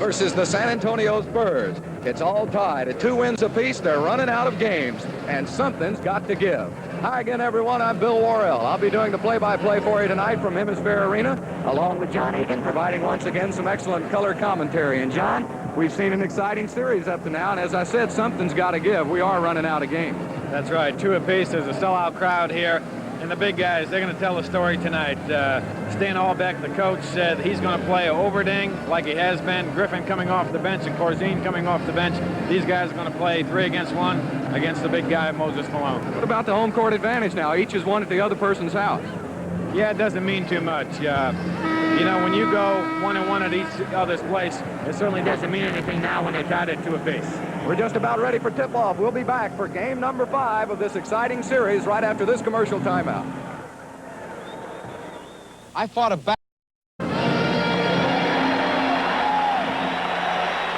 versus the San Antonio Spurs. It's all tied at 2 wins apiece. They're running out of games, and something's got to give. Hi again, everyone. I'm Bill Worrell. I'll be doing the play-by-play for you tonight from Hemisphere Arena, along with John Egan, providing once again some excellent color commentary. And John, we've seen an exciting series up to now, and as I said, something's got to give. We are running out of games. That's right. 2 apiece. There's a sellout crowd here. And the big guys, they're going to tell the story tonight. Stan Albeck, the coach, said he's going to play Overding like he has been. Griffin coming off the bench and Corzine coming off the bench. These guys are going to play 3 against 1 against the big guy, Moses Malone. What about the home court advantage now? Each is one at the other person's house. Yeah, it doesn't mean too much. You know, when you go 1-1 at each other's place, it certainly doesn't mean anything now when they're tied at 2 apiece. We're just about ready for tip-off. We'll be back for game number 5 of this exciting series right after this commercial timeout. I fought a back.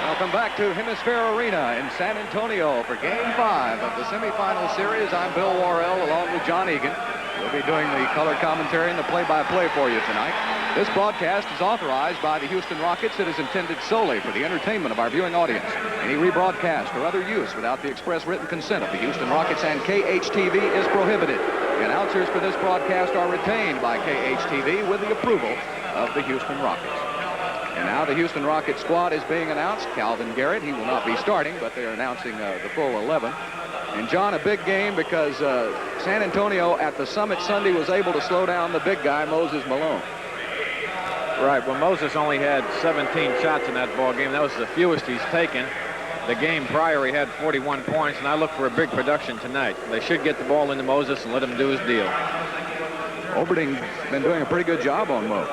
Welcome back to Hemisphere Arena in San Antonio for game 5 of the semifinal series. I'm Bill Worrell along with John Egan. We'll be doing the color commentary and the play-by-play for you tonight. This broadcast is authorized by the Houston Rockets. It is intended solely for the entertainment of our viewing audience. Any rebroadcast or other use without the express written consent of the Houston Rockets and KHTV is prohibited. The announcers for this broadcast are retained by KHTV with the approval of the Houston Rockets. And now the Houston Rockets squad is being announced. Calvin Garrett, he will not be starting, but they're announcing the full 11. And John, a big game because San Antonio at the Summit Sunday was able to slow down the big guy, Moses Malone. Right, well, Moses only had 17 shots in that ball game. That was the fewest he's taken. The game prior, he had 41 points, and I look for a big production tonight. They should get the ball into Moses and let him do his deal. Oberding's been doing a pretty good job on Mo.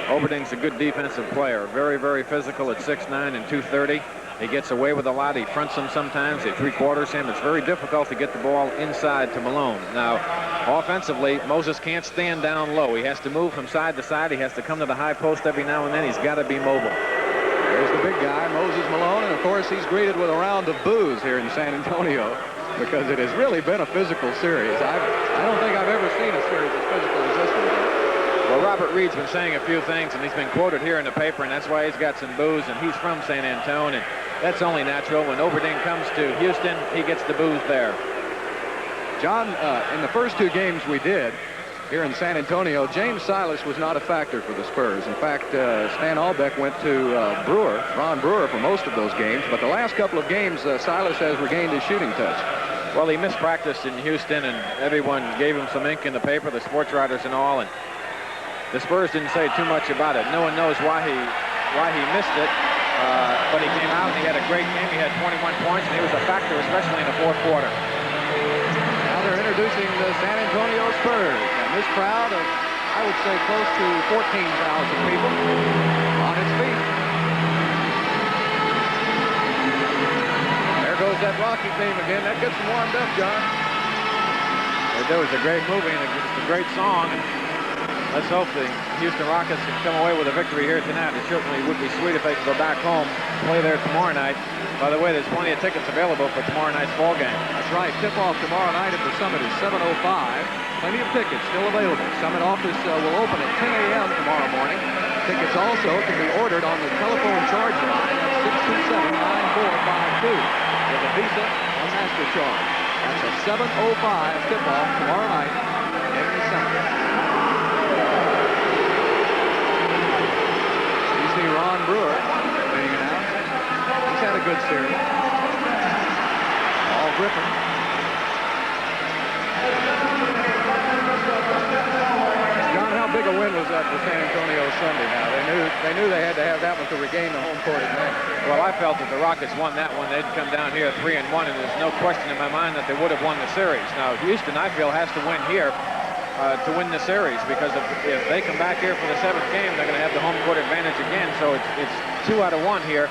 Oberding's a good defensive player. Very, very physical at 6'9" and 230. He gets away with a lot. He fronts him sometimes. He 3/4 him. It's very difficult to get the ball inside to Malone. Now, offensively, Moses can't stand down low. He has to move from side to side. He has to come to the high post every now and then. He's got to be mobile. There's the big guy, Moses Malone, and of course he's greeted with a round of boos here in San Antonio because it has really been a physical series. I don't think I've ever seen a series as physical as this one. Well, Robert Reed's been saying a few things, and he's been quoted here in the paper, and that's why he's got some boos, and he's from San Antonio, and that's only natural. When Oberding comes to Houston, he gets the boos there. John, in the first 2 games we did here in San Antonio, James Silas was not a factor for the Spurs. In fact, Stan Albeck went to Ron Brewer for most of those games, but the last couple of games, Silas has regained his shooting touch. Well, he missed practice in Houston, and everyone gave him some ink in the paper, the sports writers and all, and the Spurs didn't say too much about it. No one knows why he missed it, but he came out and he had a great game. He had 21 points, and he was a factor, especially in the 4th quarter. Now they're introducing the San Antonio Spurs, and this crowd of, I would say, close to 14,000 people on its feet. There goes that Rocky theme again. That gets them warmed up, John. There was a great movie and it's a great song. Let's hope the Houston Rockets can come away with a victory here tonight. It certainly would be sweet if they could go back home, play there tomorrow night. By the way, there's plenty of tickets available for tomorrow night's ball game. That's right. Tip-off tomorrow night at the Summit is 7:05. Plenty of tickets still available. Summit office will open at 10 a.m. tomorrow morning. Tickets also can be ordered on the telephone charge line at 627-9452 with a Visa or MasterCard. That's a 7:05 tip-off tomorrow night in the Summit. Ron Brewer being announced. He's had a good series. Paul Griffin. John, how big a win was that for San Antonio Sunday now? They knew they had to have that one to regain the home court advantage. Well, I felt that the Rockets won that one. They'd come down here 3-1, and there's no question in my mind that they would have won the series. Now, Houston, I feel, has to win here to win the series, because if they come back here for the 7th game, they're going to have the home court advantage again. So it's 2 out of 1 here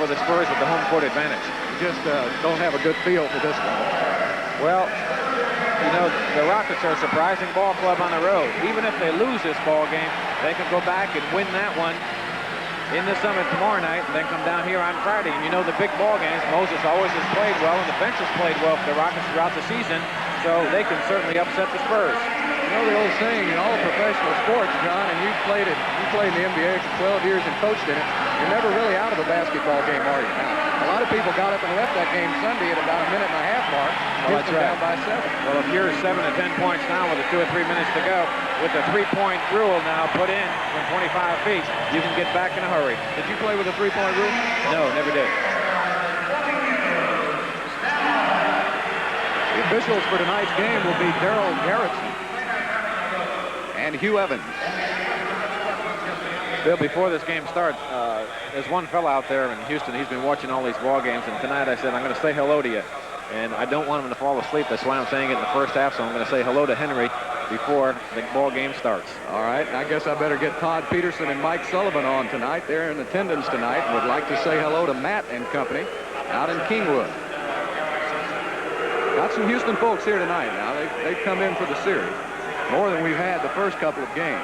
for the Spurs with the home court advantage. You just don't have a good feel for this one. Well, you know, the Rockets are a surprising ball club on the road. Even if they lose this ball game, they can go back and win that one in the Summit tomorrow night, and then come down here on Friday. And you know, the big ball games, Moses always has played well, and the bench has played well for the Rockets throughout the season, so they can certainly upset the Spurs. You know the old saying in all professional sports, John, and you played in the NBA for 12 years and coached in it, you're never really out of a basketball game, are you? Now, a lot of people got up and left that game Sunday at about a minute and a half mark. Well, that's right. Down by 7. Well, if you're 7 to 10 points now with 2 or 3 minutes to go, with the three-point rule now put in from 25 feet, you can get back in a hurry. Did you play with a three-point rule? No, never did. The officials for tonight's game will be Darrell Garrettson and Hugh Evans. Bill, before this game starts, there's one fella out there in Houston. He's been watching all these ball games, and tonight I said, I'm going to say hello to you. And I don't want him to fall asleep. That's why I'm saying it in the first half, so I'm going to say hello to Henry before the ball game starts. All right, I guess I better get Todd Peterson and Mike Sullivan on tonight. They're in attendance tonight and would like to say hello to Matt and company out in Kingwood. Got some Houston folks here tonight now. They've come in for the series. More than we've had the first couple of games.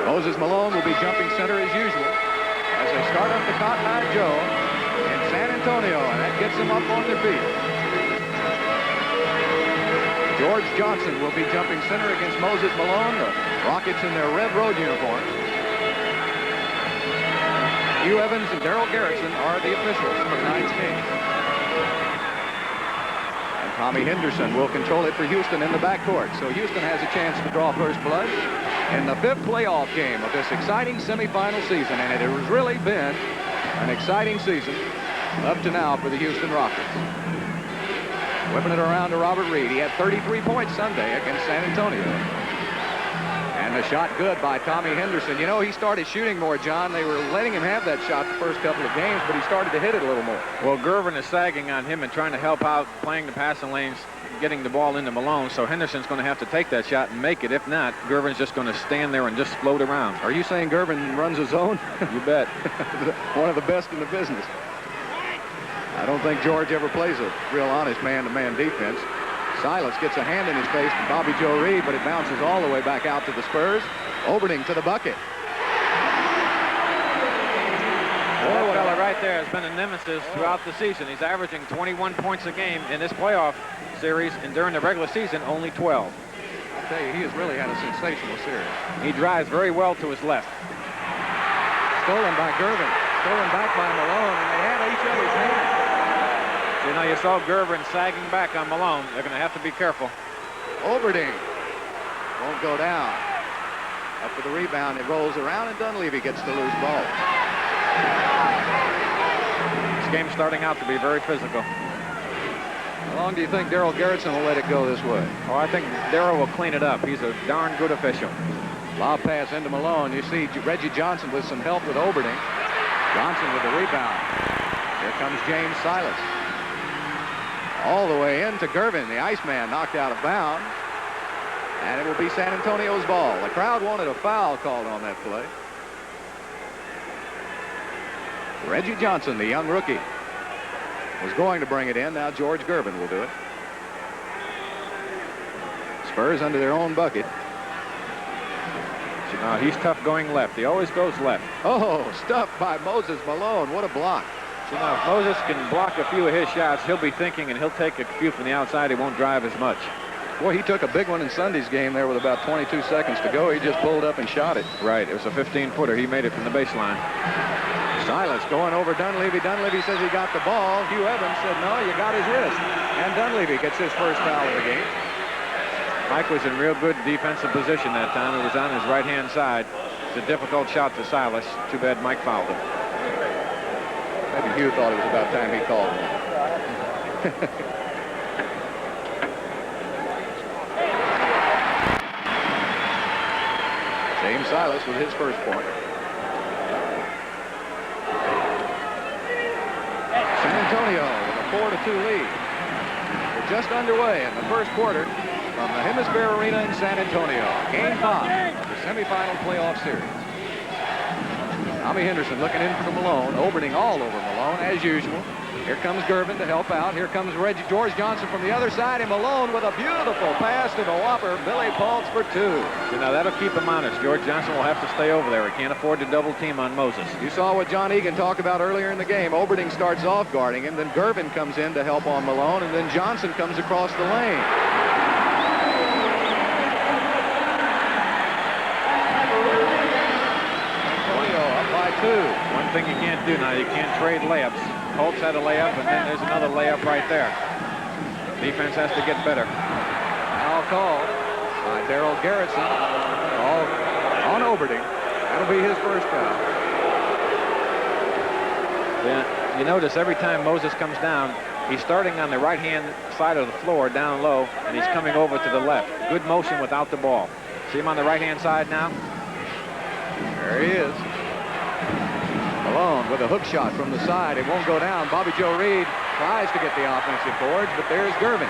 Moses Malone will be jumping center as usual as they start up the Cotton Eye Joe in San Antonio, and that gets them up on their feet. George Johnson will be jumping center against Moses Malone, the Rockets in their red road uniforms. Hugh Evans and Darrell Garrettson are the officials for tonight's game. And Tommy Henderson will control it for Houston in the backcourt. So Houston has a chance to draw first blood in the 5th playoff game of this exciting semifinal season. And it has really been an exciting season up to now for the Houston Rockets. Whipping it around to Robert Reed. He had 33 points Sunday against San Antonio. And the shot good by Tommy Henderson. You know, he started shooting more, John. They were letting him have that shot the first couple of games, but he started to hit it a little more. Well, Gervin is sagging on him and trying to help out, playing the passing lanes, getting the ball into Malone. So Henderson's going to have to take that shot and make it. If not, Gervin's just going to stand there and just float around. Are you saying Gervin runs his zone? You bet. One of the best in the business. I don't think George ever plays a real honest man-to-man defense. Silas gets a hand in his face to Bobby Joe Reed, but it bounces all the way back out to the Spurs. Overding to the bucket. That fella right there has been a nemesis throughout the season. He's averaging 21 points a game in this playoff series, and during the regular season, only 12. I'll tell you, he has really had a sensational series. He drives very well to his left. Stolen by Gervin. Stolen back by Malone, and they have each other's hand. You know, you saw Gervin sagging back on Malone. They're going to have to be careful. Overding won't go down. Up for the rebound, it rolls around, and Dunleavy gets the loose ball. This game's starting out to be very physical. How long do you think Darrell Garrettson will let it go this way? Oh, I think Darrell will clean it up. He's a darn good official. Lob pass into Malone. You see Reggie Johnson with some help with Overding. Johnson with the rebound. Here comes James Silas. All the way into Gervin. The Iceman knocked out of bounds. And it will be San Antonio's ball. The crowd wanted a foul called on that play. Reggie Johnson, the young rookie, was going to bring it in. Now George Gervin will do it. Spurs under their own bucket. No, he's tough going left. He always goes left. Oh, stuffed by Moses Malone. What a block. So now, if Moses can block a few of his shots, he'll be thinking, and he'll take a few from the outside. He won't drive as much. Boy, he took a big one in Sunday's game there with about 22 seconds to go. He just pulled up and shot it. Right. It was a 15-footer. He made it from the baseline. Silas going over Dunleavy. Dunleavy says he got the ball. Hugh Evans said, no, you got his wrist. And Dunleavy gets his first foul of the game. Mike was in real good defensive position that time. It was on his right-hand side. It's a difficult shot to Silas. Too bad Mike fouled him. Maybe Hugh thought it was about time he called him. James Silas with his first point. San Antonio with a 4-2 lead. We're just underway in the first quarter from the Hemisphere Arena in San Antonio. Game 5 of the semifinal playoff series. Tommy Henderson looking in for Malone, opening all over Malone as usual. Here comes Gervin to help out. Here comes George Johnson from the other side, and Malone with a beautiful pass to the whopper, Billy Paultz for 2. You know, that'll keep him honest. George Johnson will have to stay over there. He can't afford to double team on Moses. You saw what John Egan talked about earlier in the game. Overding starts off guarding him, then Gervin comes in to help on Malone, and then Johnson comes across the lane. two. One thing you can't do now, you can't trade layups. Holtz had a layup, and then there's another layup right there. Defense has to get better. Foul called by Darrell Garretson. All on Oberding. That'll be his first foul. Yeah, you notice every time Moses comes down, he's starting on the right-hand side of the floor down low, and he's coming over to the left. Good motion without the ball. See him on the right-hand side now? There he is. Malone with a hook shot from the side. It won't go down. Bobby Joe Reed tries to get the offensive boards, but there's Gervin.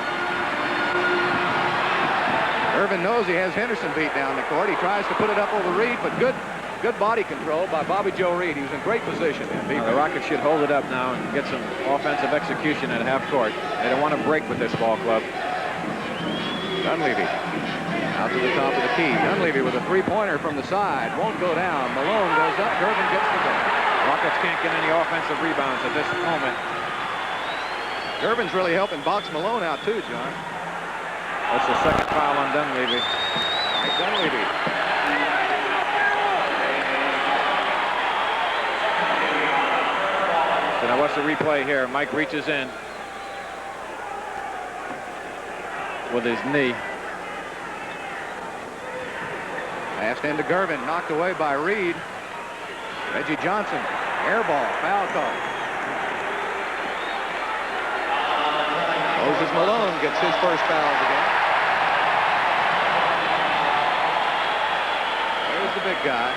Gervin knows he has Henderson beat down the court. He tries to put it up over Reed, but good body control by Bobby Joe Reed. He was in great position. The Rockets should hold it up now and get some offensive execution at half court. They don't want to break with this ball club. Dunleavy out to the top of the key. Dunleavy with a three-pointer from the side. Won't go down. Malone goes up. Gervin gets the ball. Rockets can't get any offensive rebounds at this moment. Gervin's really helping box Malone out too, John. That's the second foul on Dunleavy. Mike Dunleavy. So now what's the replay here? Mike reaches in with his knee. Passed into Gervin, knocked away by Reed. Reggie Johnson, air ball, foul call. Moses Malone gets his first foul of the game. There's the big guy.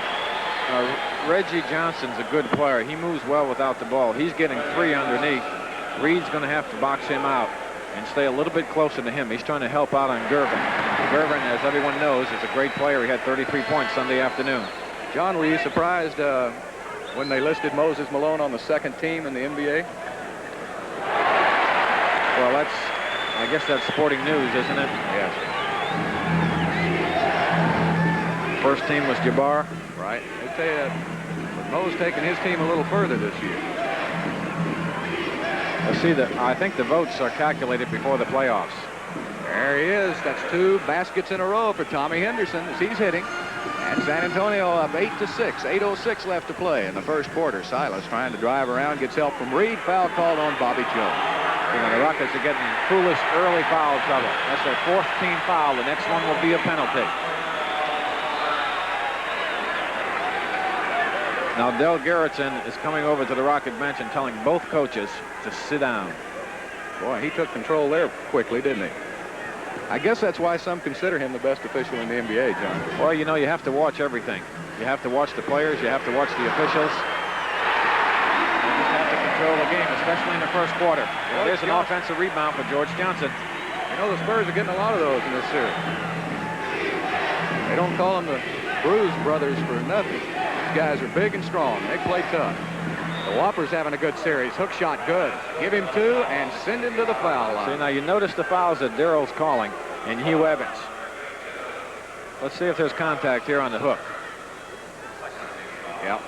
Reggie Johnson's a good player. He moves well without the ball. He's getting three underneath. Reed's going to have to box him out and stay a little bit closer to him. He's trying to help out on Gervin. Gervin, as everyone knows, is a great player. He had 33 points Sunday afternoon. John, were you surprised when they listed Moses Malone on the second team in the NBA? Well, I guess that's sporting news, isn't it? Yes. First team was Jabbar. Right. They tell you, Mo's taking his team a little further this year. Let's see that. I think the votes are calculated before the playoffs. There he is. That's 2 baskets in a row for Tommy Henderson as he's hitting. And San Antonio up 8-6. 8:06 left to play in the first quarter. Silas trying to drive around, gets help from Reed. Foul called on Bobby Jones. You know, the Rockets are getting foolish early foul trouble. That's their 4th team foul. The next one will be a penalty. Now, Del Garretson is coming over to the Rocket bench and telling both coaches to sit down. Boy, he took control there quickly, didn't he? I guess that's why some consider him the best official in the NBA, John. Well, you know, you have to watch everything. You have to watch the players. You have to watch the officials. You just have to control the game, especially in the first quarter. Well, there's an offensive rebound for George Johnson. You know, the Spurs are getting a lot of those in this series. They don't call them the Bruise Brothers for nothing. These guys are big and strong. They play tough. The Whoppers having a good series. Hook shot good. Give him 2 and send him to the foul line. See, now you notice the fouls that Darrell's calling and Hugh Evans. Let's see if there's contact here on the hook. Yeah.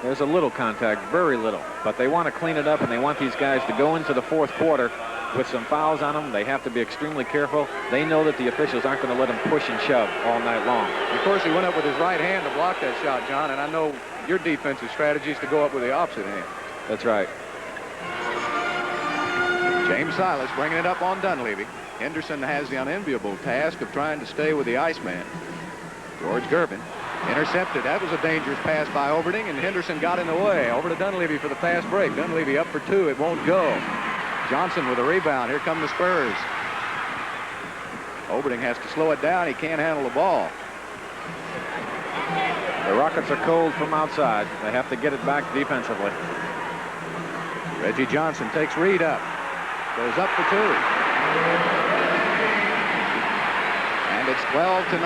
There's a little contact, very little. But they want to clean it up, and they want these guys to go into the fourth quarter with some fouls on them. They have to be extremely careful. They know that the officials aren't going to let them push and shove all night long. Of course, he went up with his right hand to block that shot, John, and I know your defensive strategy is to go up with the opposite hand. That's right. James Silas bringing it up on Dunleavy. Henderson has the unenviable task of trying to stay with the Iceman. George Gervin intercepted. That was a dangerous pass by Oberding, and Henderson got in the way. Over to Dunleavy for the fast break. Dunleavy up for 2. It won't go. Johnson with a rebound. Here come the Spurs. Oberding has to slow it down. He can't handle the ball. The Rockets are cold from outside. They have to get it back defensively. Reggie Johnson takes Reed up. Goes up for 2. And it's 12-9.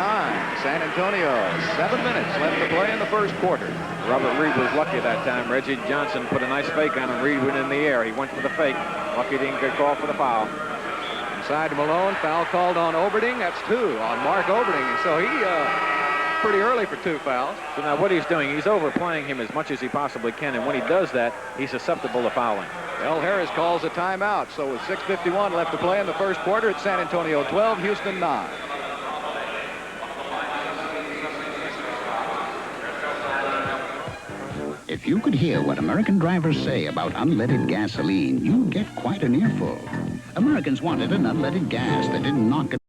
San Antonio, 7 minutes left to play in the first quarter. Robert Reed was lucky that time. Reggie Johnson put a nice fake on him. Reed went in the air. He went for the fake. Lucky didn't get called for the foul. Inside to Malone. Foul called on Oberding. That's 2 on Mark Oberding. So he pretty early for 2 fouls. So now what he's doing, he's overplaying him as much as he possibly can. And when he does that, he's susceptible to fouling. Del Harris calls a timeout. So with 6:51 left to play in the first quarter, it's San Antonio 12, Houston 9. If you could hear what American drivers say about unleaded gasoline, you'd get quite an earful. Americans wanted an unleaded gas that didn't knock it.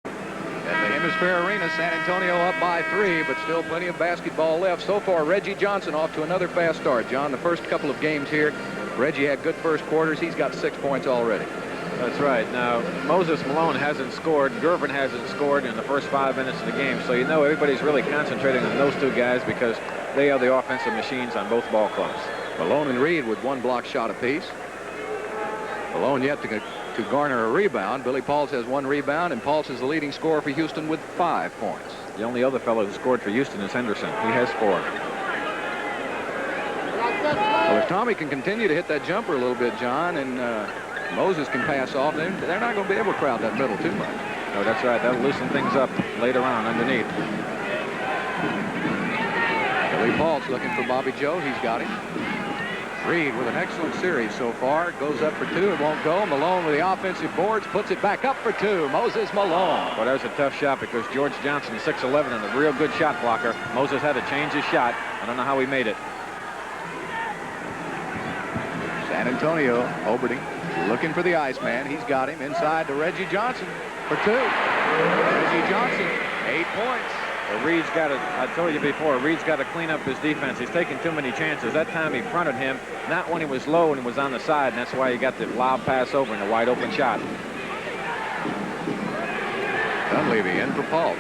At the Hemisphere Arena, San Antonio up by 3, but still plenty of basketball left. So far, Reggie Johnson off to another fast start. John, the first couple of games here, Reggie had good first quarters. He's got 6 points already. That's right. Now, Moses Malone hasn't scored. Gervin hasn't scored in the first 5 minutes of the game. So you know everybody's really concentrating on those two guys because they are the offensive machines on both ball clubs. Malone and Reed with 1 block shot apiece. Malone yet to garner a rebound. Billy Pauls has 1 rebound, and Pauls is the leading scorer for Houston with 5 points. The only other fellow who scored for Houston is Henderson. He has 4. Well, if Tommy can continue to hit that jumper a little bit, John, and Moses can pass off, then they're not going to be able to crowd that middle too much. No, that's right. That'll loosen things up later on underneath. Billy Pauls looking for Bobby Joe. He's got him. Reed with an excellent series so far. Goes up for 2. It won't go. Malone with the offensive boards. Puts it back up for 2. Moses Malone. Well, that was a tough shot because George Johnson, 6'11", and a real good shot blocker. Moses had to change his shot. I don't know how he made it. San Antonio, Oberding looking for the Iceman. He's got him inside to Reggie Johnson for 2. Reggie Johnson, 8 points. Well, Reed's got to, I told you before, Reed's got to clean up his defense. He's taking too many chances. That time he fronted him, not when he was low and he was on the side, and that's why he got the lob pass over and a wide open shot. Dunleavy in for Pauls.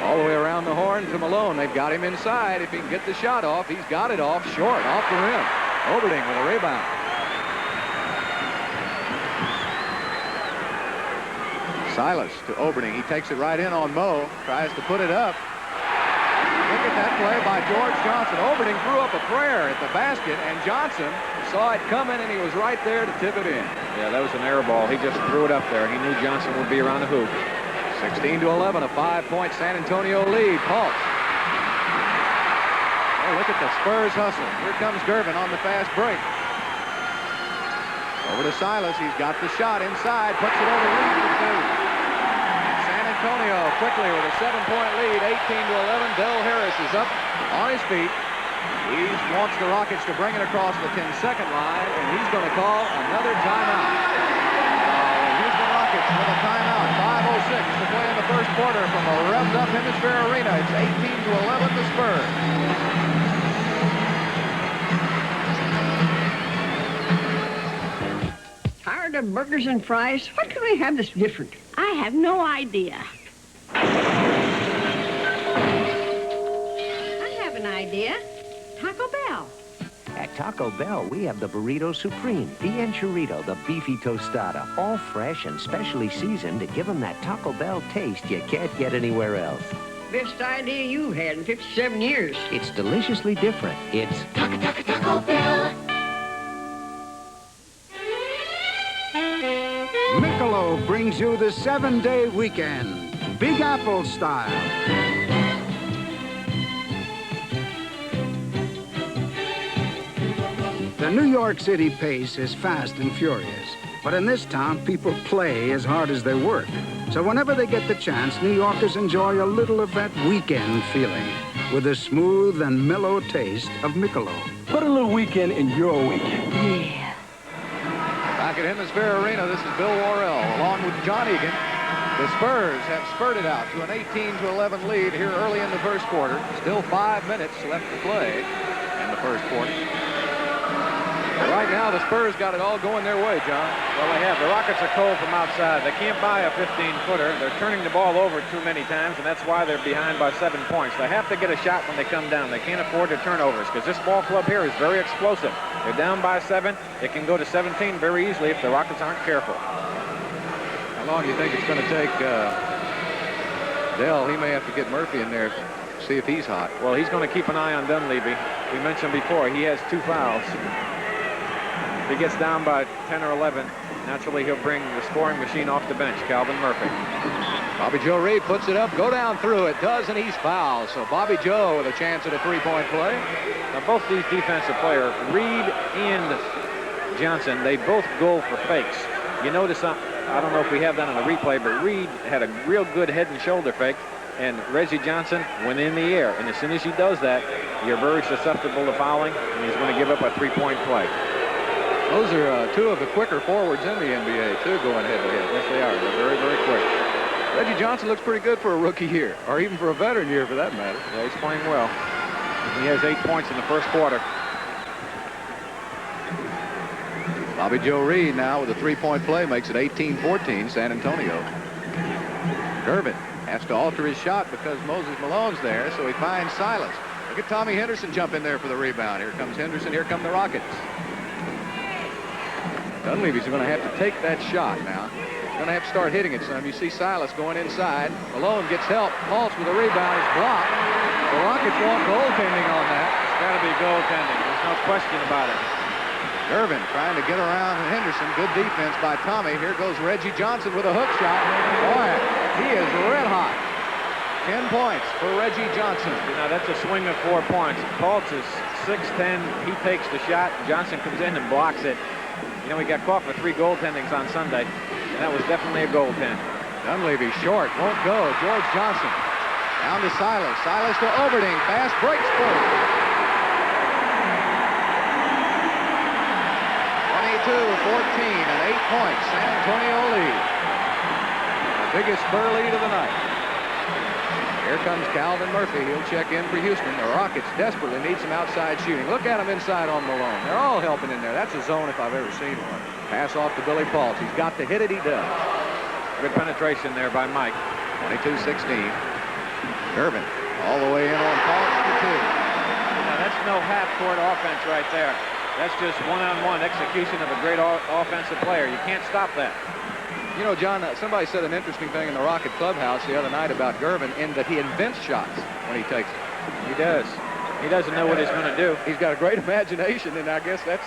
All the way around the horn to Malone. They've got him inside. If he can get the shot off, he's got it off short, off the rim. Oberding with a rebound. Silas to Oberding. He takes it right in on Mo. Tries to put it up. Look at that play by George Johnson. Oberding threw up a prayer at the basket, and Johnson saw it coming, and he was right there to tip it in. Yeah, that was an air ball. He just threw it up there. He knew Johnson would be around the hoop. 16-11, a 5-point San Antonio lead. Pauls. Oh, look at the Spurs hustle. Here comes Gervin on the fast break. Over to Silas. He's got the shot inside. Puts it over Reed for 2. San Antonio quickly with a 7-point lead, 18-11. Del Harris is up on his feet. He wants the Rockets to bring it across the 10-second line, and he's going to call another timeout. Houston Rockets with a timeout. 5:06 to play in the first quarter from a revved-up Hemisphere Arena. It's 18-11 the Spurs. Tired of burgers and fries? What can we have that's different? I have no idea. I have an idea. Taco Bell. At Taco Bell, we have the Burrito Supreme, the Enchilito, the Beefy Tostada, all fresh and specially seasoned to give them that Taco Bell taste you can't get anywhere else. Best idea you've had in 57 years. It's deliciously different. It's Taco Bell. Michelob brings you the 7-day weekend, Big Apple style. The New York City pace is fast and furious, but in this town, people play as hard as they work. So whenever they get the chance, New Yorkers enjoy a little of that weekend feeling with the smooth and mellow taste of Michelob. Put a little weekend in your weekend. Yeah. Back at Hemisphere Arena, this is Bill Worrell along with John Egan. The Spurs have spurted out to an 18-11 lead here early in the first quarter. Still 5 minutes left to play in the first quarter. Right now, the Spurs got it all going their way, John. Well, they have. The Rockets are cold from outside. They can't buy a 15-footer. They're turning the ball over too many times, and that's why they're behind by 7 points. They have to get a shot when they come down. They can't afford the turnovers because this ball club here is very explosive. They're down by 7. It can go to 17 very easily if the Rockets aren't careful. How long do you think it's going to take Dell? He may have to get Murphy in there, see if he's hot. Well, he's going to keep an eye on Dunleavy. We mentioned before, he has 2 fouls. If he gets down by 10 or 11, naturally he'll bring the scoring machine off the bench, Calvin Murphy. Bobby Joe Reed puts it up, go down through it, does, and he's fouled. So Bobby Joe with a chance at a 3-point play. Now, both these defensive players, Reed and Johnson, they both go for fakes. You notice, I don't know if we have that on the replay, but Reed had a real good head and shoulder fake, and Reggie Johnson went in the air. And as soon as he does that, you're very susceptible to fouling, and he's going to give up a three-point play. Those are two of the quicker forwards in the NBA, too, going head-to-head. Yes, they are. They're very, very quick. Reggie Johnson looks pretty good for a rookie year, or even for a veteran year, for that matter. Yeah, he's playing well. He has 8 points in the first quarter. Bobby Joe Reed now with a three-point play makes it 18-14 San Antonio. Gervin has to alter his shot because Moses Malone's there, so he finds Silas. Look at Tommy Henderson jump in there for the rebound. Here comes Henderson. Here come the Rockets. Dunleavy's going to have to take that shot now. He's going to have to start hitting it some. You see Silas going inside. Malone gets help. Pulse with a rebound. It's blocked. The Rockets want goaltending on that. It's got to be goaltending. There's no question about it. Gervin trying to get around Henderson. Good defense by Tommy. Here goes Reggie Johnson with a hook shot. Boy, he is red hot. 10 points for Reggie Johnson. Now that's a swing of 4 points. Pulse is 6'10". He takes the shot. Johnson comes in and blocks it. You know, he got caught for 3 goaltendings on Sunday, and that was definitely a goaltend. Dunleavy short, won't go. George Johnson down to Silas. Silas to Oberding. Fast break score. 22-14 and 8 points. San Antonio lead. The biggest spur lead of the night. Here comes Calvin Murphy. He'll check in for Houston. The Rockets desperately need some outside shooting. Look at him inside on Malone. They're all helping in there. That's a zone if I've ever seen one. Pass off to Billy Paultz. He's got to hit it. He does. Good penetration there by Mike. 22-16. Gervin all the way in on Paultz for 2. Now that's no half-court offense right there. That's just one-on-one execution of a great offensive player. You can't stop that. You know, John, somebody said an interesting thing in the Rocket clubhouse the other night about Gervin in that he invents shots when he takes them. He does. He doesn't know what he's going to do. He's got a great imagination, and I guess that's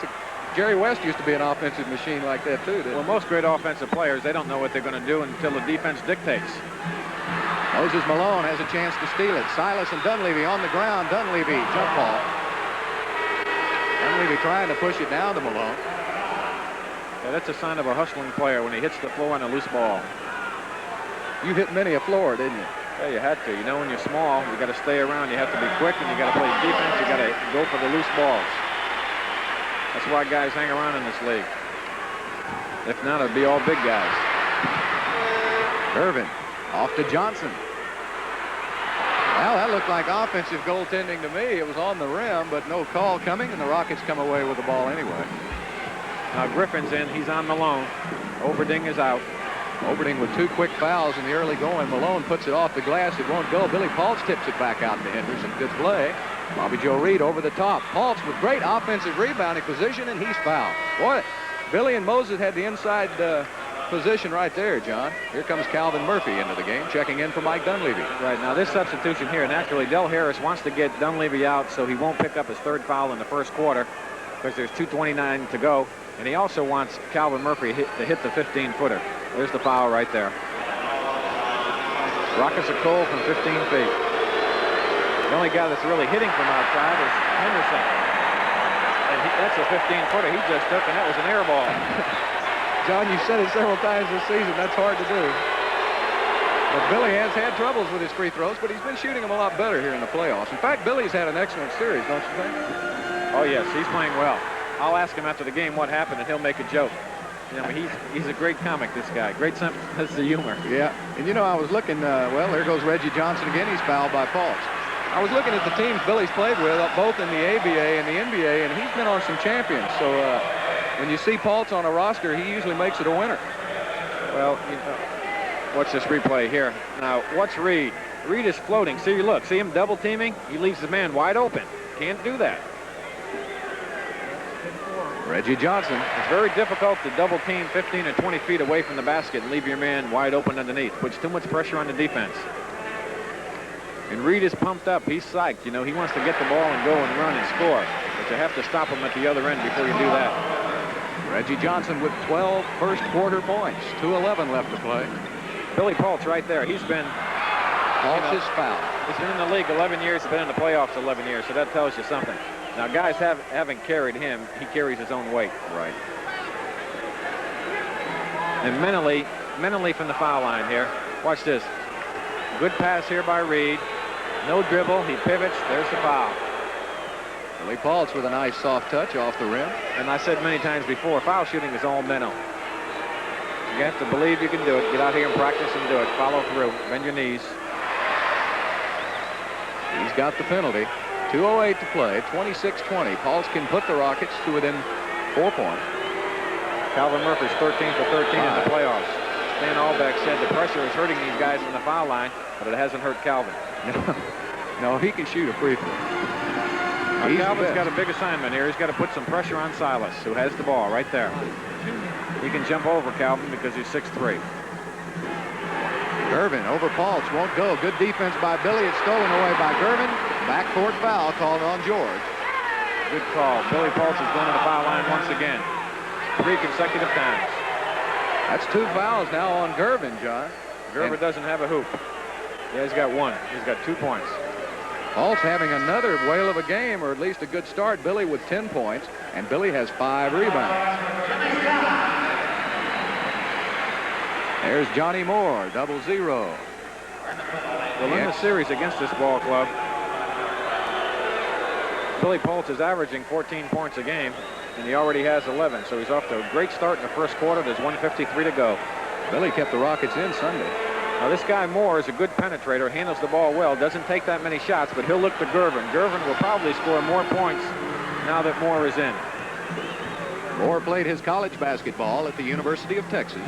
Jerry West used to be an offensive machine like that, too, didn't he? Well, most great offensive players, they don't know what they're going to do until the defense dictates. Moses Malone has a chance to steal it. Silas and Dunleavy on the ground. Dunleavy, jump ball. Dunleavy trying to push it down to Malone. Yeah, that's a sign of a hustling player when he hits the floor on a loose ball. You hit many a floor, didn't you? Yeah, you had to. You know, when you're small, you got to stay around. You have to be quick, and you got to play defense. You got to go for the loose balls. That's why guys hang around in this league. If not, it'd be all big guys. Gervin off to Johnson. Well, that looked like offensive goaltending to me. It was on the rim, but no call coming, and the Rockets come away with the ball anyway. Now Griffin's in. He's on Malone. Oberding is out. Oberding with 2 quick fouls in the early going. Malone puts it off the glass. It won't go. Billy Paultz tips it back out to Henderson. Good play. Bobby Joe Reed over the top. Paultz with great offensive rebounding position, and he's fouled. Boy, Billy and Moses had the inside position right there, John. Here comes Calvin Murphy into the game, checking in for Mike Dunleavy. Right, now this substitution here, naturally, Del Harris wants to get Dunleavy out so he won't pick up his 3rd foul in the first quarter because there's 2:29 to go. And he also wants Calvin Murphy to hit the 15-footer. There's the foul right there. Rockets are cold from 15 feet. The only guy that's really hitting from outside is Henderson. And that's a 15-footer he just took, and that was an air ball. John, you've said it several times this season. That's hard to do. But Billy has had troubles with his free throws, but he's been shooting them a lot better here in the playoffs. In fact, Billy's had an excellent series, don't you think? Oh, yes, he's playing well. I'll ask him after the game what happened, and he'll make a joke. You know, he's a great comic, this guy. Great sense of humor. Yeah, and you know, I was looking, well, there goes Reggie Johnson again. He's fouled by Paultz. I was looking at the teams Billy's played with, both in the ABA and the NBA, and he's been on some champions. So when you see Paultz on a roster, he usually makes it a winner. Well, you know, watch this replay here. Now, watch Reed. Reed is floating. See, look, see him double teaming? He leaves the man wide open. Can't do that. Reggie Johnson. It's very difficult to double team 15 or 20 feet away from the basket and leave your man wide open underneath. Puts too much pressure on the defense. And Reed is pumped up. He's psyched. You know, he wants to get the ball and go and run and score. But you have to stop him at the other end before you do that. Reggie Johnson with 12 first quarter points. 2:11 left to play. Billy Paultz right there. He's been... Paultz is fouled. He's been in the league 11 years. He's been in the playoffs 11 years. So that tells you something. Now, guys haven't carried him. He carries his own weight. Right. And mentally from the foul line here. Watch this. Good pass here by Reed. No dribble. He pivots. There's the foul. Billy Paltz with a nice soft touch off the rim. And I said many times before, foul shooting is all mental. You have to believe you can do it. Get out here and practice and do it. Follow through. Bend your knees. He's got the penalty. 2:08 to play. 26-20. Paltz can put the Rockets to within 4 points. Calvin Murphy's 13 for 13 in the playoffs. Stan Albeck said the pressure is hurting these guys from the foul line, but it hasn't hurt Calvin. No, he can shoot a free throw. Calvin's got a big assignment here. He's got to put some pressure on Silas, who has the ball right there. He can jump over Calvin because he's 6'3". Gervin over Paltz, won't go. Good defense by Billy. It's stolen away by Gervin. Backcourt foul called on George. Good call. Billy Paltz has gone to the foul line once again. 3 consecutive times. That's 2 fouls now on Gervin, John. Gervin doesn't have a hoop. Yeah, he's got 1. He's got 2 points. Paltz having another whale of a game, or at least a good start. Billy with 10 points, and Billy has 5 rebounds. There's Johnny Moore, 0-0. Well, in the series against this ball club, Billy Paltz is averaging 14 points a game, and he already has 11, so he's off to a great start in the first quarter. There's 1:53 to go. Billy kept the Rockets in Sunday. Now, this guy Moore is a good penetrator, handles the ball well, doesn't take that many shots, but he'll look to Gervin. Gervin will probably score more points now that Moore is in. Moore played his college basketball at the University of Texas.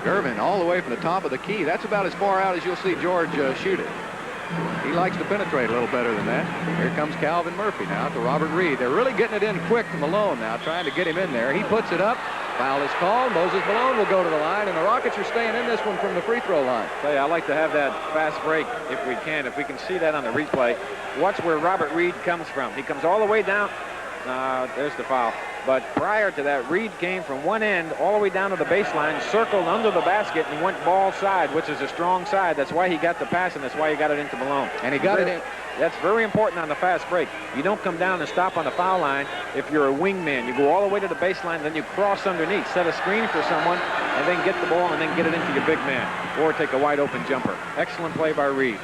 Gervin all the way from the top of the key. That's about as far out as you'll see George shoot it. He likes to penetrate a little better than that. Here comes Calvin Murphy now to Robert Reed. They're really getting it in quick to Malone now, trying to get him in there. He puts it up. Foul is called. Moses Malone will go to the line, and the Rockets are staying in this one from the free throw line. Tell you, I like to have that fast break if we can see that on the replay. Watch where Robert Reed comes from. He comes all the way down. There's the foul. But prior to that, Reed came from one end all the way down to the baseline, circled under the basket, and went ball side, which is a strong side. That's why he got the pass, and that's why he got it into Malone. And he got it in. That's very important on the fast break. You don't come down and stop on the foul line if you're a wingman. You go all the way to the baseline, then you cross underneath, set a screen for someone, and then get the ball and then get it into your big man, or take a wide open jumper. Excellent play by Reed.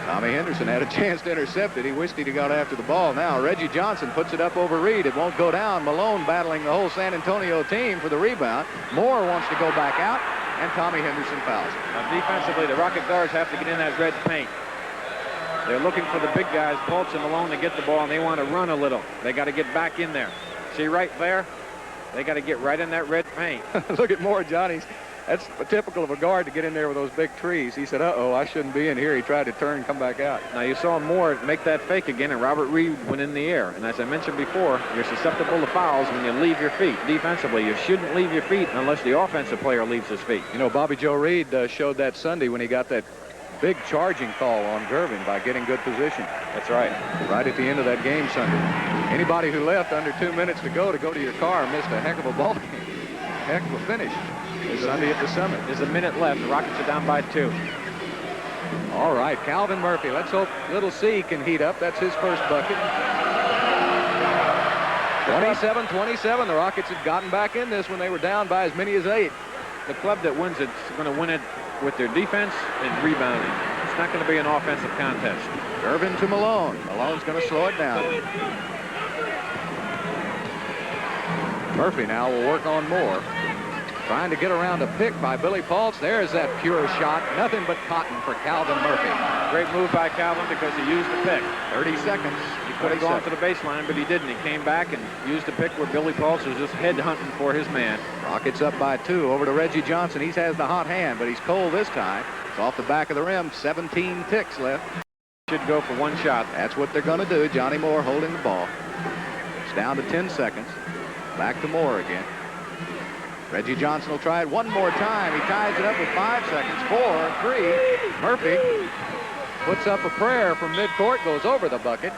Tommy Henderson had a chance to intercept it. He wished he'd got after the ball. Now Reggie Johnson puts it up over Reed. It won't go down. Malone battling the whole San Antonio team for the rebound. Moore wants to go back out, and Tommy Henderson fouls. Now defensively, the Rocket guards have to get in that red paint. They're looking for the big guys, Paltz and Malone, to get the ball, and they want to run a little. They got to get back in there. See right there? They got to get right in that red paint. Look at Moore, Johnny. That's typical of a guard to get in there with those big trees. He said, uh-oh, I shouldn't be in here. He tried to turn and come back out. Now, you saw Moore make that fake again, and Robert Reed went in the air. And as I mentioned before, you're susceptible to fouls when you leave your feet. Defensively, you shouldn't leave your feet unless the offensive player leaves his feet. You know, Bobby Joe Reed showed that Sunday when he got that big charging call on Gervin by getting good position. That's right. Right at the end of that game Sunday. Anybody who left under 2 minutes to go to your car missed a heck of a ball game. Heck of a finish. Sunday at the Summit. There's a minute left. The Rockets are down by 2. All right, Calvin Murphy. Let's hope Little C can heat up. That's his first bucket. 27-27. The Rockets had gotten back in this when they were down by as many as 8. The club that wins it's going to win it with their defense and rebounding. It's not going to be an offensive contest. Gervin to Malone. Malone's going to slow it down. Murphy now will work on Moore. Trying to get around a pick by Billy Paltz. There's that pure shot. Nothing but cotton for Calvin Murphy. Great move by Calvin because he used the pick. 30 seconds. He could have gone to the baseline, but he didn't. He came back and used the pick where Billy Paltz was just head hunting for his man. Rockets up by 2. Over to Reggie Johnson. He has the hot hand, but he's cold this time. It's off the back of the rim. 17 ticks left. Should go for one shot. That's what they're going to do. Johnny Moore holding the ball. It's down to 10 seconds. Back to Moore again. Reggie Johnson will try it one more time. He ties it up with 5 seconds. 4, 3. Murphy puts up a prayer from midcourt, goes over the bucket.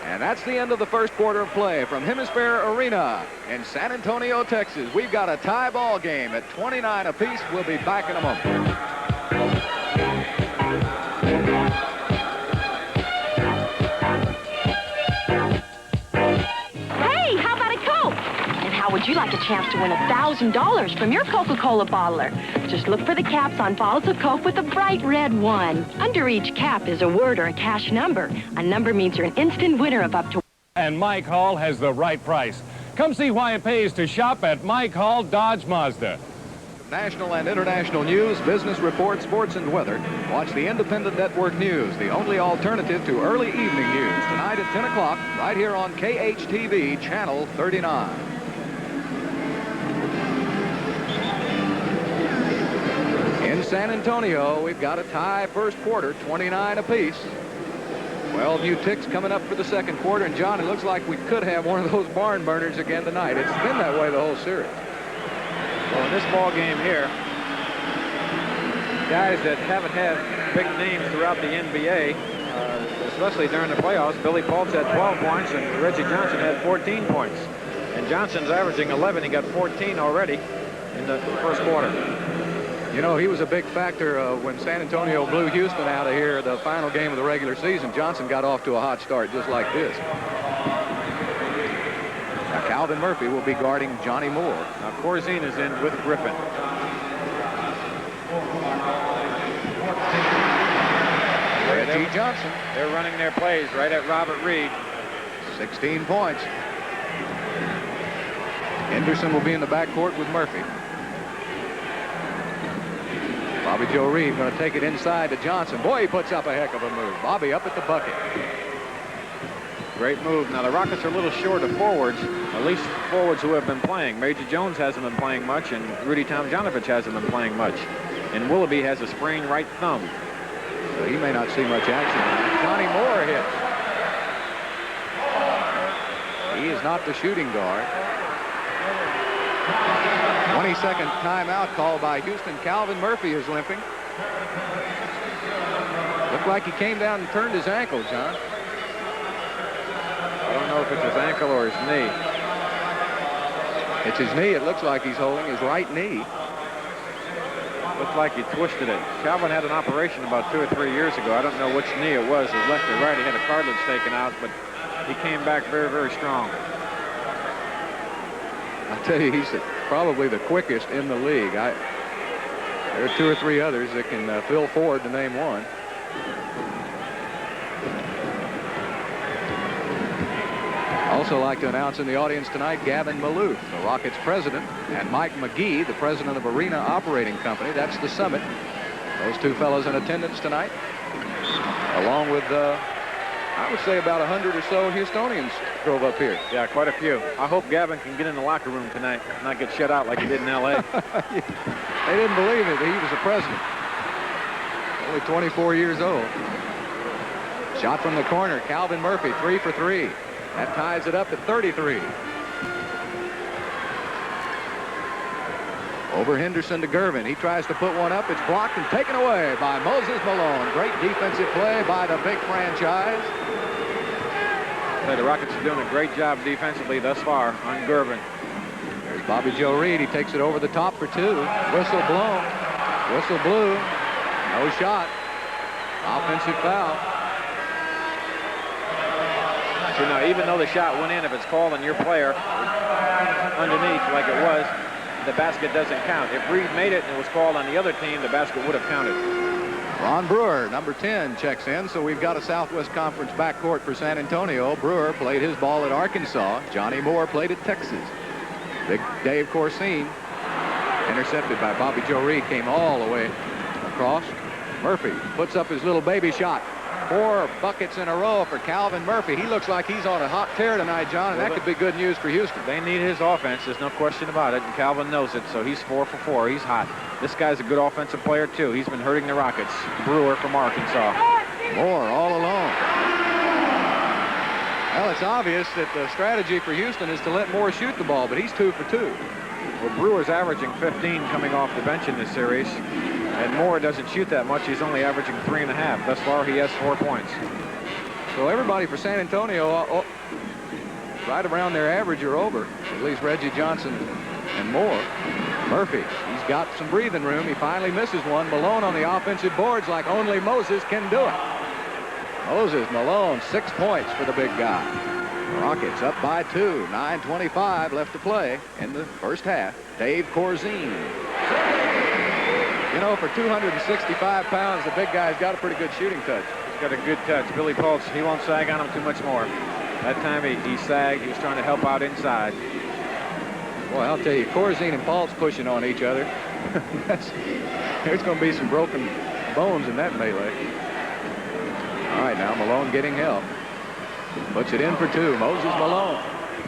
And that's the end of the first quarter of play from Hemisphere Arena in San Antonio, Texas. We've got a tie ball game at 29 apiece. We'll be back in a moment. How would you like a chance to win $1,000 from your Coca-Cola bottler? Just look for the caps on bottles of Coke with a bright red one. Under each cap is a word or a cash number. A number means you're an instant winner of up to... And Mike Hall has the right price. Come see why it pays to shop at Mike Hall Dodge Mazda. National and international news, business reports, sports, and weather. Watch the Independent Network News, the only alternative to early evening news, tonight at 10 o'clock, right here on KHTV, Channel 39. In San Antonio, we've got a tie first quarter, 29 apiece. 12 new ticks coming up for the second quarter. And, John, it looks like we could have one of those barn burners again tonight. It's been that way the whole series. Well, in this ball game here, guys that haven't had big names throughout the NBA, especially during the playoffs, Billy Pultz had 12 points and Reggie Johnson had 14 points. And Johnson's averaging 11. He got 14 already in the first quarter. You know, he was a big factor when San Antonio blew Houston out of here the final game of the regular season. Johnson got off to a hot start just like this. Now, Calvin Murphy will be guarding Johnny Moore. Now, Corzine is in with Griffin. Reggie Johnson. They're running their plays right at Robert Reed. 16 points. Henderson will be in the backcourt with Murphy. Bobby Joe Reed going to take it inside to Johnson. Boy, he puts up a heck of a move. Bobby up at the bucket. Great move. Now, the Rockets are a little short of forwards, at least forwards who have been playing. Major Jones hasn't been playing much, and Rudy Tomjanovich hasn't been playing much. And Willoughby has a sprained right thumb. So he may not see much action. Johnny Moore hits. He is not the shooting guard. 22nd timeout called by Houston. Calvin Murphy is limping. Looked like he came down and turned his ankle, John. I don't know if it's his ankle or his knee. It's his knee. It looks like he's holding his right knee. Looked like he twisted it. Calvin had an operation about 2 or 3 years ago. I don't know which knee it was, his left or right. He had a cartilage taken out, but he came back very, very strong. I'll tell you, he's probably the quickest in the league. There are 2 or 3 others that can fill forward to name one. Also like to announce in the audience tonight, Gavin Maloof, the Rockets president, and Mike McGee, the president of Arena Operating Company. That's the summit. Those 2 fellows in attendance tonight, along with, I would say, about 100 or so Houstonians drove up here. Yeah, quite a few. I hope Gavin can get in the locker room tonight, not get shut out like he did in L.A. They didn't believe it. He was a president. Only 24 years old. Shot from the corner. Calvin Murphy, 3 for 3. That ties it up at 33. Over Henderson to Gervin. He tries to put one up. It's blocked and taken away by Moses Malone. Great defensive play by the big franchise. The Rockets are doing a great job defensively thus far on Gervin. There's Bobby Joe Reed. He takes it over the top for 2. Whistle blown. Whistle blew. No shot. Offensive foul. So now, even though the shot went in, if it's called on your player underneath like it was, the basket doesn't count. If Reed made it and it was called on the other team, the basket would have counted. Ron Brewer, number 10, checks in. So we've got a Southwest Conference backcourt for San Antonio. Brewer played his ball at Arkansas. Johnny Moore played at Texas. Big Dave Corsine, intercepted by Bobby Joe Reed, came all the way across. Murphy puts up his little baby shot. 4 buckets in a row for Calvin Murphy. He looks like he's on a hot tear tonight, John, and that could be good news for Houston. They need his offense. There's no question about it, and Calvin knows it, so he's 4 for 4. He's hot. This guy's a good offensive player, too. He's been hurting the Rockets. Brewer from Arkansas. Moore all alone. Well, it's obvious that the strategy for Houston is to let Moore shoot the ball, but he's 2 for 2. Well, Brewer's averaging 15 coming off the bench in this series. And Moore doesn't shoot that much. He's only averaging 3.5. Thus far, he has 4 points. So everybody for San Antonio, right around their average or over. At least Reggie Johnson and Moore. Murphy, he's got some breathing room. He finally misses one. Malone on the offensive boards like only Moses can do it. Moses Malone, 6 points for the big guy. Rockets up by 2. 9:25 left to play in the first half. Dave Corzine. You know, for 265 pounds, the big guy's got a pretty good shooting touch. He's got a good touch. Billy Pulse, he won't sag on him too much more. That time he sagged. He was trying to help out inside. Boy, I'll tell you, Corzine and Pulse pushing on each other. There's going to be some broken bones in that melee. All right, now Malone getting help. Puts it in for 2. Moses Malone.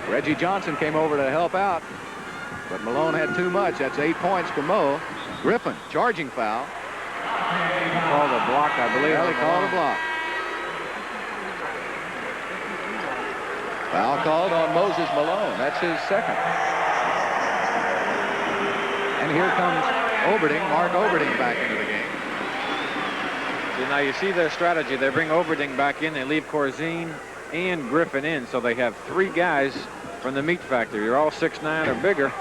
Reggie Johnson came over to help out, but Malone had too much. That's 8 points for Mo. Griffin, charging foul. Called a block, I believe. Well, he called a block. Foul called on Moses Malone. That's his second. And here comes Oberding, Mark Oberding back into the game. So now you see their strategy. They bring Oberding back in. They leave Corzine and Griffin in, so they have 3 guys from the meat factory. You're all 6'9" or bigger,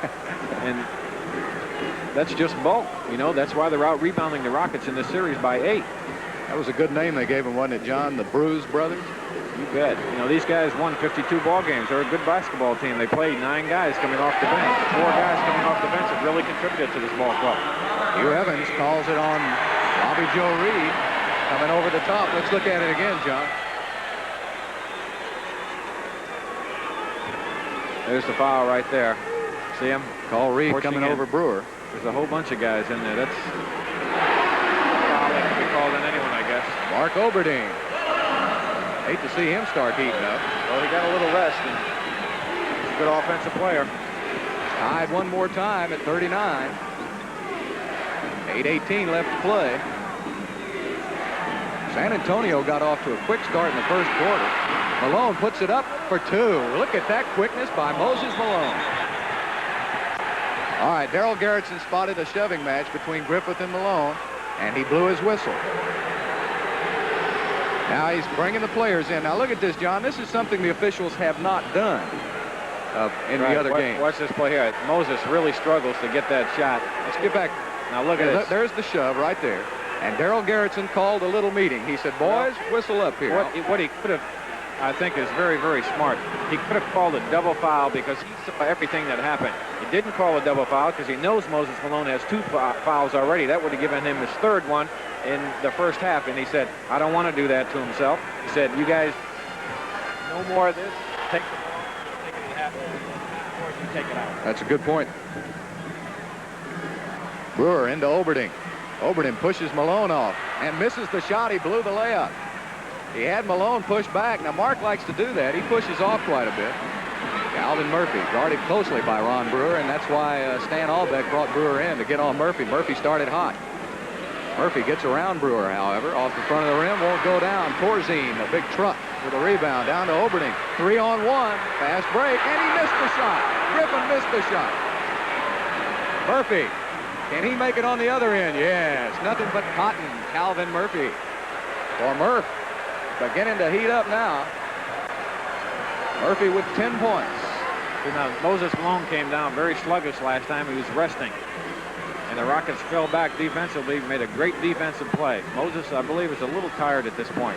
and that's just bulk. You know, that's why they're out rebounding the Rockets in this series by 8. That was a good name they gave him, wasn't it, John? The Bruise Brothers? You bet. You know, these guys won 52 ball games. They're a good basketball team. They played 9 guys coming off the bench. 4 guys coming off the bench have really contributed to this ball club. Hugh Evans calls it on Bobby Joe Reed coming over the top. Let's look at it again, John. There's the foul right there. See him? Call Reed coming over Brewer. There's a whole bunch of guys in there. That's a foul that can be called on anyone, I guess. Mark Oberding. Hate to see him start heating up. Well, he got a little rest, and he's a good offensive player. Tied one more time at 39. 8:18 left to play. San Antonio got off to a quick start in the first quarter. Malone puts it up for 2. Look at that quickness by Moses Malone. All right, Darrell Garrettson spotted a shoving match between Griffith and Malone, and he blew his whistle. Now he's bringing the players in. Now look at this, John. This is something the officials have not done in the other games. Watch this play here. Moses really struggles to get that shot. Let's get back. Now look at this. There's the shove right there. And Darrell Garrettson called a little meeting. He said, boys, whistle up here. What he could have, I think, is very, very smart. He could have called a double foul because he saw everything that happened. He didn't call a double foul because he knows Moses Malone has 2 fouls already. That would have given him his 3rd one in the first half. And he said, I don't want to do that to himself. He said, you guys, no more of this. Take the ball, take it in half before you take it out. That's a good point. Brewer into Oberding. Oberding pushes Malone off and misses the shot. He blew the layup. He had Malone push back. Now, Mark likes to do that. He pushes off quite a bit. Calvin Murphy guarded closely by Ron Brewer, and that's why Stan Albeck brought Brewer in to get on Murphy. Murphy started hot. Murphy gets around Brewer, however, off the front of the rim, won't go down. Corzine, a big truck with a rebound down to Oberding. 3-on-1, fast break, and he missed the shot. Griffin missed the shot. Murphy, can he make it on the other end? Yes, nothing but cotton. Calvin Murphy. For Murph, beginning to heat up now. Murphy with 10 points. So now Moses Malone came down very sluggish last time. He was resting. And the Rockets fell back defensively, made a great defensive play. Moses, I believe, is a little tired at this point.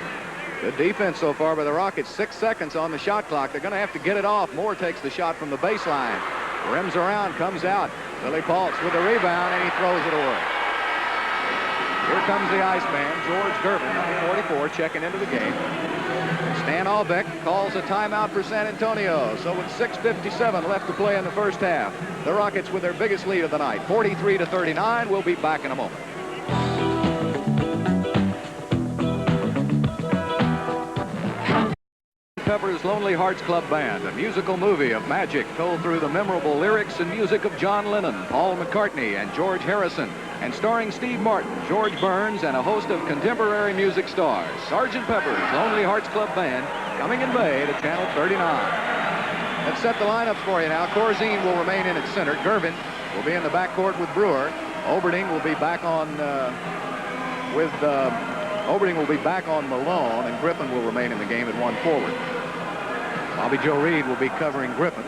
Good defense so far by the Rockets. 6 seconds on the shot clock. They're going to have to get it off. Moore takes the shot from the baseline. Rims around, comes out. Billy Paltz with the rebound, and he throws it away. Here comes the Iceman, George Gervin, number 44, checking into the game. Stan Albeck calls a timeout for San Antonio. So with 6:57 left to play in the first half, the Rockets with their biggest lead of the night, 43-39. We'll be back in a moment. Pepper's Lonely Hearts Club Band, a musical movie of magic told through the memorable lyrics and music of John Lennon, Paul McCartney, and George Harrison, and starring Steve Martin, George Burns, and a host of contemporary music stars. Sgt. Pepper's Lonely Hearts Club Band, coming in May to Channel 39. Let's set the lineups for you now. Corzine will remain in at center. Gervin will be in the backcourt with Brewer. Oberding will be back on Oberding will be back on Malone, and Griffin will remain in the game at 1 forward. Bobby Joe Reed will be covering Griffin.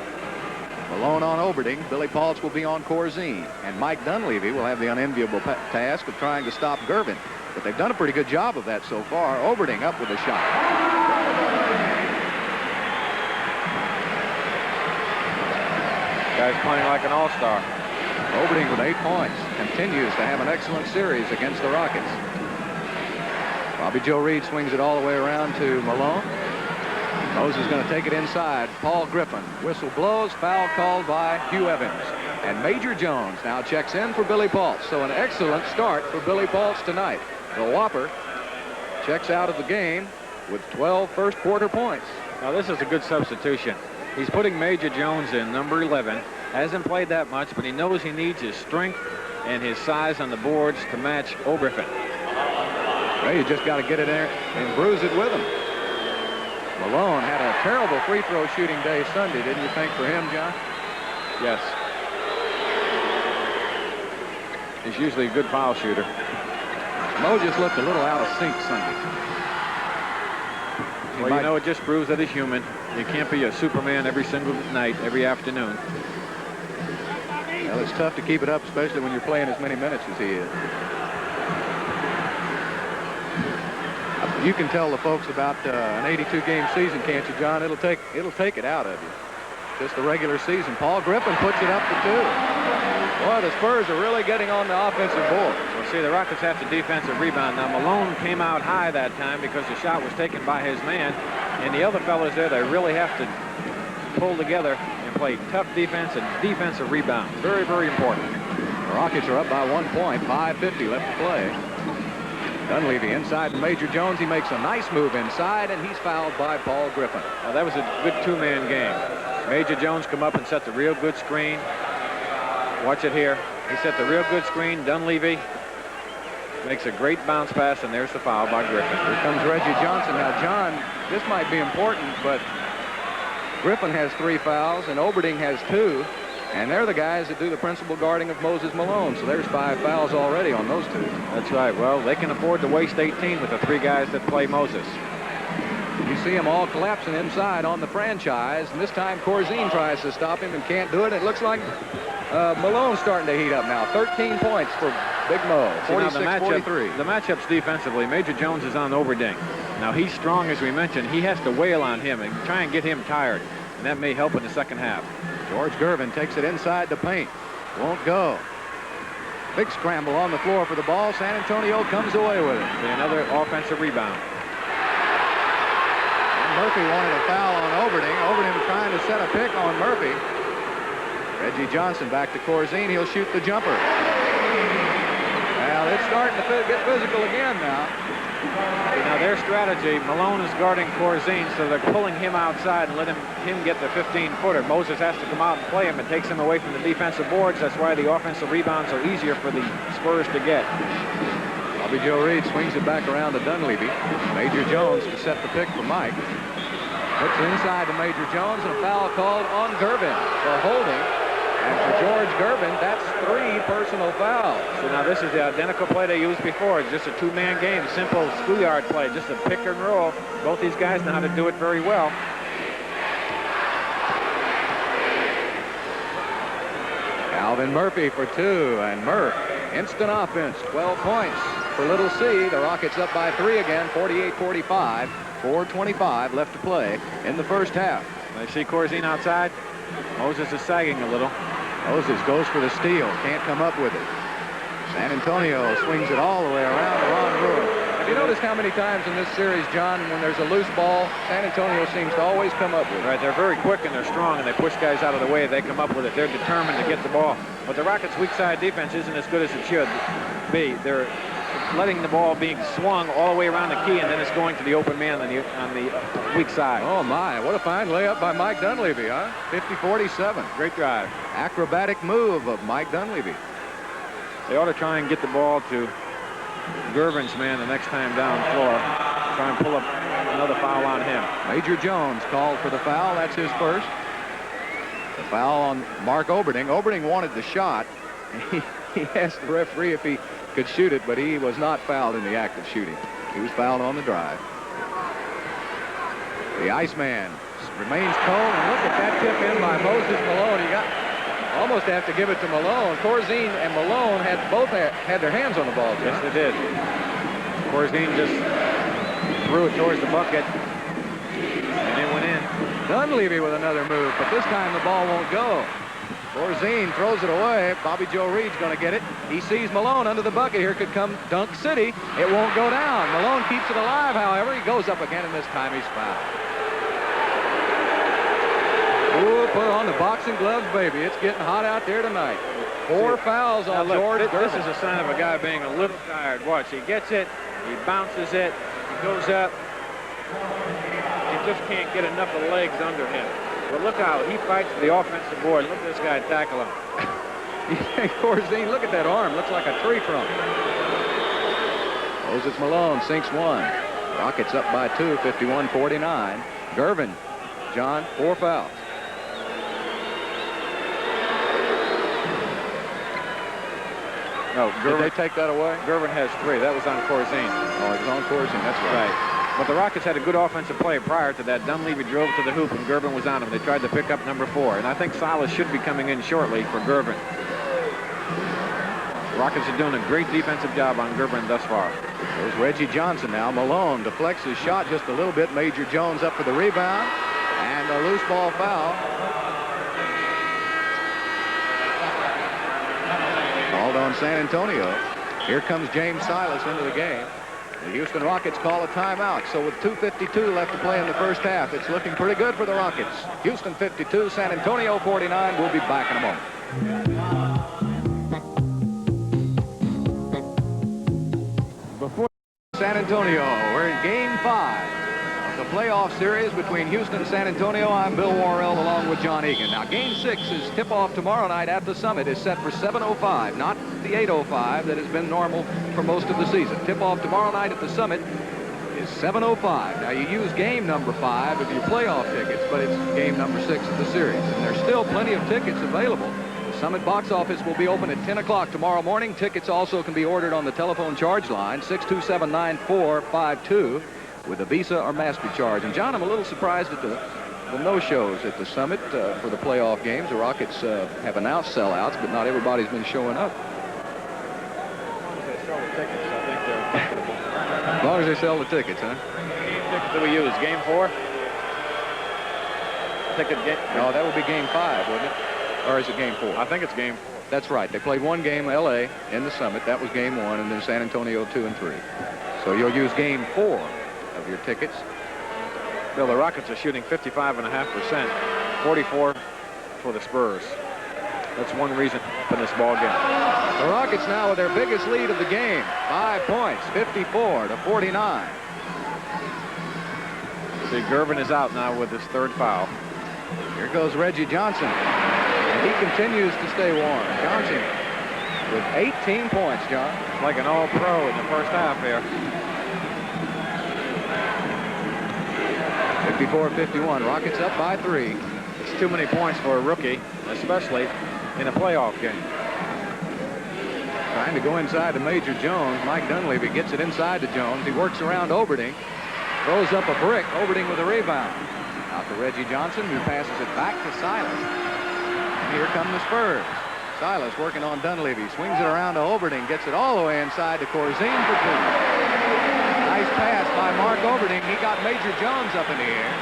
Malone on Oberding. Billy Paltz will be on Corzine. And Mike Dunleavy will have the unenviable task of trying to stop Gervin. But they've done a pretty good job of that so far. Oberding up with a shot. Guy's playing like an all-star. Oberding with 8 points. Continues to have an excellent series against the Rockets. Bobby Joe Reed swings it all the way around to Malone. Moses is going to take it inside. Paul Griffin. Whistle blows. Foul called by Hugh Evans. And Major Jones now checks in for Billy Paltz. So an excellent start for Billy Paltz tonight. The Whopper checks out of the game with 12 first quarter points. Now this is a good substitution. He's putting Major Jones in, number 11. Hasn't played that much, but he knows he needs his strength and his size on the boards to match O'Griffin. Well, you just got to get it there and bruise it with him. Malone had a terrible free throw shooting day Sunday, didn't you think, for him, John? Yes. He's usually a good foul shooter. Mo just looked a little out of sync Sunday. Well, you know, it just proves that he's human. You can't be a Superman every single night, every afternoon. Well, it's tough to keep it up, especially when you're playing as many minutes as he is. You can tell the folks about an 82-game season, can't you, John? It'll take it out of you. Just the regular season. Paul Griffin puts it up to 2. Boy, the Spurs are really getting on the offensive board. Well, see, the Rockets have to defensive rebound. Now, Malone came out high that time because the shot was taken by his man. And the other fellas there, they really have to pull together and play tough defense and defensive rebound. Very, very important. The Rockets are up by 1 point. 5:50 left to play. Dunleavy inside to Major Jones. He makes a nice move inside, and he's fouled by Paul Griffin. Well, that was a good two-man game. Major Jones come up and set the real good screen. Watch it here. He set the real good screen. Dunleavy makes a great bounce pass, and there's the foul by Griffin. Here comes Reggie Johnson. Now, John, this might be important, but Griffin has 3 fouls, and Oberding has 2. And they're the guys that do the principal guarding of Moses Malone. So there's 5 fouls already on those 2. That's right. Well, they can afford to waste 18 with the 3 guys that play Moses. You see them all collapsing inside on the franchise. And this time Corzine tries to stop him and can't do it. It looks like Malone's starting to heat up now. 13 points for Big Mo. 46-43. The matchups defensively, Major Jones is on Oberding. Now, he's strong, as we mentioned. He has to wail on him and try and get him tired. And that may help in the second half. George Gervin takes it inside the paint. Won't go. Big scramble on the floor for the ball. San Antonio comes away with it. Another offensive rebound. And Murphy wanted a foul on Oberding. Oberding trying to set a pick on Murphy. Reggie Johnson back to Corzine. He'll shoot the jumper. Well, it's starting to get physical again now. Now their strategy, Malone is guarding Corzine, so they're pulling him outside and letting him get the 15-footer. Moses has to come out and play him. It takes him away from the defensive boards. That's why the offensive rebounds are easier for the Spurs to get. Bobby Joe Reed swings it back around to Dunleavy. Major Jones to set the pick for Mike. Puts inside to Major Jones, and a foul called on Gervin for holding. And for George Gervin, that's 3 personal fouls. So now this is the identical play they used before. It's just a 2-man game, simple schoolyard play, just a pick and roll. Both these guys know how to do it very well. Alvin Murphy for 2, and Murph, instant offense, 12 points for Little C. The Rockets up by 3 again, 48-45, 4:25 left to play in the first half. I see Corzine outside. Moses is sagging a little. Moses goes for the steal, can't come up with it. San Antonio swings it all the way around to Ron Brewer. Have you noticed how many times in this series, John, when there's a loose ball, San Antonio seems to always come up with it? Right, they're very quick and they're strong, and they push guys out of the way. They come up with it. They're determined to get the ball. But the Rockets' weak side defense isn't as good as it should be. They're letting the ball being swung all the way around the key, and then it's going to the open man on the weak side. Oh, my. What a fine layup by Mike Dunleavy, huh? 50-47. Great drive. Acrobatic move of Mike Dunleavy. They ought to try and get the ball to Gervin's man the next time down floor. Try and pull up another foul on him. Major Jones called for the foul. That's his first. The foul on Mark Oberding. Oberding wanted the shot. He asked the referee if he could shoot it, but he was not fouled in the act of shooting. He was fouled on the drive. The Iceman remains cold, and look at that tip in by Moses Malone. He almost have to give it to Malone. Corzine and Malone both had their hands on the ball. Yes, they did. Corzine just threw it towards the bucket, and it went in. Dunleavy with another move, but this time the ball won't go. Corzine throws it away. Bobby Joe Reed's going to get it. He sees Malone under the bucket. Here could come Dunk City. It won't go down. Malone keeps it alive, however. He goes up again, and this time he's fouled. Ooh, put on the boxing gloves, baby. It's getting hot out there tonight. 4 fouls on George Durbin. This is a sign of a guy being a little tired. Watch, he gets it, he bounces it, he goes up. He just can't get enough of the legs under him. But look how he fights for the offensive board. Look at this guy tackle him. Corzine, look at that arm. Looks like a tree trunk. Moses Malone sinks 1. Rockets up by 2, 51-49. Gervin, John, 4 fouls. No, Did they take that away? Gervin has 3. That was on Corzine. Oh, it was on Corzine. That's right. But the Rockets had a good offensive play prior to that. Dunleavy drove to the hoop, and Gervin was on him. They tried to pick up number 4, and I think Silas should be coming in shortly for Gervin. The Rockets are doing a great defensive job on Gervin thus far. There's Reggie Johnson now. Malone deflects his shot just a little bit. Major Jones up for the rebound, and a loose ball foul. Called on San Antonio. Here comes James Silas into the game. The Houston Rockets call a timeout. So with 2:52 left to play in the first half, it's looking pretty good for the Rockets. Houston 52, San Antonio 49. We'll be back in a moment. Before San Antonio, we're in Game 5 of the playoff series between Houston and San Antonio. I'm Bill Worrell along with John Egan. Now, Game 6 is tip-off tomorrow night at the Summit is set for 7:05, not the 8:05 that has been normal for most of the season. Tip-off tomorrow night at the Summit is 7:05. Now, you use game number 5 of your playoff tickets, but it's game number 6 of the series. And there's still plenty of tickets available. The Summit box office will be open at 10 o'clock tomorrow morning. Tickets also can be ordered on the telephone charge line, 627-9452, with a Visa or Master charge. And, John, I'm a little surprised at the no-shows at the Summit for the playoff games. The Rockets have announced sellouts, but not everybody's been showing up. As long as they sell the tickets, huh? Ticket that we use, Game 4? No, that would be Game 5, wouldn't it? Or is it Game 4? I think it's Game 4. That's right. They played one game, L.A., in the Summit. That was Game 1, and then San Antonio 2 and 3. So you'll use Game 4 of your tickets. Bill, the Rockets are shooting 55.5%, 44 for the Spurs. That's one reason in this ball game. The Rockets now with their biggest lead of the game, 5 points, 54-49. See, Gervin is out now with his 3rd foul. Here goes Reggie Johnson, and he continues to stay warm. Johnson with 18 points, John. Like an all-pro in the first half here. 54-51. Rockets up by 3. It's too many points for a rookie, especially in a playoff game. Trying to go inside to Major Jones. Mike Dunleavy gets it inside to Jones. He works around Oberding. Throws up a brick. Oberding with a rebound. Out to Reggie Johnson, who passes it back to Silas. And here come the Spurs. Silas working on Dunleavy. Swings it around to Oberding. Gets it all the way inside to Corzine for 2. Nice pass by Mark Oberding. He got Major Jones up in the air.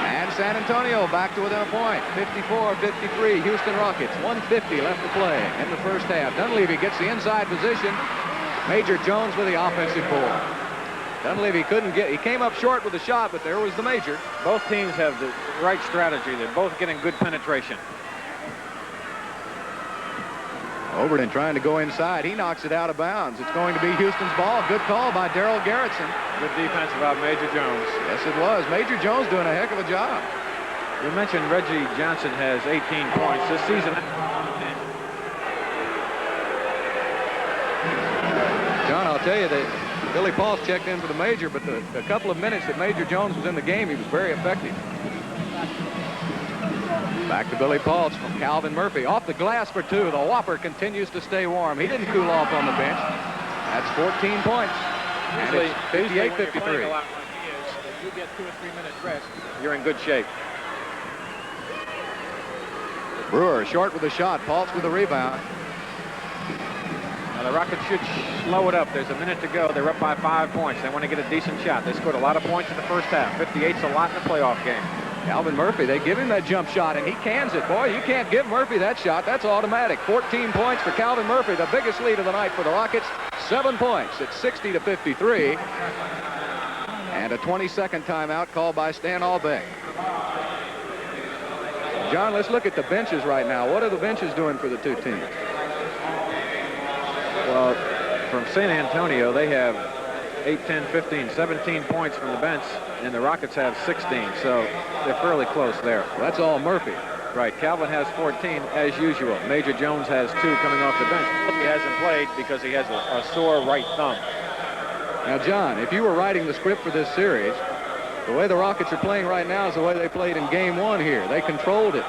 And San Antonio back to within a point. 54-53. Houston Rockets. 1:50 left to play in the first half. Dunleavy gets the inside position. Major Jones with the offensive board. Dunleavy couldn't get. He came up short with a shot, but there was the Major. Both teams have the right strategy. They're both getting good penetration. Oberding trying to go inside. He knocks it out of bounds. It's going to be Houston's ball. Good call by Darrell Garrettson. Good defense about Major Jones. Yes, it was. Major Jones doing a heck of a job. You mentioned Reggie Johnson has 18 points this season. John, I'll tell you that Billy Pauls checked in for the Major, but the couple of minutes that Major Jones was in the game, he was very effective. Back to Billy Pauls from Calvin Murphy. Off the glass for 2. The Whopper continues to stay warm. He didn't cool off on the bench. That's 14 points. And it's 58-53. If you get 2 or 3 minutes rest, you're in good shape. Brewer short with a shot. Pauls with a rebound. Now the Rockets should slow it up. There's a minute to go. They're up by 5 points. They want to get a decent shot. They scored a lot of points in the first half. 58's a lot in a playoff game. Calvin Murphy, they give him that jump shot, and he cans it. Boy, you can't give Murphy that shot. That's automatic. 14 points for Calvin Murphy, the biggest lead of the night for the Rockets. 7 points. It's 60-53. And a 20-second timeout called by Stan Albeck. John, let's look at the benches right now. What are the benches doing for the two teams? Well, from San Antonio, they have 8, 10, 15, 17 points from the bench, and the Rockets have 16, so they're fairly close there. Well, that's all Murphy. Right. Calvin has 14, as usual. Major Jones has 2 coming off the bench. He hasn't played because he has a sore right thumb. Now, John, if you were writing the script for this series, the way the Rockets are playing right now is the way they played in Game 1 here. They controlled it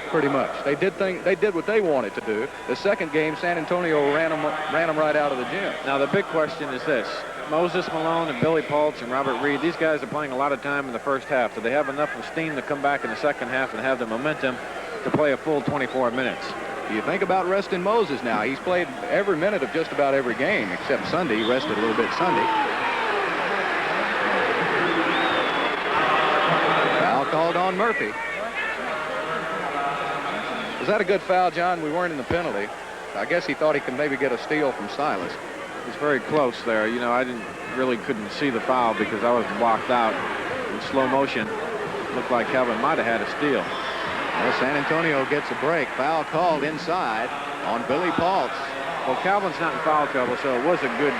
pretty much. They did what they wanted to do. The second game, San Antonio ran them right out of the gym. Now, the big question is this. Moses Malone and Billy Paultz and Robert Reed, these guys are playing a lot of time in the first half. Do they have enough of steam to come back in the second half and have the momentum to play a full 24 minutes? You think about resting Moses now. He's played every minute of just about every game except Sunday. He rested a little bit Sunday. Foul called on Murphy. Was that a good foul, John? We weren't in the penalty. I guess he thought he could maybe get a steal from Silas. It was very close there. You know, I couldn't see the foul because I was blocked out in slow motion. Looked like Calvin might have had a steal. Well, San Antonio gets a break. Foul called inside on Billy Paultz. Well, Calvin's not in foul trouble, so it was a good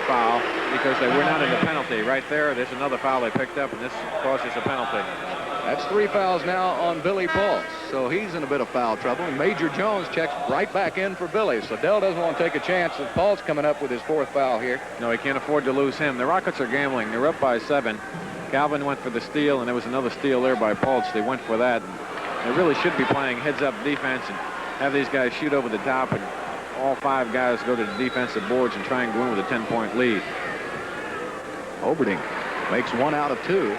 foul because they were not in the penalty. Right there's another foul they picked up, and this causes a penalty. That's 3 fouls now on Billy Paultz, so he's in a bit of foul trouble. And Major Jones checks right back in for Billy, so Dell doesn't want to take a chance of Paultz coming up with his 4th foul here. No, he can't afford to lose him. The Rockets are gambling. They're up by 7. Calvin went for the steal, and there was another steal there by Paultz. They went for that. They really should be playing heads-up defense and have these guys shoot over the top, and all 5 guys go to the defensive boards and try and go in with a 10-point lead. Oberding makes 1 out of 2.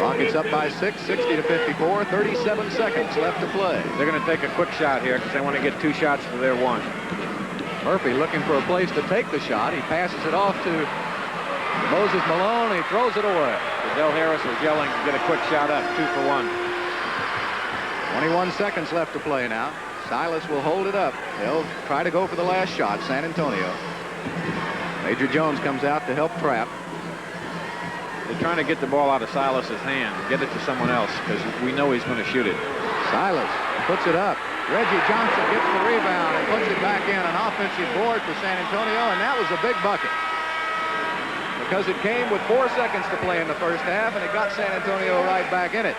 Rockets up by 6, 60-54, 37 seconds left to play. They're going to take a quick shot here because they want to get 2 shots for their 1. Murphy looking for a place to take the shot. He passes it off to Moses Malone. He throws it away. Del Harris was yelling to get a quick shot up, 2 for 1. 21 seconds left to play now. Silas will hold it up. They'll try to go for the last shot, San Antonio. Major Jones comes out to help trap. They're trying to get the ball out of Silas's hand, get it to someone else, because we know he's going to shoot it. Silas puts it up. Reggie Johnson gets the rebound and puts it back in. An offensive board for San Antonio, and that was a big bucket. Because it came with 4 seconds to play in the first half, and it got San Antonio right back in it.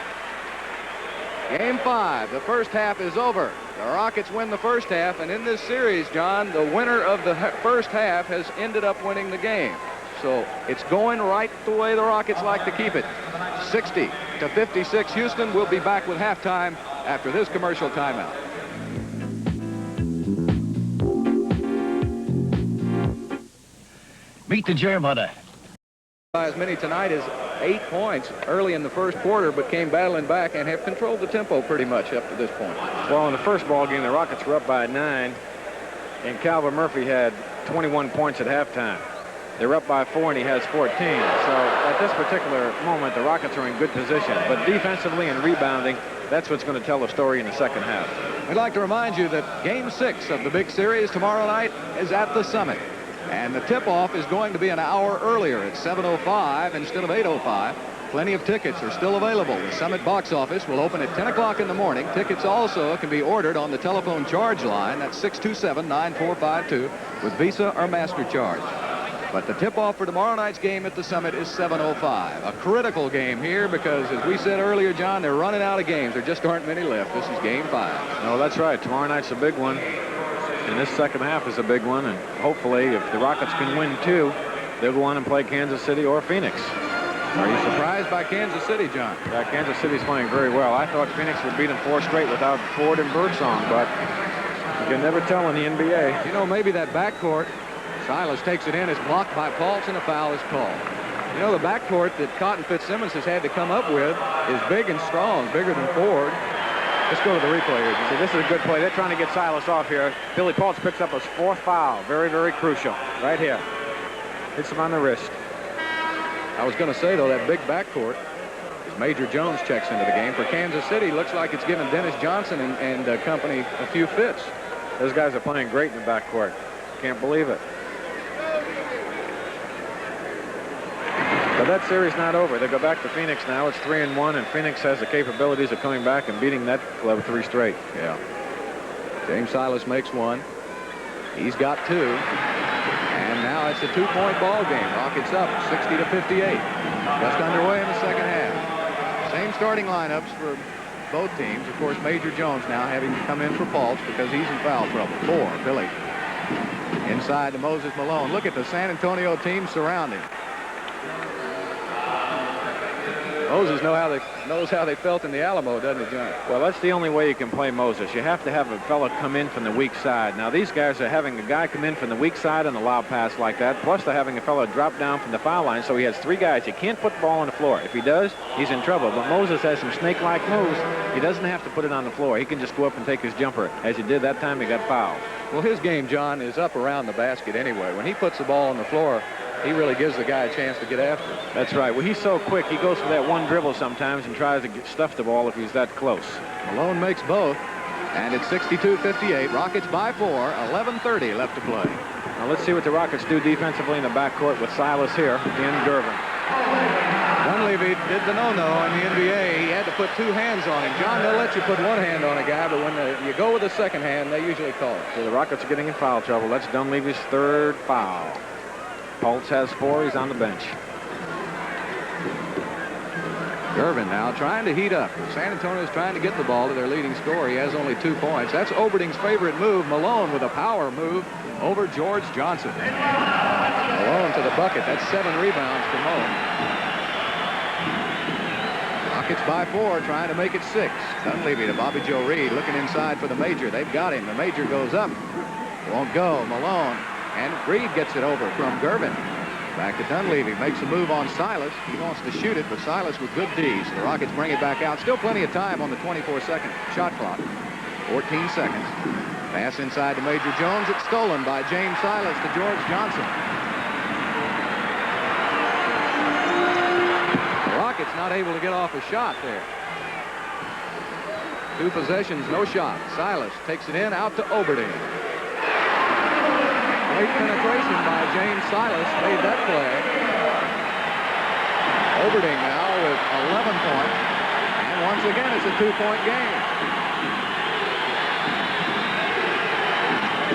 Game 5, the first half is over. The Rockets win the first half, and in this series, John, the winner of the first half has ended up winning the game. So it's going right the way the Rockets like to keep it. 60-56 Houston. We'll be back with halftime after this commercial timeout. Meet the germ hunter. As many tonight as 8 points early in the first quarter, but came battling back and have controlled the tempo pretty much up to this point. Well, in the first ball game, the Rockets were up by 9, and Calvin Murphy had 21 points at halftime. They're up by 4, and he has 14. So at this particular moment, the Rockets are in good position. But defensively and rebounding, that's what's going to tell the story in the second half. We'd like to remind you that Game 6 of the big series tomorrow night is at the Summit. And the tip-off is going to be an hour earlier at 7:05 instead of 8:05. Plenty of tickets are still available. The Summit box office will open at 10 o'clock in the morning. Tickets also can be ordered on the telephone charge line. That's 627-9452 with Visa or MasterCharge. But the tip-off for tomorrow night's game at the Summit is 7:05. A critical game here because, as we said earlier, John, they're running out of games. There just aren't many left. This is Game 5. No, that's right. Tomorrow night's a big one. And this second half is a big one. And hopefully, if the Rockets can win 2, they'll go on and play Kansas City or Phoenix. Are you surprised by Kansas City, John? Yeah, Kansas City's playing very well. I thought Phoenix would beat them 4 straight without Ford and Birdsong, but you can never tell in the NBA. You know, maybe that backcourt, Silas takes it in, is blocked by Paultz, and a foul is called. You know, the backcourt that Cotton Fitzsimmons has had to come up with is big and strong, bigger than Ford. Let's go to the replay here. See, this is a good play. They're trying to get Silas off here. Billy Paultz picks up his 4th foul. Very, very crucial. Right here. Hits him on the wrist. I was going to say, though, that big backcourt is Major Jones checks into the game. For Kansas City, looks like it's given Dennis Johnson and company a few fits. Those guys are playing great in the backcourt. Can't believe it. But that series not over. They go back to Phoenix now. It's 3-1, and Phoenix has the capabilities of coming back and beating that club 3 straight. Yeah. James Silas makes one. He's got 2. And now it's a 2-point ball game. Rockets up 60-58. Just underway in the second half. Same starting lineups for both teams. Of course, Major Jones now having to come in for faults because he's in foul trouble. 4, Billy. Inside to Moses Malone. Look at the San Antonio team surrounding. Moses knows how they felt in the Alamo, doesn't he, John? Well, that's the only way you can play Moses. You have to have a fella come in from the weak side. Now, these guys are having a guy come in from the weak side and a lob pass like that, plus they're having a fella drop down from the foul line, so he has 3 guys. He can't put the ball on the floor. If he does, he's in trouble. But Moses has some snake-like moves. He doesn't have to put it on the floor. He can just go up and take his jumper. As he did that time, he got fouled. Well, his game, John, is up around the basket anyway. When he puts the ball on the floor, he really gives the guy a chance to get after it. That's right. Well, he's so quick, he goes for that one dribble sometimes and tries to stuff the ball if he's that close. Malone makes both, and it's 62-58. Rockets by 4, 11:30 left to play. Now let's see what the Rockets do defensively in the backcourt with Silas here in Gervin. Dunleavy did the no-no in the NBA. He had to put 2 hands on him. John, they'll let you put 1 hand on a guy, but when you go with the second hand, they usually call it. So the Rockets are getting in foul trouble. That's Dunleavy's 3rd foul. Pultz has 4. He's on the bench. Gervin now trying to heat up. San Antonio's trying to get the ball to their leading scorer. He has only 2 points. That's Oberding's favorite move. Malone with a power move over George Johnson. Malone to the bucket. That's 7 rebounds for Malone. Rockets by 4, trying to make it 6. Dunleavy to Bobby Joe Reed, looking inside for the Major. They've got him. The Major goes up. Won't go. Malone. And Reed gets it over from Gervin. Back to Dunleavy. Makes a move on Silas. He wants to shoot it, but Silas with good D's. The Rockets bring it back out. Still plenty of time on the 24-second shot clock. 14 seconds. Pass inside to Major Jones. It's stolen by James Silas to George Johnson. The Rockets not able to get off a shot there. 2 possessions, no shot. Silas takes it in, out to Oberding. Great penetration by James Silas made that play. Oberding now with 11 points. And once again, it's a 2-point game.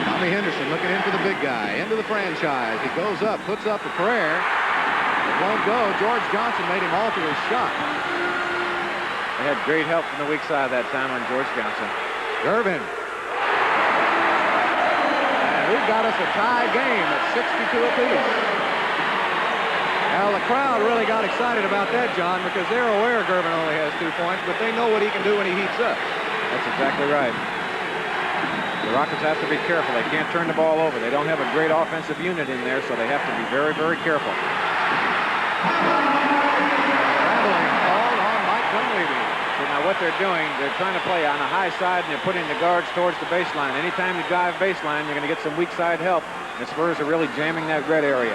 Tommy Henderson looking in for the big guy. Into the franchise. He goes up, puts up a prayer. It won't go. George Johnson made him alter his shot. They had great help from the weak side that time on George Johnson. Gervin. We've got us a tie game at 62 apiece. Now, the crowd really got excited about that, John, because they're aware Gervin only has 2 points, but they know what he can do when he heats up. That's exactly right. The Rockets have to be careful. They can't turn the ball over. They don't have a great offensive unit in there, so they have to be very, very careful. Traveling called on Mike Dunleavy. So now what they're doing, they're trying to play on the high side, and they're putting the guards towards the baseline. Anytime you drive baseline, you're going to get some weak side help. The Spurs are really jamming that red area.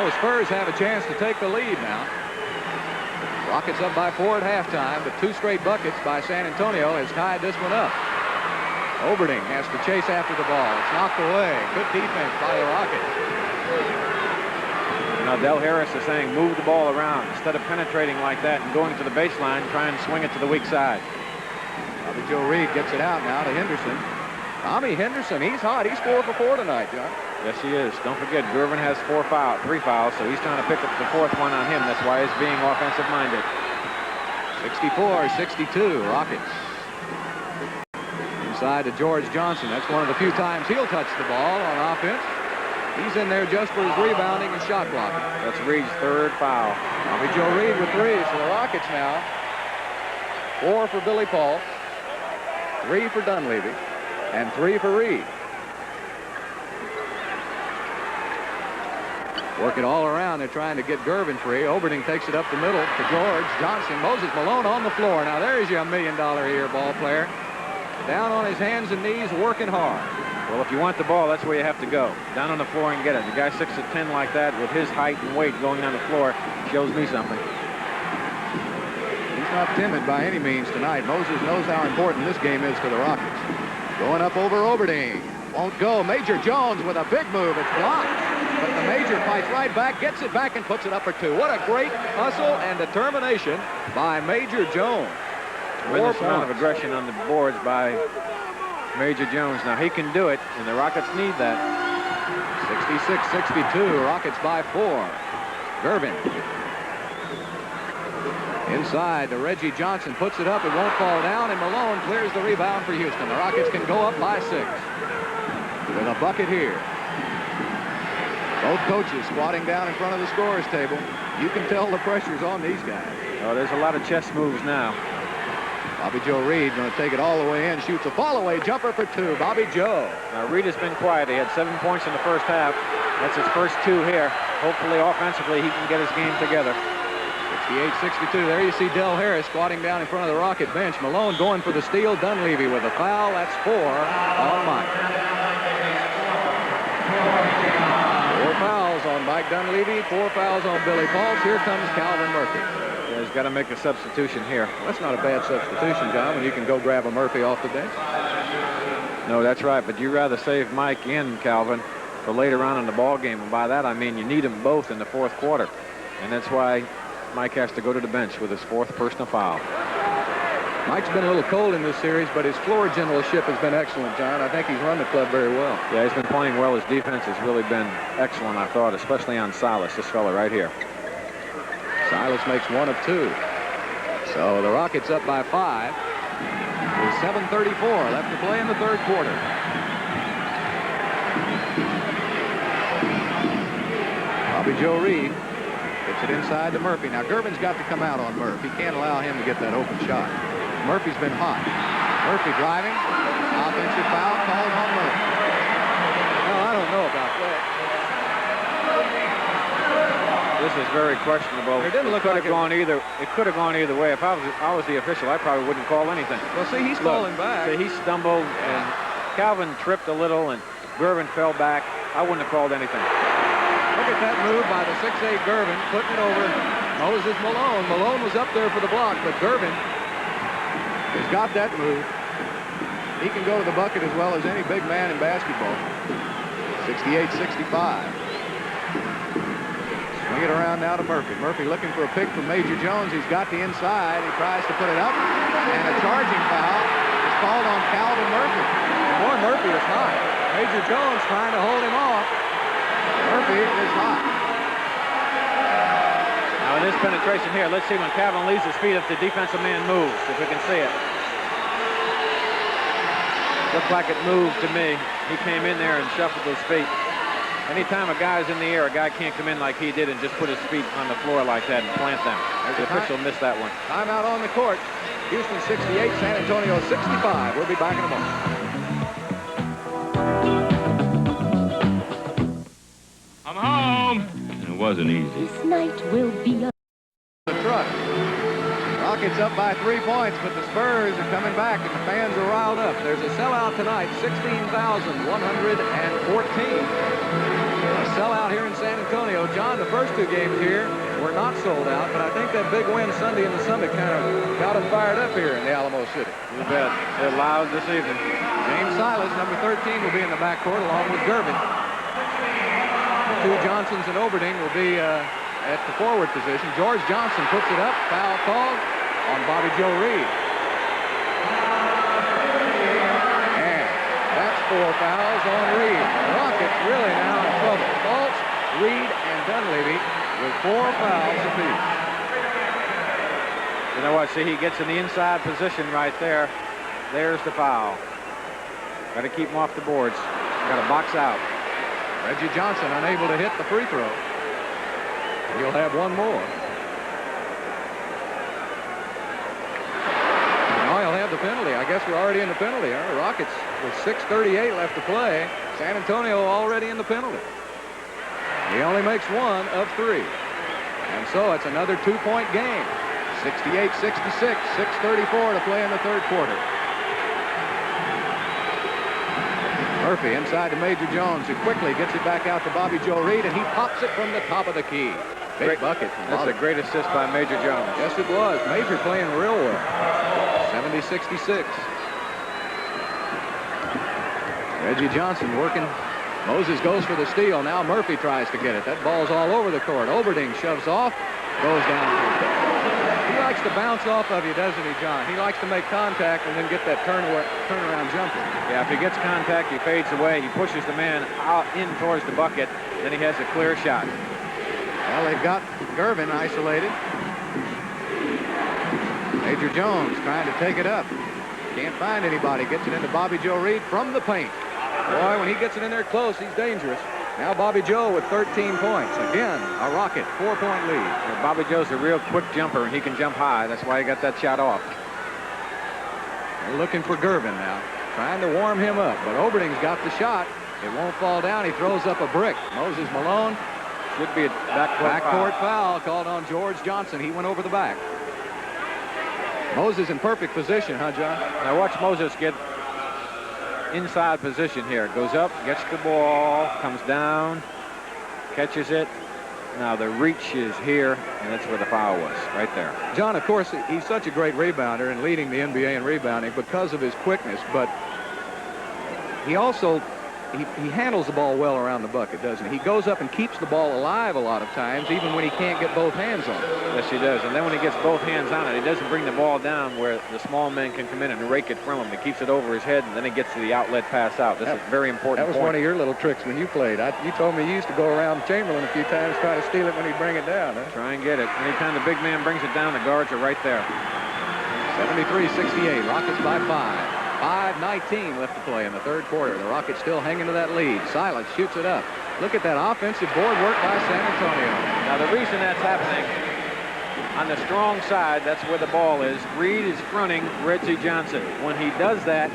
Oh, the Spurs have a chance to take the lead now. Rockets up by 4 at halftime, but 2 straight buckets by San Antonio has tied this one up. Oberding has to chase after the ball. It's knocked away. Good defense by the Rockets. Now, Del Harris is saying move the ball around instead of penetrating like that and going to the baseline, try and swing it to the weak side. Bobby Joe Reed gets it out now to Henderson. Tommy Henderson, he's hot. He's 4 for 4 tonight, John. Yes, he is. Don't forget, Gervin has 3 fouls, so he's trying to pick up the 4th one on him. That's why he's being offensive-minded. 64-62, Rockets. Inside to George Johnson. That's one of the few times he'll touch the ball on offense. He's in there just for his rebounding and shot blocking. That's Reed's 3rd foul. Bobby Joe Reed with 3. So the Rockets now. 4 for Billy Paul. 3 for Dunleavy. And 3 for Reed. Work it all around. They're trying to get Gervin free. Oberding takes it up the middle to George Johnson. Moses Malone on the floor. Now there's your $1 million a year ball player. Down on his hands and knees, working hard. Well, if you want the ball, that's where you have to go. Down on the floor and get it. The guy 6'10" like that with his height and weight going down the floor shows me something. He's not timid by any means tonight. Moses knows how important this game is for the Rockets. Going up over Oberding. Won't go. Major Jones with a big move. It's blocked. But the Major fights right back, gets it back, and puts it up for two. What a great hustle and determination by Major Jones. Tremendous amount of aggression on the boards by Major Jones. Now, he can do it, and the Rockets need that. 66-62. Rockets by 4. Gervin. Inside to Reggie Johnson. Puts it up. It won't fall down, and Malone clears the rebound for Houston. The Rockets can go up by 6. With a bucket here. Both coaches squatting down in front of the scorer's table. You can tell the pressure's on these guys. Oh, there's a lot of chess moves now. Bobby Joe Reed going to take it all the way in. Shoots a fall-away jumper for 2. Bobby Joe. Now, Reed has been quiet. He had 7 points in the first half. That's his first 2 here. Hopefully, offensively, he can get his game together. 68-62. There you see Del Harris squatting down in front of the Rocket bench. Malone going for the steal. Dunleavy with a foul. That's 4 on Mike. 4 fouls on Mike Dunleavy. 4 fouls on Billy Pauls. Here comes Calvin Murphy. Yeah, he's got to make a substitution here. Well, that's not a bad substitution, John, when you can go grab a Murphy off the bench. No, that's right. But you'd rather save Mike and Calvin for later on in the ball game. And by that, I mean you need them both in the 4th quarter. And that's why Mike has to go to the bench with his 4th personal foul. Mike's been a little cold in this series, but his floor generalship has been excellent, John. I think he's run the club very well. Yeah, he's been playing well. His defense has really been excellent, I thought, especially on Silas, this fella right here. Silas makes 1 of 2. So the Rockets up by 5. With 7:34 left to play in the 3rd quarter. Bobby Joe Reed gets it inside to Murphy. Now, Gervin's got to come out on Murph. He can't allow him to get that open shot. Murphy's been hot. Murphy driving. Offensive foul called on Murphy. No, I don't know about that. This is very questionable. It didn't look like it could have gone either way. If I was the official, I probably wouldn't call anything. Well, see, he's calling back. See, he stumbled, and Calvin tripped a little, and Gervin fell back. I wouldn't have called anything. Look at that move by the 6'8 Gervin, putting it over Moses Malone. Malone was up there for the block, but Gervin has got that move. He can go to the bucket as well as any big man in basketball. 68-65. Swing it around now to Murphy. Murphy looking for a pick from Major Jones. He's got the inside. He tries to put it up, and a charging foul is called on Calvin Murphy. Boy, Murphy is hot. Major Jones trying to hold him off. Murphy is hot. Now in this penetration here, let's see when Calvin leaves his feet if the defensive man moves, if we can see it. Looked like it moved to me. He came in there and shuffled his feet. Anytime a guy's in the air, a guy can't come in like he did and just put his feet on the floor like that and plant them. The official missed that one. Timeout on the court. Houston 68, San Antonio 65. We'll be back in a moment. I'm home. It wasn't easy. This night will be a... The truck. Rockets up by 3 points, but the Spurs are coming back and the fans are riled up. There's a sellout tonight, 16,114. A sellout here in San Antonio. John, the first 2 games here were not sold out, but I think that big win Sunday in the Summit kind of got them fired up here in the Alamo City. You bet. They're loud this evening. James Silas, number 13, will be in the backcourt along with Gervin. The 2 Johnsons and Oberding will be at the forward position. George Johnson puts it up. Foul called on Bobby Joe Reed. And that's 4 fouls on Reed. The Rockets really now in trouble. Fultz, Reed, and Dunleavy with 4 fouls apiece. You know what? See, he gets in the inside position right there. There's the foul. Got to keep him off the boards. Got to box out. Reggie Johnson unable to hit the free throw. He'll have 1 more. Now he'll have the penalty. I guess we're already in the penalty. The Rockets with 6:38 left to play. San Antonio already in the penalty. He only makes 1 of 3. And so it's another 2-point game. 68-66, 6:34 to play in the 3rd quarter. Murphy inside to Major Jones, who quickly gets it back out to Bobby Joe Reed, and he pops it from the top of the key. Big bucket. That's a great assist by Major Jones. Yes, it was. Major playing real well. 70-66. Reggie Johnson working. Moses goes for the steal. Now Murphy tries to get it. That ball's all over the court. Oberding shoves off, goes down. He likes to bounce off of you, doesn't he, John? He likes to make contact and then get that turnaround jumper. Yeah, if he gets contact, he fades away. He pushes the man out in towards the bucket. Then he has a clear shot. Well, they've got Gervin isolated. Major Jones trying to take it up. Can't find anybody. Gets it into Bobby Joe Reed from the paint. Boy, when he gets it in there close, he's dangerous. Now Bobby Joe with 13 points. Again, a Rocket 4-point lead. Well, Bobby Joe's a real quick jumper, and he can jump high. That's why he got that shot off. They're looking for Gervin now. Trying to warm him up, but Oberding's got the shot. It won't fall down. He throws up a brick. Moses Malone. Should be a backcourt foul called on George Johnson. He went over the back. Moses in perfect position, huh, John? Now watch Moses get inside position here. Goes up, gets the ball, comes down, catches it. Now the reach is here, and that's where the foul was, right there. John, of course, he's such a great rebounder and leading the NBA in rebounding because of his quickness, but he also he handles the ball well around the bucket, doesn't he? He goes up and keeps the ball alive a lot of times, even when he can't get both hands on it. Yes, he does. And then when he gets both hands on it, he doesn't bring the ball down where the small men can come in and rake it from him. He keeps it over his head, and then he gets to the outlet pass out. This is a very important That was one of your little tricks when you played. You told me you used to go around Chamberlain a few times trying to steal it when he'd bring it down. Huh? Try and get it. Anytime the big man brings it down, the guards are right there. 73-68. Rockets by 5. 5:19 left to play in the third quarter. The Rockets still hanging to that lead. Silas shoots it up. Look at that offensive board work by San Antonio. Now the reason that's happening, on the strong side, that's where the ball is. Reed is fronting Reggie Johnson. When he does that,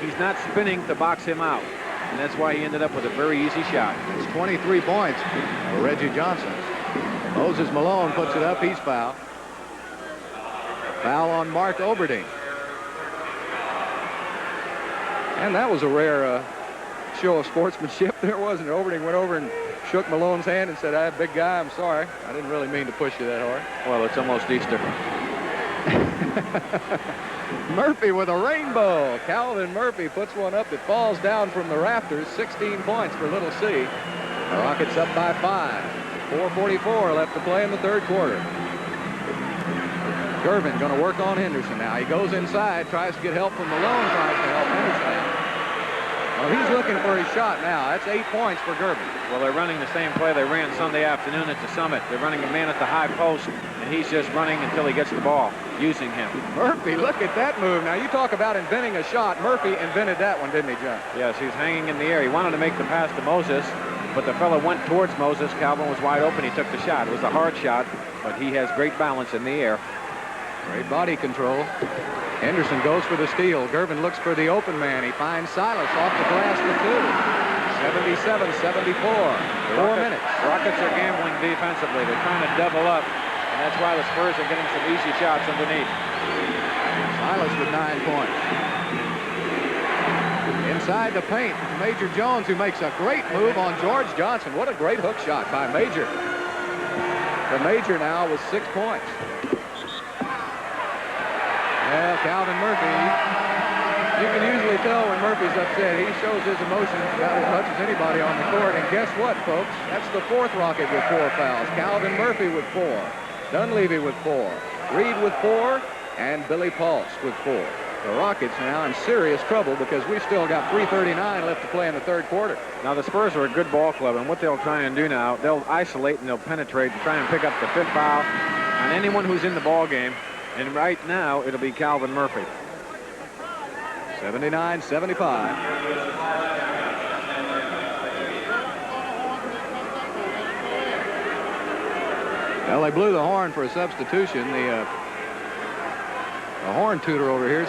he's not spinning to box him out. And that's why he ended up with a very easy shot. It's 23 points for Reggie Johnson. Moses Malone puts it up. He's fouled. Foul on Mark Oberding. And that was a rare show of sportsmanship there, wasn't it? Oberding went over and shook Malone's hand and said, big guy, I'm sorry. I didn't really mean to push you that hard. Well, it's almost Easter. Murphy with a rainbow. Calvin Murphy puts one up that falls down from the rafters. 16 points for Little C. The Rockets up by 5. 4:44 left to play in the third quarter. Gervin going to work on Henderson now. He goes inside, tries to get help from Malone, tries to help Henderson. Well, he's looking for his shot now. That's 8 points for Gervin. Well, they're running the same play they ran Sunday afternoon at the Summit. They're running a man at the high post, and he's just running until he gets the ball, using him. Murphy, look at that move. Now, you talk about inventing a shot. Murphy invented that one, didn't he, John? Yes, he's hanging in the air. He wanted to make the pass to Moses, but the fellow went towards Moses. Calvin was wide open. He took the shot. It was a hard shot, but he has great balance in the air. Great body control. Henderson goes for the steal. Gervin looks for the open man. He finds Silas off the glass for 2. 77-74. 4 minutes. Rockets are gambling defensively. They're trying to double up, and that's why the Spurs are getting some easy shots underneath. Silas with 9 points. Inside the paint, Major Jones, who makes a great move on George Johnson. What a great hook shot by Major. The Major now with 6 points. Well, Calvin Murphy, you can usually tell when Murphy's upset. He shows his emotions about as much as anybody on the court. And guess what, folks? That's the 4th Rocket with 4 fouls. Calvin Murphy with 4. Dunleavy with 4. Reed with 4. And Billy Pulse with 4. The Rockets now in serious trouble because we've still got 3:39 left to play in the third quarter. Now, the Spurs are a good ball club, and what they'll try and do now, they'll isolate and they'll penetrate and try and pick up the 5th foul on anyone who's in the ball game. And right now, it'll be Calvin Murphy. 79-75. Well, they blew the horn for a substitution. The horn tutor over here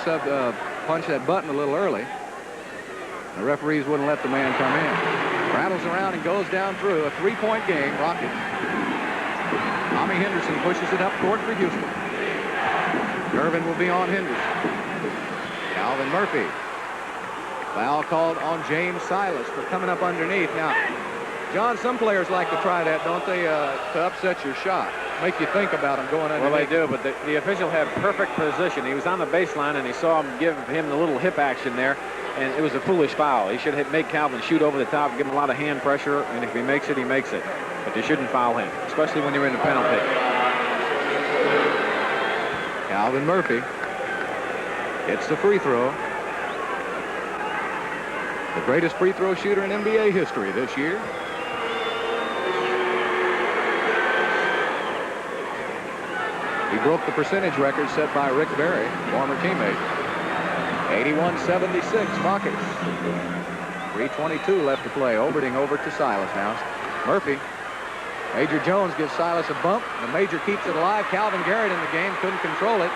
punched that button a little early. The referees wouldn't let the man come in. Rattles around and goes down through. A 3-point game. Rockets. Tommy Henderson pushes it up court for Houston. Gervin will be on Henderson. Calvin Murphy. Foul called on James Silas for coming up underneath. Now, John, some players like to try that, don't they, to upset your shot. Make you think about them going underneath. Well, they do, but the official had perfect position. He was on the baseline, and he saw him give him the little hip action there, and it was a foolish foul. He should make Calvin shoot over the top, give him a lot of hand pressure, and if he makes it, he makes it. But you shouldn't foul him, especially when you're in the penalty. Calvin Murphy gets the free throw. The greatest free throw shooter in NBA history this year. He broke the percentage record set by Rick Barry, former teammate. 81-76, Rockets. 3:22 left to play. Oberding over to Silas now. Murphy. Major Jones gives Silas a bump. The Major keeps it alive. Calvin Garrett in the game, couldn't control it.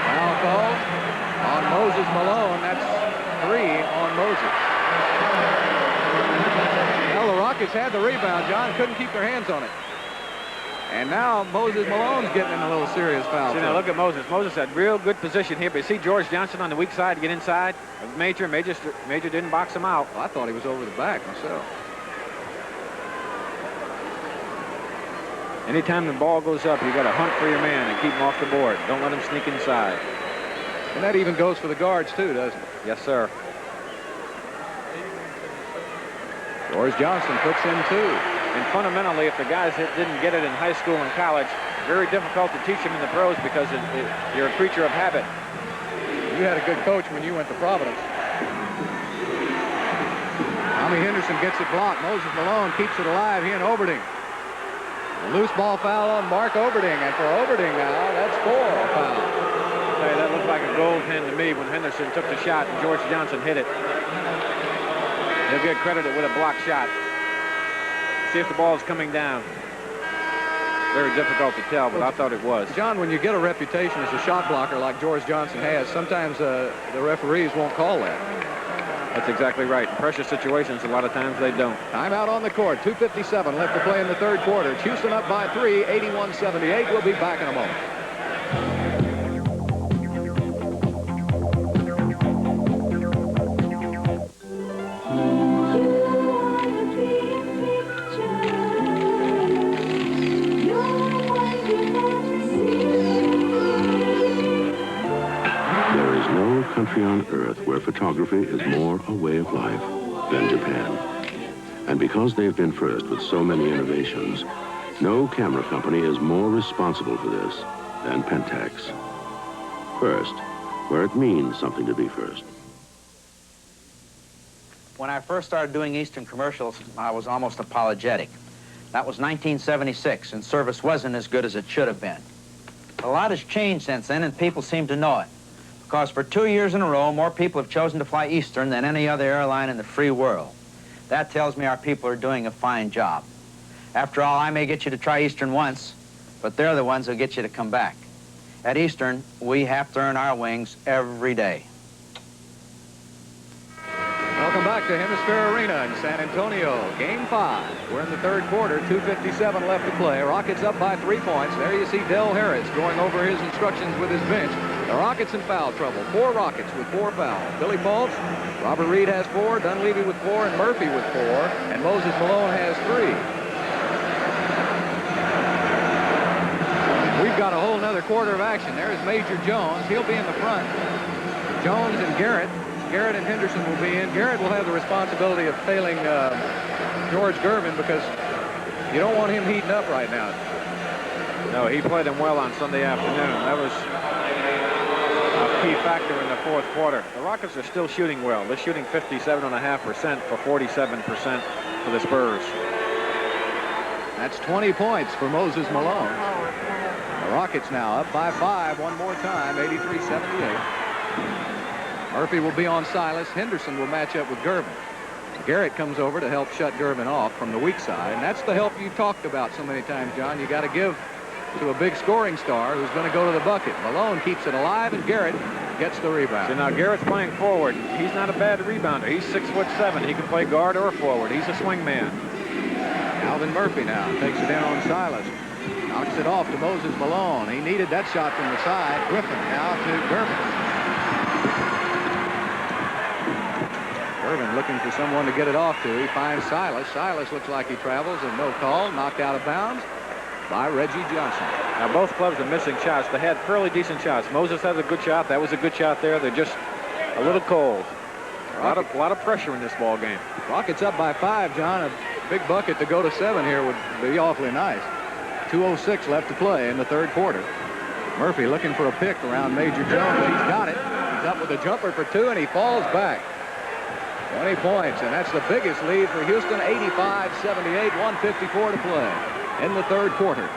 Foul called on Moses Malone. That's 3 on Moses. Well, the Rockets had the rebound, John, couldn't keep their hands on it. And now Moses Malone's getting in a little serious foul. See, now look at Moses. Moses had real good position here, but you see George Johnson on the weak side to get inside. Major didn't box him out. Well, I thought he was over the back myself. Anytime the ball goes up, you got to hunt for your man and keep him off the board. Don't let him sneak inside. And that even goes for the guards too, doesn't it? Yes, sir. George Johnson puts in 2. And fundamentally, if the guys didn't get it in high school and college, very difficult to teach them in the pros because you're a creature of habit. You had a good coach when you went to Providence. Tommy Henderson gets it blocked. Moses Malone keeps it alive. He and Oberding. A loose ball foul on Mark Oberding. And for Oberding now, that's 4 foul. Hey, that looked like a goaltend to me when Henderson took the shot and George Johnson hit it. He'll get credited with a blocked shot. See if the ball is coming down. Very difficult to tell, but I thought it was. John, when you get a reputation as a shot blocker like George Johnson has, sometimes the referees won't call that. That's exactly right. In pressure situations, a lot of times they don't. Timeout on the court. 2:57 left to play in the third quarter. It's Houston up by 3, 81-78. We'll be back in a moment. Country on earth where photography is more a way of life than Japan. And because they've been first with so many innovations, no camera company is more responsible for this than Pentax. First, where it means something to be first. When I first started doing Eastern commercials, I was almost apologetic. That was 1976, and service wasn't as good as it should have been. A lot has changed since then, and people seem to know it. Because for 2 years in a row, more people have chosen to fly Eastern than any other airline in the free world. That tells me our people are doing a fine job. After all, I may get you to try Eastern once, but they're the ones who get you to come back. At Eastern, we have to earn our wings every day. Welcome back to Hemisphere Arena in San Antonio. Game 5. We're in the third quarter. 2:57 left to play. Rockets up by 3 points. There you see Del Harris going over his instructions with his bench. The Rockets in foul trouble. 4 Rockets with 4 fouls. Billy Fultz, Robert Reed has 4, Dunleavy with 4, and Murphy with 4, and Moses Malone has 3. We've got a whole nother quarter of action. There's Major Jones. He'll be in the front. Jones and Garrett. Garrett and Henderson will be in. Garrett will have the responsibility of tailing George Gervin because you don't want him heating up right now. No, he played him well on Sunday afternoon. That was a key factor in the fourth quarter. The Rockets are still shooting well. They're shooting 57.5% for 47% for the Spurs. That's 20 points for Moses Malone. The Rockets now up by 5 one more time, 83-78. Murphy will be on Silas. Henderson will match up with Gervin. Garrett comes over to help shut Gervin off from the weak side, and that's the help you talked about so many times, John. You got to give to a big scoring star who's going to go to the bucket. Malone keeps it alive, and Garrett gets the rebound. So now Garrett's playing forward. He's not a bad rebounder. He's 6'7". He can play guard or forward. He's a swing man. Alvin Murphy now takes it in on Silas. Knocks it off to Moses Malone. He needed that shot from the side. Griffin now to Gervin. Gervin looking for someone to get it off to. He finds Silas. Silas looks like he travels and no call. Knocked out of bounds by Reggie Johnson. Now both clubs are missing shots. They had fairly decent shots. Moses has a good shot. That was a good shot there. They're just a little cold. A lot of pressure in this ball game. Rockets up by 5, John. A big bucket to go to 7 here would be awfully nice. 2:06 left to play in the third quarter. Murphy looking for a pick around Major Jones. He's got it. He's up with a jumper for 2, and he falls back. 20 points, and that's the biggest lead for Houston. 85-78, 1:54 to play in the third quarter.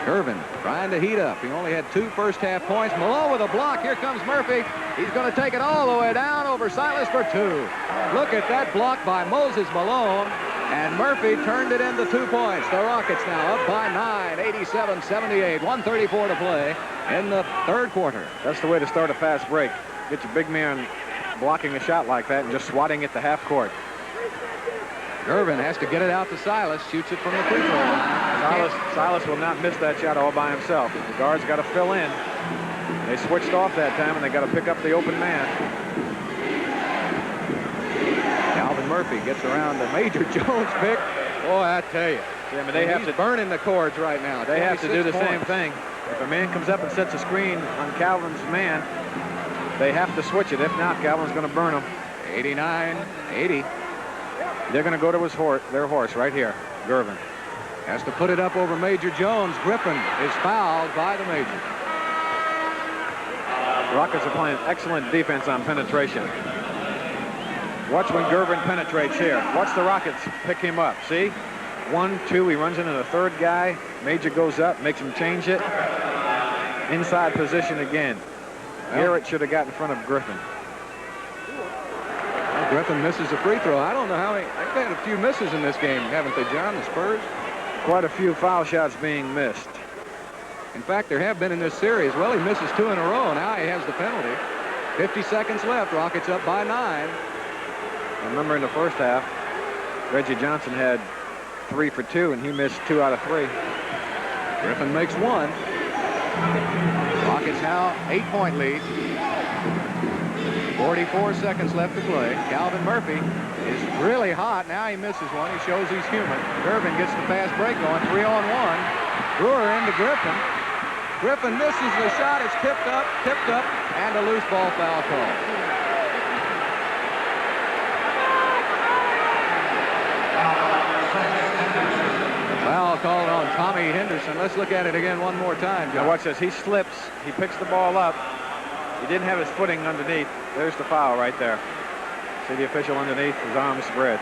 Gervin trying to heat up. He only had 2 first-half points. Malone with a block. Here comes Murphy. He's going to take it all the way down over Silas for 2. Look at that block by Moses Malone. And Murphy turned it into 2 points. The Rockets now up by 9, 87-78, 1:34 to play in the third quarter. That's the way to start a fast break. Get your big man blocking a shot like that and just swatting it to half court. Gervin has to get it out to Silas. Shoots it from the free throw line. Silas will not miss that shot all by himself. The guards got to fill in. They switched off that time, and they got to pick up the open man. Calvin Murphy gets around the Major Jones pick. Boy, I tell you. Yeah, but they have to burning the cords right now. They have to do the same thing. If a man comes up and sets a screen on Calvin's man, they have to switch it. If not, Calvin's going to burn them. 89-80. They're going to go to their horse right here, Gervin. Has to put it up over Major Jones. Griffin is fouled by the Major. The Rockets are playing excellent defense on penetration. Watch when Gervin penetrates here. Watch the Rockets pick him up. See? 1, 2, he runs into the third guy. Major goes up, makes him change it. Inside position again. Garrett should have got in front of Griffin. Griffin misses a free throw. I don't know how they've had a few misses in this game, haven't they, John, the Spurs? Quite a few foul shots being missed. In fact, there have been in this series. Well, he misses 2 in a row. Now he has the penalty. 50 seconds left. Rockets up by 9. Remember in the first half, Reggie Johnson had 3 for 2, and he missed 2 out of 3. Griffin makes 1. Rockets now 8-point lead. 44 seconds left to play. Calvin Murphy is really hot. Now he misses one. He shows he's human. Gervin gets the fast break going. 3-on-1. Brewer into Griffin. Griffin misses the shot. It's tipped up, and a loose ball foul call. Foul called on Tommy Henderson. Let's look at it again one more time, John. Now watch this. He slips. He picks the ball up. He didn't have his footing underneath. There's the foul right there. See the official underneath, his arms spread.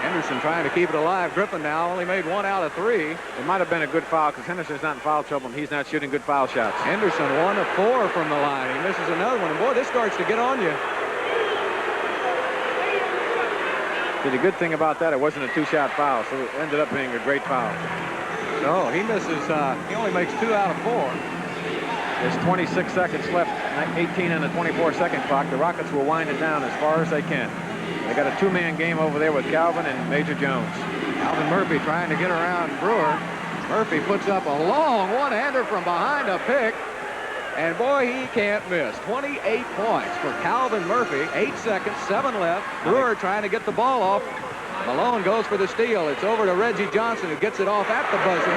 Henderson trying to keep it alive. Griffin now only made 1 out of 3. It might have been a good foul because Henderson's not in foul trouble and he's not shooting good foul shots. Henderson 1 of 4 from the line. He misses another one. And boy, this starts to get on you. See, the good thing about that, it wasn't a 2-shot foul, so it ended up being a great foul. No, he misses, he only makes 2 out of 4. There's 26 seconds left, 18 on the 24-second clock. The Rockets will wind it down as far as they can. They got a 2-man game over there with Calvin and Major Jones. Calvin Murphy trying to get around Brewer. Murphy puts up a long one-hander from behind a pick. And boy, he can't miss. 28 points for Calvin Murphy. 8 seconds, 7 left. Brewer trying to get the ball off. Malone goes for the steal. It's over to Reggie Johnson, who gets it off at the buzzer.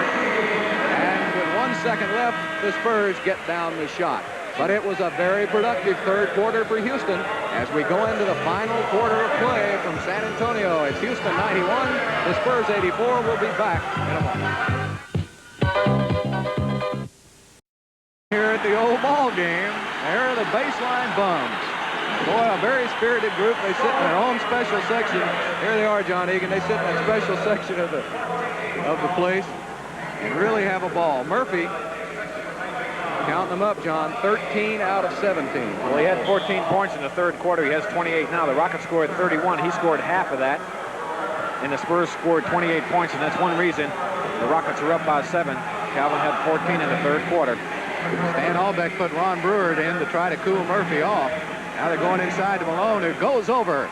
And with 1 second left, the Spurs get down the shot. But it was a very productive third quarter for Houston as we go into the final quarter of play from San Antonio. It's Houston 91, the Spurs 84. We'll be back in a moment. Here at the old ball game, there are the baseline bums. Boy, a very spirited group. They sit in their own special section. Here they are, John Egan. They sit in that special section of the place and really have a ball. Murphy, count them up, John, 13 out of 17. Well, he had 14 points in the third quarter. He has 28 now. The Rockets scored 31. He scored half of that. And the Spurs scored 28 points, and that's one reason the Rockets are up by 7. Calvin had 14 in the third quarter. Stan Albeck put Ron Brewer in to try to cool Murphy off. Now they're going inside to Malone, who goes over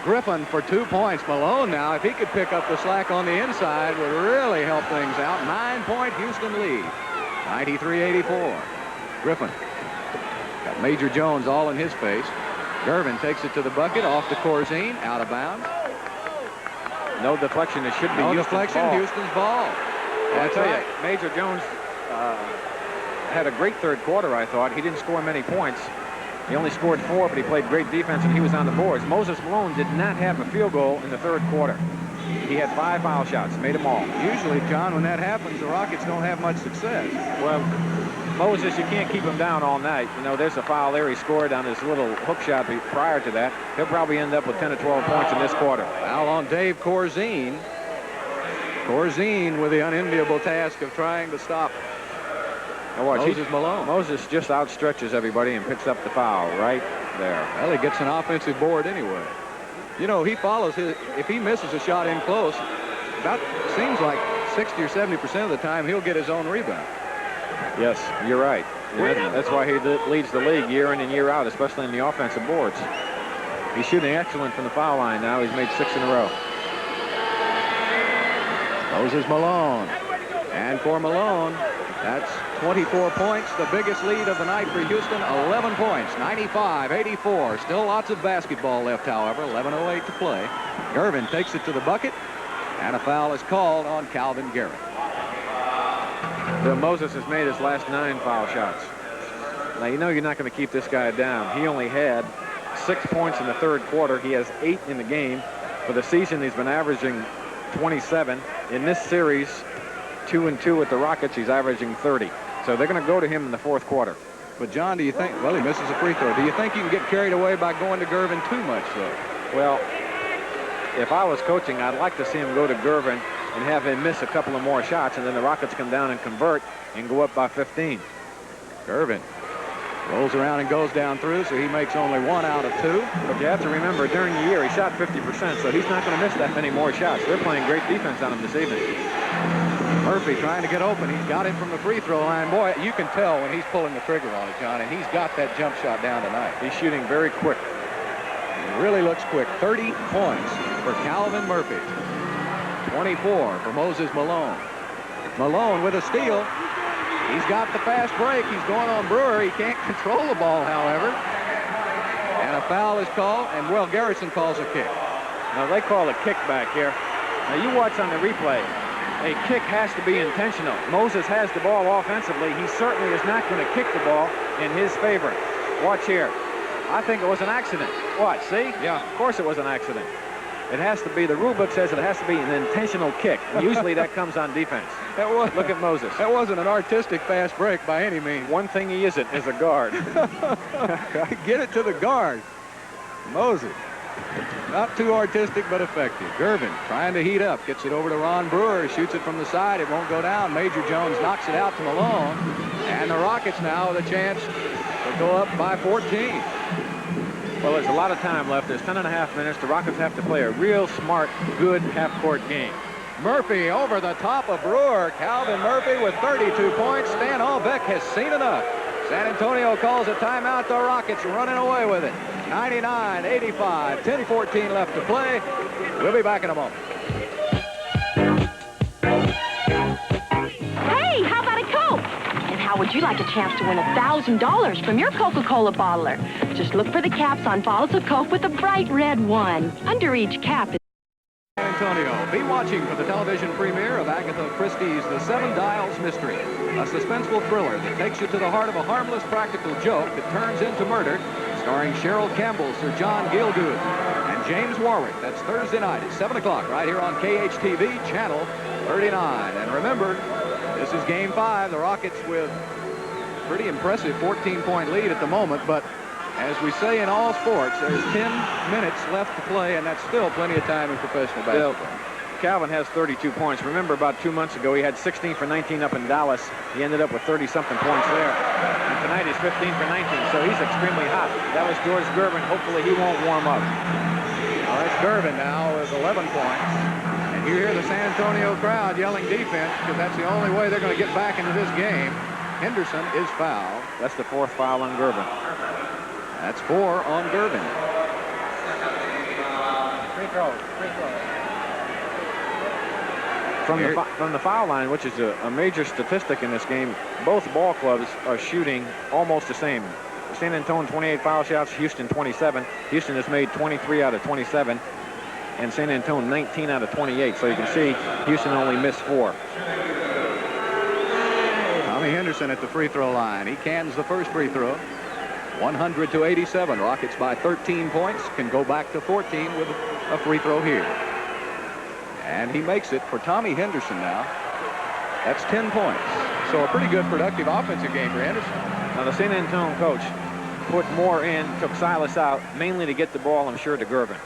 Griffin for 2 points. Malone now, if he could pick up the slack on the inside, would really help things out. 9-point Houston lead. 93-84. Griffin got Major Jones all in his face. Gervin takes it to the bucket, off to Corzine, out of bounds. No deflection. It should be no Houston's deflection. ball. Houston's ball. Well, I tell you, Major Jones had a great third quarter, I thought. He didn't score many points. He only scored 4, but he played great defense, and he was on the boards. Moses Malone did not have a field goal in the third quarter. He had 5 foul shots, made them all. Usually, John, when that happens, the Rockets don't have much success. Well, Moses, you can't keep him down all night. You know, there's a foul there. He scored on his little hook shot prior to that. He'll probably end up with 10 or 12 points in this quarter. Foul on Dave Corzine. Corzine with the unenviable task of trying to stop Moses Malone. Moses just outstretches everybody and picks up the foul right there. Well, he gets an offensive board anyway. You know, he follows his, if he misses a shot in close, about seems like 60 or 70% of the time he'll get his own rebound. Yes, you're right. Yeah, that's why he leads the league year in and year out, especially in the offensive boards. He's shooting excellent from the foul line now. He's made 6 in a row. Moses Malone. And for Malone, that's 24 points, the biggest lead of the night for Houston, 11 points, 95-84. Still lots of basketball left, however, 11:08 to play. Gervin takes it to the bucket, and a foul is called on Calvin Garrett. So Moses has made his last 9 foul shots. Now, you know you're not going to keep this guy down. He only had 6 points in the third quarter. He has 8 in the game. For the season, he's been averaging 27. In this series, 2-2 with the Rockets, he's averaging 30. So they're going to go to him in the fourth quarter. But, John, do you think, well, he misses a free throw. Do you think you can get carried away by going to Gervin too much, though? Well, if I was coaching, I'd like to see him go to Gervin and have him miss a couple of more shots, and then the Rockets come down and convert and go up by 15. Gervin rolls around and goes down through, so he makes only 1 out of 2. But you have to remember, during the year, he shot 50%, so he's not going to miss that many more shots. They're playing great defense on him this evening. Murphy trying to get open. He's got it from the free throw line. Boy, you can tell when he's pulling the trigger on it, John, and he's got that jump shot down tonight. He's shooting very quick. He really looks quick. 30 points for Calvin Murphy. 24 for Moses Malone. Malone with a steal. He's got the fast break. He's going on Brewer. He can't control the ball, however. And a foul is called, and Will Garrison calls a kick. Now, they call a kick back here. Now, you watch on the replay. A kick has to be intentional. Moses has the ball offensively. He certainly is not going to kick the ball in his favor. Watch here. I think it was an accident. Watch, see? Yeah. Of course it was an accident. It has to be, the rule book says it has to be an intentional kick. Usually that comes on defense. Look at Moses. That wasn't an artistic fast break by any means. One thing he isn't is a guard. Get it to the guard. Moses. Not too artistic, but effective. Gervin trying to heat up. Gets it over to Ron Brewer. Shoots it from the side. It won't go down. Major Jones knocks it out to Malone. And the Rockets now with a chance to go up by 14. Well, there's a lot of time left. There's 10.5 minutes. The Rockets have to play a real smart, good half-court game. Murphy over the top of Brewer. Calvin Murphy with 32 points. Stan Albeck has seen enough. San Antonio calls a timeout. The Rockets running away with it. 99-85. 10-14 left to play. We'll be back in a moment. Hey, how about a Coke? And how would you like a chance to win $1,000 from your Coca-Cola bottler? Just look for the caps on bottles of Coke with a bright red one. Under each cap is San Antonio, be watching for the television premiere of Agatha Christie's The Seven Dials Mystery, a suspenseful thriller that takes you to the heart of a harmless practical joke that turns into murder, starring Cheryl Campbell, Sir John Gielgud, and James Warwick. That's Thursday night at 7 o'clock right here on KHTV, Channel 39. And remember, this is Game 5. The Rockets with pretty impressive 14-point lead at the moment, but as we say in all sports, there's 10 minutes left to play, and that's still plenty of time in professional basketball. Calvin has 32 points. Remember, about 2 months ago, he had 16 for 19 up in Dallas. He ended up with 30-something points there. And tonight he's 15 for 19, so he's extremely hot. That was George Gervin. Hopefully he won't warm up. Well, that's Gervin now with 11 points. And you hear the San Antonio crowd yelling defense, because that's the only way they're going to get back into this game. Henderson is fouled. That's the 4th foul on Gervin. That's 4 on Gervin. From the foul line, which is a major statistic in this game, both ball clubs are shooting almost the same. San Antonio 28 foul shots, Houston 27. Houston has made 23 out of 27, and San Antonio 19 out of 28. So you can see Houston only missed 4. Tommy Henderson at the free throw line. He cans the first free throw. 100-87. Rockets by 13 points. Can go back to 14 with a free throw here. And he makes it for Tommy Henderson now. That's 10 points. So a pretty good productive offensive game for Henderson. Now the San Antonio coach put Moore in, took Silas out, mainly to get the ball, I'm sure, to Gervin.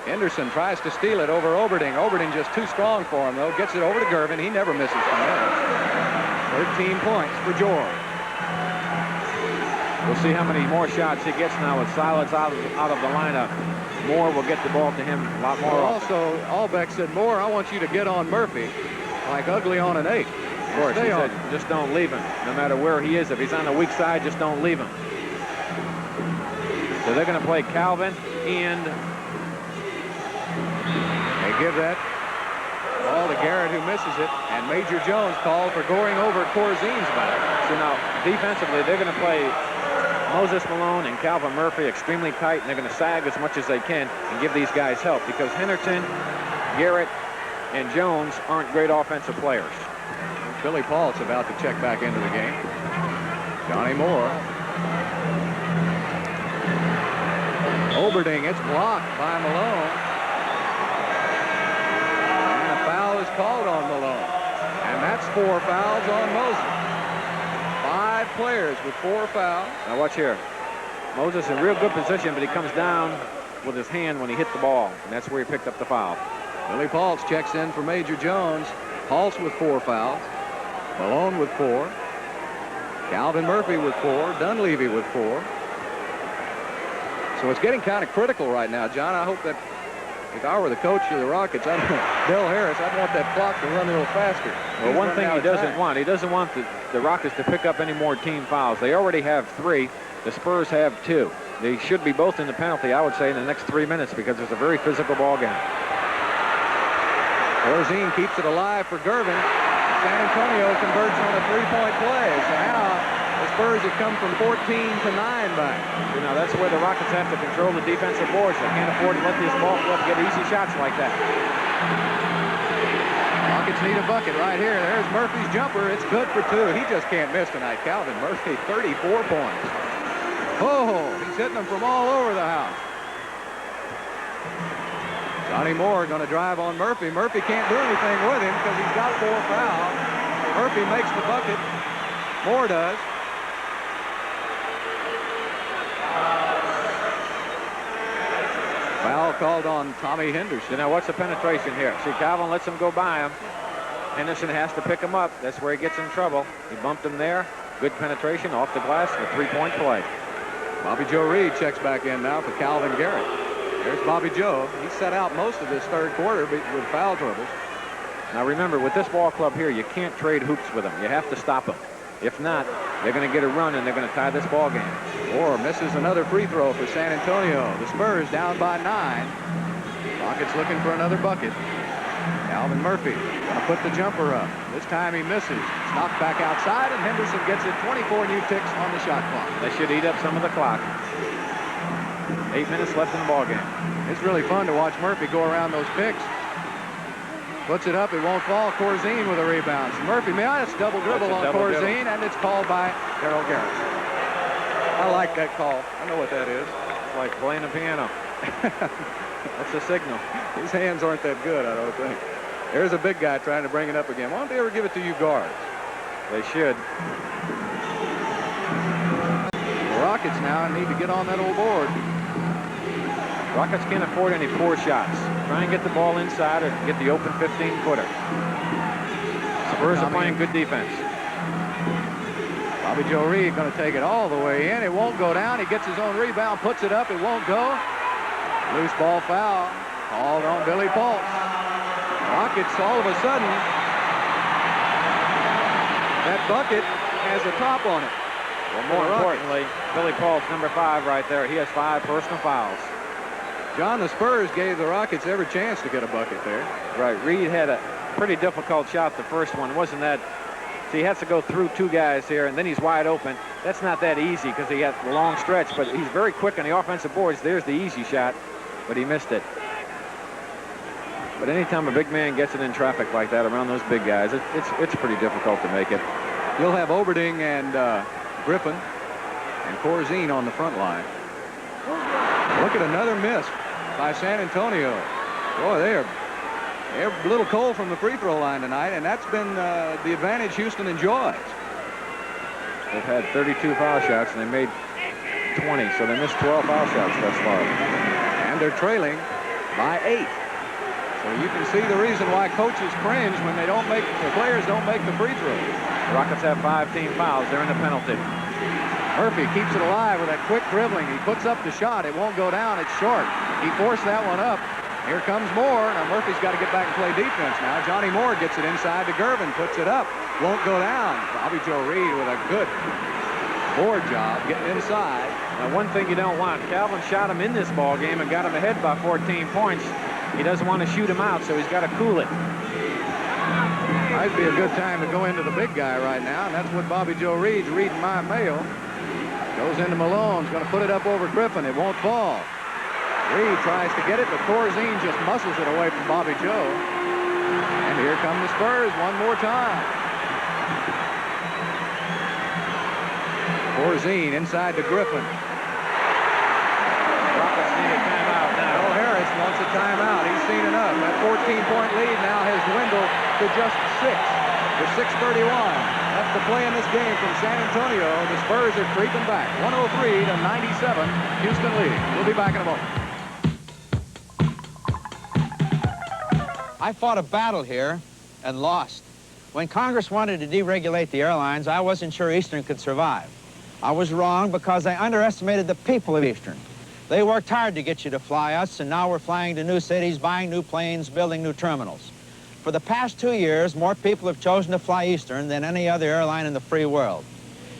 Henderson tries to steal it over Oberding. Oberding just too strong for him, though. Gets it over to Gervin. He never misses from there. 13 points for George. We'll see how many more shots he gets now with Silas out of the lineup. Moore will get the ball to him a lot more often. Also, Albeck said, Moore, I want you to get on Murphy like ugly on an 8. Of course, he said, just don't leave him. No matter where he is, if he's on the weak side, just don't leave him. So they're going to play Calvin and... They give that ball to Garrett, who misses it, and Major Jones called for going over Corzine's back. So now, defensively, they're going to play Moses Malone and Calvin Murphy extremely tight, and they're going to sag as much as they can and give these guys help, because Henderson, Garrett, and Jones aren't great offensive players. Billy Paul's about to check back into the game. Johnny Moore. Oberding, it's blocked by Malone. And a foul is called on Malone. And that's 4 fouls on Moses. 5 players with 4 fouls. Now watch here. Moses in real good position, but he comes down with his hand when he hit the ball, and that's where he picked up the foul. Billy Paul's checks in for Major Jones. Paul's with 4 fouls. Malone with 4. Calvin Murphy with 4. Dunleavy with 4. So it's getting kind of critical right now, John. I hope that if I were the coach of the Rockets, Del Harris, I'd want that clock to run a little faster. Well, one thing he doesn't want the Rockets to pick up any more team fouls. They already have 3. The Spurs have 2. They should be both in the penalty, I would say, in the next 3 minutes, because it's a very physical ball game. Corzine keeps it alive for Gervin. San Antonio converts on a 3-point play. So now the Spurs have come from 14 to 9 back. You know, that's where the Rockets have to control the defensive boards. They can't afford to let this ball club get easy shots like that. Rockets need a bucket right here. There's Murphy's jumper. It's good for 2. He just can't miss tonight. Calvin Murphy, 34 points. Oh, he's hitting them from all over the house. Johnny Moore going to drive on Murphy. Murphy can't do anything with him because he's got 4 fouls. Murphy makes the bucket. Moore does. Foul called on Tommy Henderson. Now, what's the penetration here? See, Calvin lets him go by him. Henderson has to pick him up. That's where he gets in trouble. He bumped him there. Good penetration off the glass for a 3-point play. Bobby Joe Reed checks back in now for Calvin Garrett. There's Bobby Joe. He set out most of this third quarter with foul troubles. Now remember, with this ball club here, you can't trade hoops with them. You have to stop them. If not, they're going to get a run and they're going to tie this ball game. Moore misses another free throw for San Antonio. The Spurs down by 9. Rockets looking for another bucket. Calvin Murphy going to put the jumper up. This time he misses. It's knocked back outside, and Henderson gets it. 24 new ticks on the shot clock. They should eat up some of the clock. 8 minutes left in the ball game. It's really fun to watch Murphy go around those picks. Puts it up, it won't fall. Corzine with a rebound. So Murphy, that's double dribble on Corzine, and it's called by Daryl Garrett. I like that call. I know what that is. It's like playing the piano. That's a signal. His hands aren't that good, I don't think. There's a big guy trying to bring it up again. Why don't they ever give it to you guards? They should. The Rockets now need to get on that old board. Rockets can't afford any poor shots. Try and get the ball inside or get the open 15-footer. Spurs are playing good defense. Bobby Joe Reed going to take it all the way in. It won't go down. He gets his own rebound, puts it up. It won't go. Loose ball foul called on Billy Paul. Rockets, all of a sudden, that bucket has a top on it. Well, more importantly, Billy Paul's number 5 right there. He has 5 personal fouls. John, the Spurs gave the Rockets every chance to get a bucket there. Right. Reed had a pretty difficult shot. The first one wasn't that. So he has to go through two guys here, and then he's wide open. That's not that easy because he has a long stretch, but he's very quick on the offensive boards. There's the easy shot, but he missed it. But anytime a big man gets it in traffic like that around those big guys, it's pretty difficult to make it. You'll have Oberding and Griffin and Corzine on the front line. Look at another miss by San Antonio. Boy, they're a little cold from the free throw line tonight, and that's been the advantage Houston enjoys. They've had 32 foul shots, and they made 20, so they missed 12 foul shots thus far. And they're trailing by 8. So you can see the reason why coaches cringe when the players don't make the free throws. The Rockets have 5 team fouls. They're in the penalty. Murphy keeps it alive with that quick dribbling. He puts up the shot. It won't go down. It's short. He forced that one up. Here comes Moore. Now Murphy's got to get back and play defense now. Johnny Moore gets it inside to Gervin. Puts it up. Won't go down. Bobby Joe Reed with a good board job getting inside. Now one thing you don't want, Calvin shot him in this ball game and got him ahead by 14 points. He doesn't want to shoot him out, so he's got to cool it. Might be a good time to go into the big guy right now, and that's what Bobby Joe Reed's reading my mail. Goes into Malone's going to put it up over Griffin. It won't fall. Reed tries to get it, but Corzine just muscles it away from Bobby Joe. And here come the Spurs one more time. Corzine inside to Griffin. Rockets need a timeout now. Bill Harris wants a timeout. He's seen enough. That 14-point lead now has dwindled to just 6. With 6:31 left to play in this game from San Antonio, the Spurs are creeping back. 103 to 97. Houston leading. We'll be back in a moment. I fought a battle here and lost. When Congress wanted to deregulate the airlines, I wasn't sure Eastern could survive. I was wrong because I underestimated the people of Eastern. They worked hard to get you to fly us, and now we're flying to new cities, buying new planes, building new terminals. For the past 2 years, more people have chosen to fly Eastern than any other airline in the free world.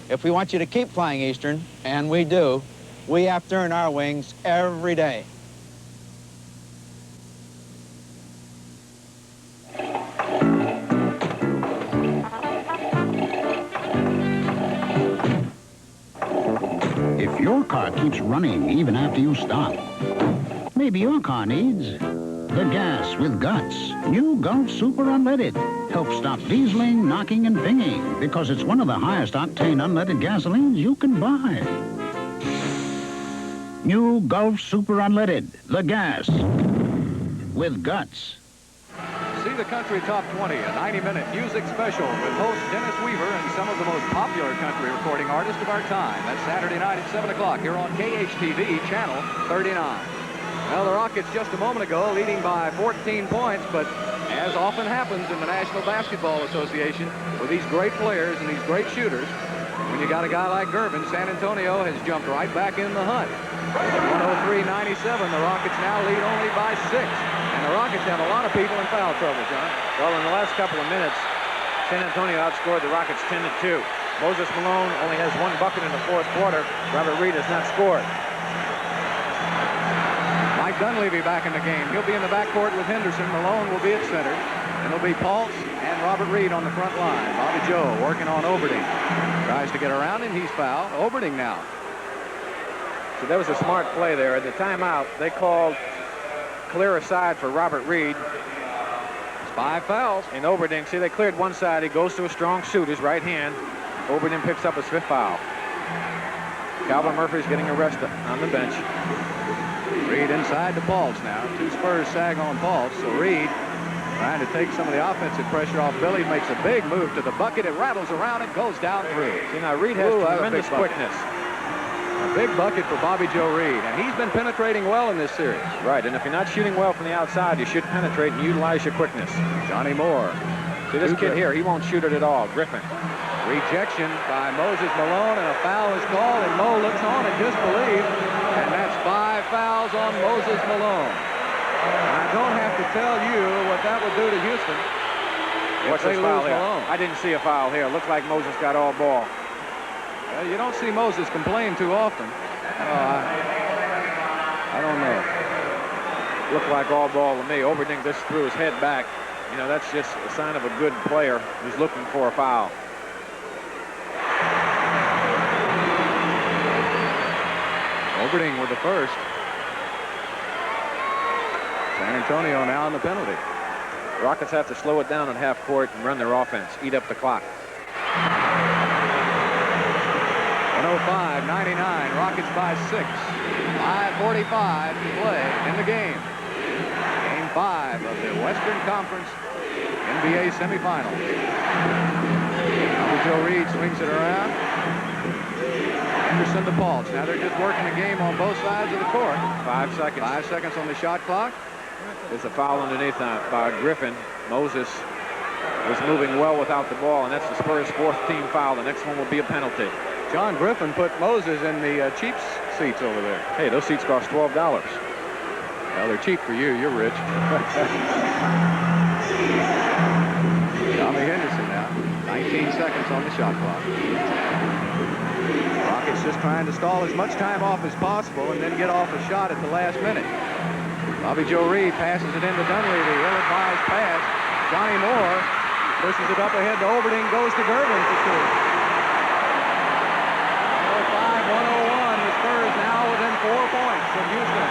If we want you to keep flying Eastern, and we do, we have to earn our wings every day. If your car keeps running even after you stop, maybe your car needs the gas with guts. New Gulf Super Unleaded helps stop dieseling, knocking, and pinging because it's one of the highest octane unleaded gasolines you can buy. New Gulf Super Unleaded, the gas with guts. See the Country Top 20, a 90-minute music special with host Dennis Weaver and some of the most popular country recording artists of our time. That's Saturday night at 7 o'clock here on KHTV, Channel 39. Well, the Rockets just a moment ago leading by 14 points, but as often happens in the National Basketball Association with these great players and these great shooters, when you got a guy like Gervin, San Antonio has jumped right back in the hunt. 103-97, the Rockets now lead only by 6. And the Rockets have a lot of people in foul trouble, John. Well, in the last couple of minutes, San Antonio outscored the Rockets 10-2. Moses Malone only has 1 bucket in the 4th quarter. Robert Reed has not scored. Mike Dunleavy back in the game. He'll be in the backcourt with Henderson. Malone will be at center. And it'll be Paltz and Robert Reed on the front line. Bobby Joe working on Oberding. Tries to get around him. He's fouled. Oberding now. So that was a smart play there. At the timeout, they called clear aside for Robert Reed. It's 5 fouls. And Oberding, see, they cleared one side. He goes to a strong suit, his right hand. Oberding picks up his 5th foul. Calvin Murphy's getting arrested on the bench. Reed inside to Paltz now. 2 Spurs sag on Paltz. So Reed trying to take some of the offensive pressure off Billy. Makes a big move to the bucket. It rattles around and goes down through. See, now Reed has tremendous quickness. A big bucket for Bobby Joe Reed, and he's been penetrating well in this series. Right, and if you're not shooting well from the outside, you should penetrate and utilize your quickness. Johnny Moore. See, this kid here, he won't shoot it at all. Griffin. Rejection by Moses Malone, and a foul is called, and Mo looks on in disbelief, and that's 5 fouls on Moses Malone. And I don't have to tell you what that would do to Houston. What's this foul here? I didn't see a foul here. Looks like Moses got all ball. Well, you don't see Moses complain too often. I don't know. looked like all ball to me. Oberding just threw his head back. You know, that's just a sign of a good player who's looking for a foul. Oberding with the first. San Antonio now in the penalty. Rockets have to slow it down at half court and run their offense, eat up the clock. 105-99, Rockets by 6. 5:45 to play in the game. Game 5 of the Western Conference NBA semifinals. Joe Reed swings it around. Anderson to Paul's. Now they're just working the game on both sides of the court. 5 seconds. 5 seconds on the shot clock. There's a foul underneath by Griffin. Moses was moving well without the ball, and that's the Spurs' 4th team foul. The next one will be a penalty. John Griffin put Moses in the cheap seats over there. Hey, those seats cost $12. Well, they're cheap for you. You're rich. Tommy Henderson now. 19 seconds on the shot clock. Rockets just trying to stall as much time off as possible and then get off a shot at the last minute. Bobby Joe Reed passes it into Dunleavy. Ill-advised pass. Johnny Moore pushes it up ahead to Oberding. Goes to Gervin for 2. 105-101. The Spurs now within 4 points of Houston.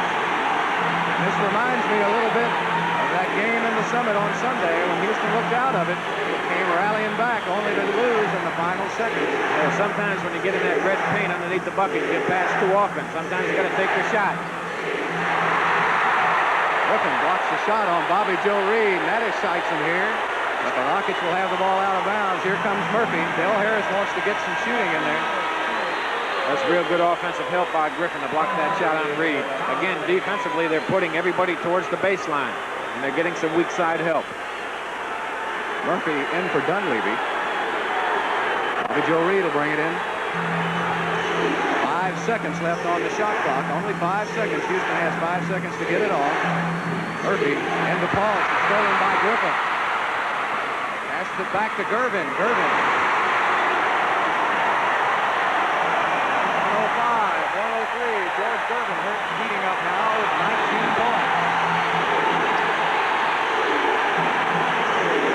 This reminds me a little bit of that game in the Summit on Sunday when Houston looked out of it. Came rallying back only to lose in the final seconds. Yeah, sometimes when you get in that red paint underneath the bucket, you get passed too often. Sometimes you got to take your shot. Griffin blocks the shot on Bobby Joe Reed, and that excites him here. But the Rockets will have the ball out of bounds. Here comes Murphy. Dale Harris wants to get some shooting in there. That's real good offensive help by Griffin to block that shot on Reed. Again, defensively, they're putting everybody towards the baseline, and they're getting some weak side help. Murphy in for Dunleavy. Bobby Joe Reed will bring it in. 5 seconds left on the shot clock. Only 5 seconds. Houston has 5 seconds to get it off. Murphy into Paul. Stolen by Griffin. Passes it back to Gervin. Gervin. 103. George Gervin heating up now with 19 points.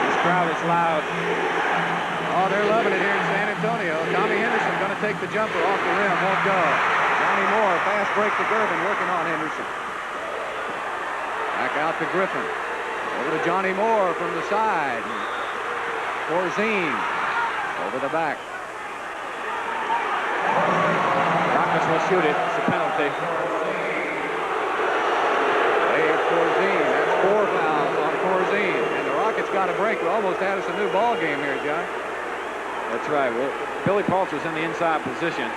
This crowd is loud. Oh, they're loving it here in San Antonio. Tommy Henderson going to take the jumper off the rim. Won't go. Johnny Moore, fast break to Gervin, working on Henderson. Back out to Griffin. Over to Johnny Moore from the side. Corzine over the back. Rockets will shoot it. It's a penalty. Dave Corzine. That's 4 fouls on Corzine. And the Rockets got a break. Will almost had us a new ball game here, John. That's right. Well, Billy Paultz was in the inside position,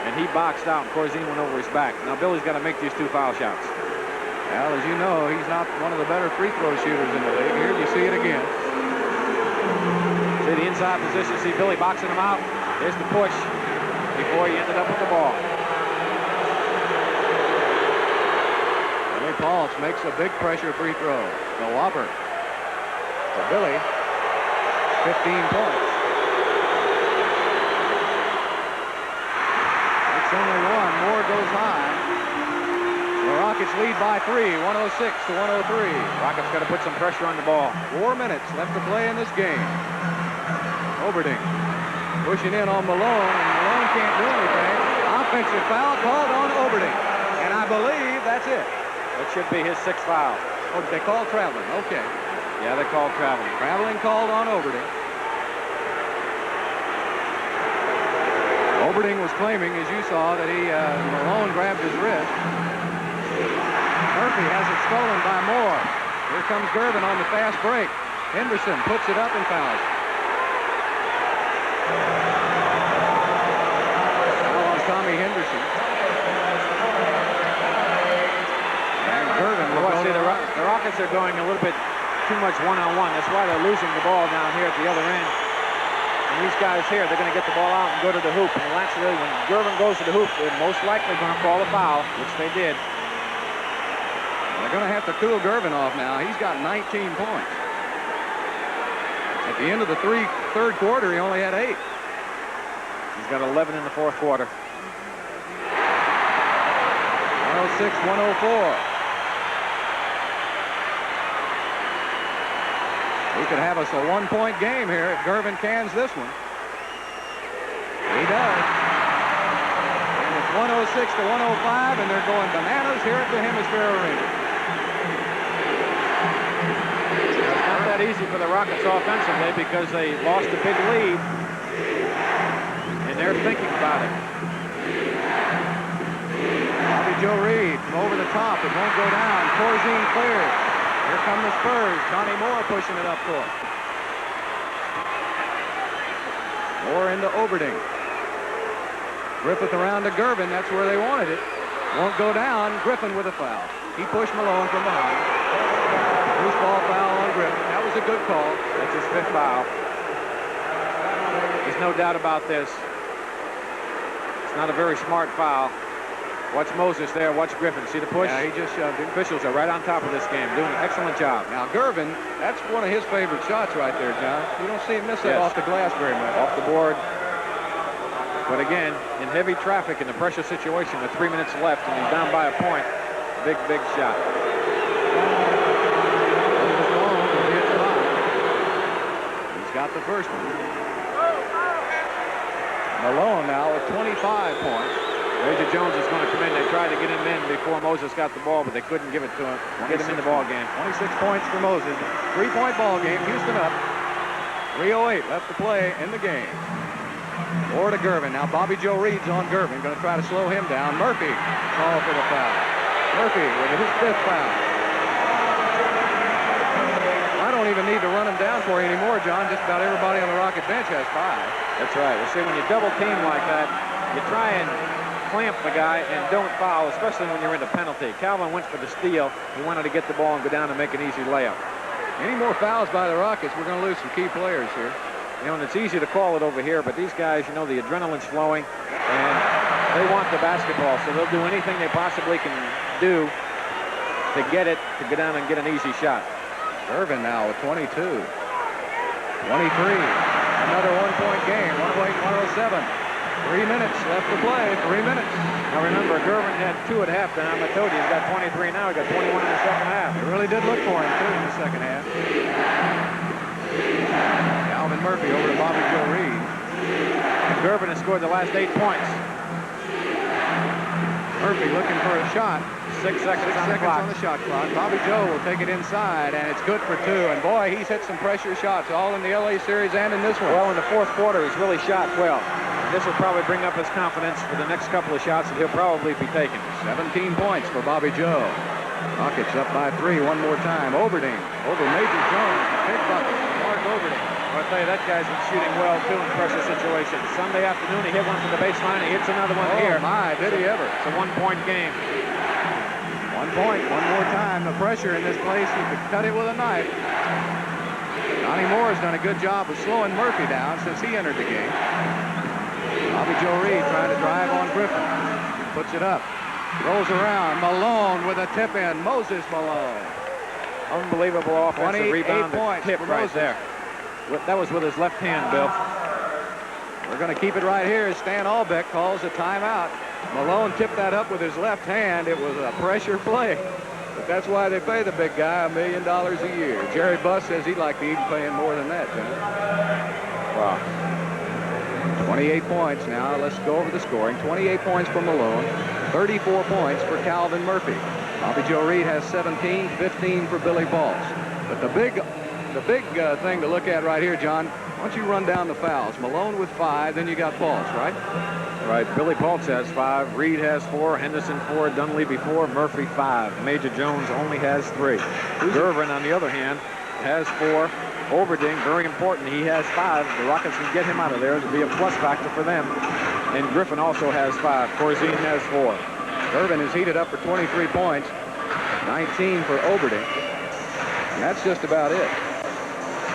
and he boxed out, and Corzine went over his back. Now Billy's got to make these 2 foul shots. Well, as you know, he's not one of the better free throw shooters in the league. Here you see it again. See the inside position. See Billy boxing him out. There's the push before he ended up with the ball. Billy Paultz makes a big pressure free throw. The whopper for Billy. 15 points. It's only 1. Moore goes high. The Rockets lead by 3, 106-103. Rockets got to put some pressure on the ball. 4 minutes left to play in this game. Oberding pushing in on Malone, and Malone can't do anything. Offensive foul called on Oberding, and I believe that's it. That should be his 6th foul. Oh, they called traveling. Okay. Yeah, they called traveling. Traveling called on Oberding. Oberding was claiming, as you saw, that Malone grabbed his wrist. Murphy has it stolen by Moore. Here comes Gervin on the fast break. Henderson puts it up and fouls. Foul on Tommy Henderson. And Gervin will go. See, the Rockets are going a little bit too much one-on-one. That's why they're losing the ball down here at the other end. And these guys here, they're going to get the ball out and go to the hoop. And actually, when Gervin goes to the hoop, they're most likely going to call a foul, which they did. They're going to have to cool Gervin off now. He's got 19 points. At the end of the third quarter, he only had 8. He's got 11 in the 4th quarter. 106-104. He could have us a one-point game here if Gervin cans this one. He does. And it's 106 to 105, and they're going bananas here at the Hemisphere Arena. It's not that easy for the Rockets offensively because they lost a big lead, and they're thinking about it. Bobby Joe Reed from over the top. It won't go down. Corzine clears. Here come the Spurs. Johnny Moore pushing it up court. Moore into Oberding. Griffith around to Gervin. That's where they wanted it. Won't go down. Griffin with a foul. He pushed Malone from behind. Loose ball foul on Griffin. That was a good call. That's his 5th foul. There's no doubt about this. It's not a very smart foul. Watch Moses there. Watch Griffin. See the push? Yeah, he just shoved him. Officials are right on top of this game, doing an excellent job. Now, Gervin, that's one of his favorite shots right there, John. You don't see him miss that off the glass very much. Off the board. But again, in heavy traffic in the pressure situation with 3 minutes left and he's down by a point, big, big shot. He's got the first one. Malone now with 25 points. Reggie Jones is going to come in. They tried to get him in before Moses got the ball, but they couldn't give it to him. Get him in the ball game. 26 points for Moses. 3-point ball game. Houston up. 3:08 left to play in the game. Or to Gervin. Now Bobby Joe Reed's on Gervin. Going to try to slow him down. Murphy called for the foul. Murphy with his 5th foul. I don't even need to run him down for you anymore, John. Just about everybody on the Rocket bench has 5. That's right. Well, see, when you double team like that, you try and clamp the guy and don't foul, especially when you're in the penalty. Calvin went for the steal. He wanted to get the ball and go down and make an easy layup. Any more fouls by the Rockets, we're going to lose some key players here. You know, and it's easy to call it over here, but these guys, you know, the adrenaline's flowing, and they want the basketball, so they'll do anything they possibly can do to get it, to go down and get an easy shot. Gervin now with 22. 23. Another 1-point game. 108-107. 3 minutes left to play. 3 minutes. Now remember, Gervin had 2 at halftime. I told you, he's got 23 now. He got 21 in the second half. It really did look for him, too, in the second half. Calvin Murphy over to Bobby Joe Reed. And Gervin has scored the last 8 points. Murphy looking for a shot. 6 seconds on the shot clock. Bobby Joe will take it inside, and it's good for 2. And boy, he's hit some pressure shots, all in the LA series and in this one. Well, in the 4th quarter, he's really shot well. This will probably bring up his confidence for the next couple of shots that he'll probably be taking. 17 points for Bobby Joe. Rockets up by 3 one more time. Oberding over Major Jones. Big bucket. Mark Oberding. I'll tell you, that guy's been shooting well, too, in pressure situations. Sunday afternoon, he hit one from the baseline. He hits another one here. Oh, my, did he ever. It's a 1-point game. 1 point, one more time. The pressure in this place, you could cut it with a knife. Johnny Moore has done a good job of slowing Murphy down since he entered the game. Bobby Joe Reed trying to drive on Griffin. Puts it up. Rolls around. Malone with a tip in. Moses Malone. Unbelievable offensive rebound. 28 points tip right there. That was with his left hand, Bill. We're going to keep it right here as Stan Albeck calls a timeout. Malone tipped that up with his left hand. It was a pressure play. But that's why they pay the big guy $1 million a year. Jerry Buss says he'd like to even pay him more than that, John. Wow. 28 points now. Let's go over the scoring. 28 points for Malone. 34 points for Calvin Murphy. Bobby Joe Reed has 17, 15 for Billy Balls. But the big thing to look at right here, John, why don't you run down the fouls? Malone with 5, then you got Balls, right? Right. Billy Balls has 5. Reed has 4. Henderson 4. Dunleavy 4. Murphy 5. Major Jones only has 3. Gervin, on the other hand, has 4. Oberding, very important. He has 5. The Rockets can get him out of there. It'll be a plus factor for them. And Griffin also has 5. Corzine has 4. Gervin is heated up for 23 points. 19 for Oberding. And that's just about it.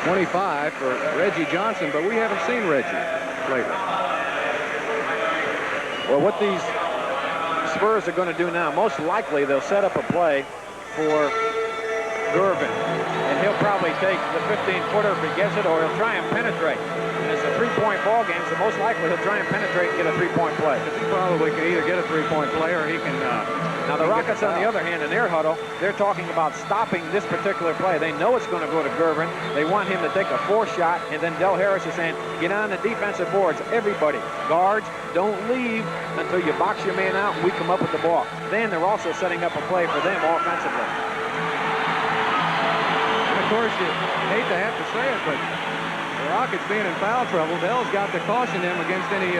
25 for Reggie Johnson, but we haven't seen Reggie lately. Well, what these Spurs are going to do now, most likely they'll set up a play for Gervin. And he'll probably take the 15-footer if he gets it, or he'll try and penetrate. And it's a three-point ball game, so most likely he'll try and penetrate and get a three-point play. He probably can either get a three-point play or he can... Now, the Rockets, on the other hand, in their huddle, they're talking about stopping this particular play. They know it's going to go to Gervin. They want him to take a fourth shot, and then Del Harris is saying, get on the defensive boards. Everybody, guards, don't leave until you box your man out and we come up with the ball. Then they're also setting up a play for them offensively. And, of course, you hate to have to say it, but the Rockets being in foul trouble, Dell's got to caution them against any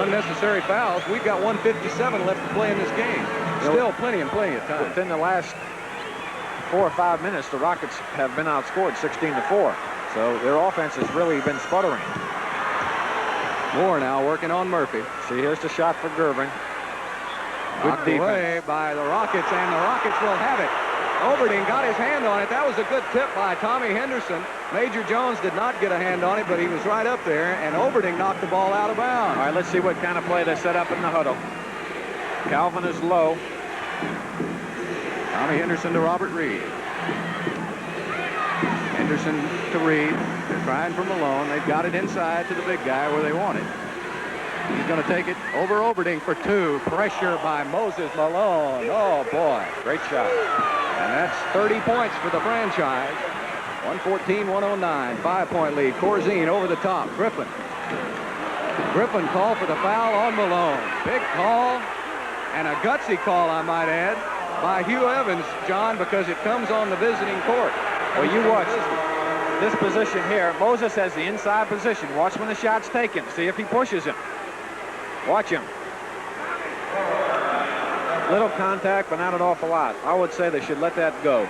unnecessary fouls. We've got 1:57 left to play in this game. Still plenty of time. Within the last 4 or 5 minutes, the Rockets have been outscored 16-4. So their offense has really been sputtering. Moore now working on Murphy. See, here's the shot for Gervin. Knocked away by the Rockets, and the Rockets will have it. Oberding got his hand on it. That was a good tip by Tommy Henderson. Major Jones did not get a hand on it, but he was right up there, and Oberding knocked the ball out of bounds. All right, let's see what kind of play they set up in the huddle. Calvin is low. Tommy Henderson to Robert Reed. Henderson to Reed. They're trying for Malone. They've got it inside to the big guy where they want it. He's going to take it over Oberding for two. Pressure by Moses Malone. Oh, boy. Great shot. And that's 30 points for the franchise. 114-109. 5-point lead. Corzine over the top. Griffin called for the foul on Malone. Big call. And a gutsy call, I might add, by Hugh Evans, John, because it comes on the visiting court. Well, you watch this position here. Moses has the inside position. Watch when the shot's taken. See if he pushes him. Watch him. Little contact, but not an awful lot. I would say they should let that go.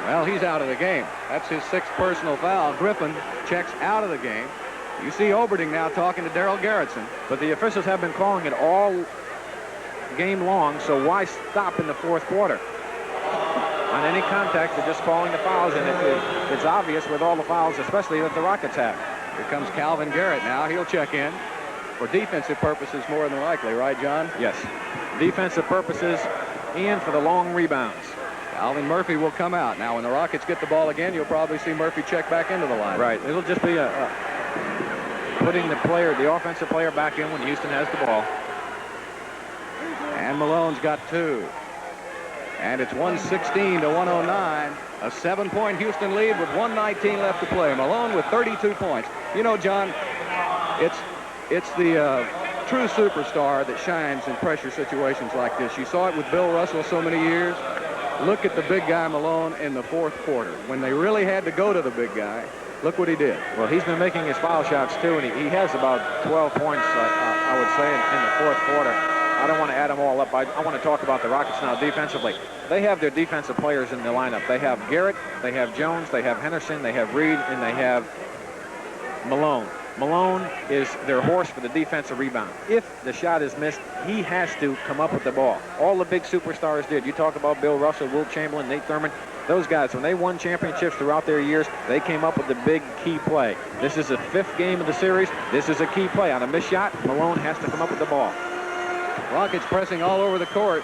Well, he's out of the game. That's his 6th personal foul. Griffin checks out of the game. You see Oberding now talking to Darryl Garretson. But the officials have been calling it all game long, so why stop in the 4th quarter? On any contact, they're just calling the fouls, and it's obvious with all the fouls, especially that the Rockets have. Here comes Calvin Garrett now. He'll check in for defensive purposes more than likely, right, John? Yes. Defensive purposes and for the long rebounds. Alvin Murphy will come out. Now, when the Rockets get the ball again, you'll probably see Murphy check back into the line. Right. It'll just be putting the offensive player back in when Houston has the ball. And Malone's got 2. And it's 116-109. A 7-point Houston lead with 1:19 left to play. Malone with 32 points. You know, John, it's the true superstar that shines in pressure situations like this. You saw it with Bill Russell so many years. Look at the big guy Malone in the 4th quarter. When they really had to go to the big guy, look what he did. Well, he's been making his foul shots, too, and he has about 12 points, I would say, in the 4th quarter. I don't want to add them all up. I want to talk about the Rockets now defensively. They have their defensive players in the lineup. They have Garrett, they have Jones, they have Henderson, they have Reed, and they have Malone. Malone is their horse for the defensive rebound. If the shot is missed, he has to come up with the ball. All the big superstars did. You talk about Bill Russell, Wilt Chamberlain, Nate Thurman. Those guys, when they won championships throughout their years, they came up with the big key play. This is the 5th game of the series. This is a key play. On a missed shot, Malone has to come up with the ball. Rockets pressing all over the court.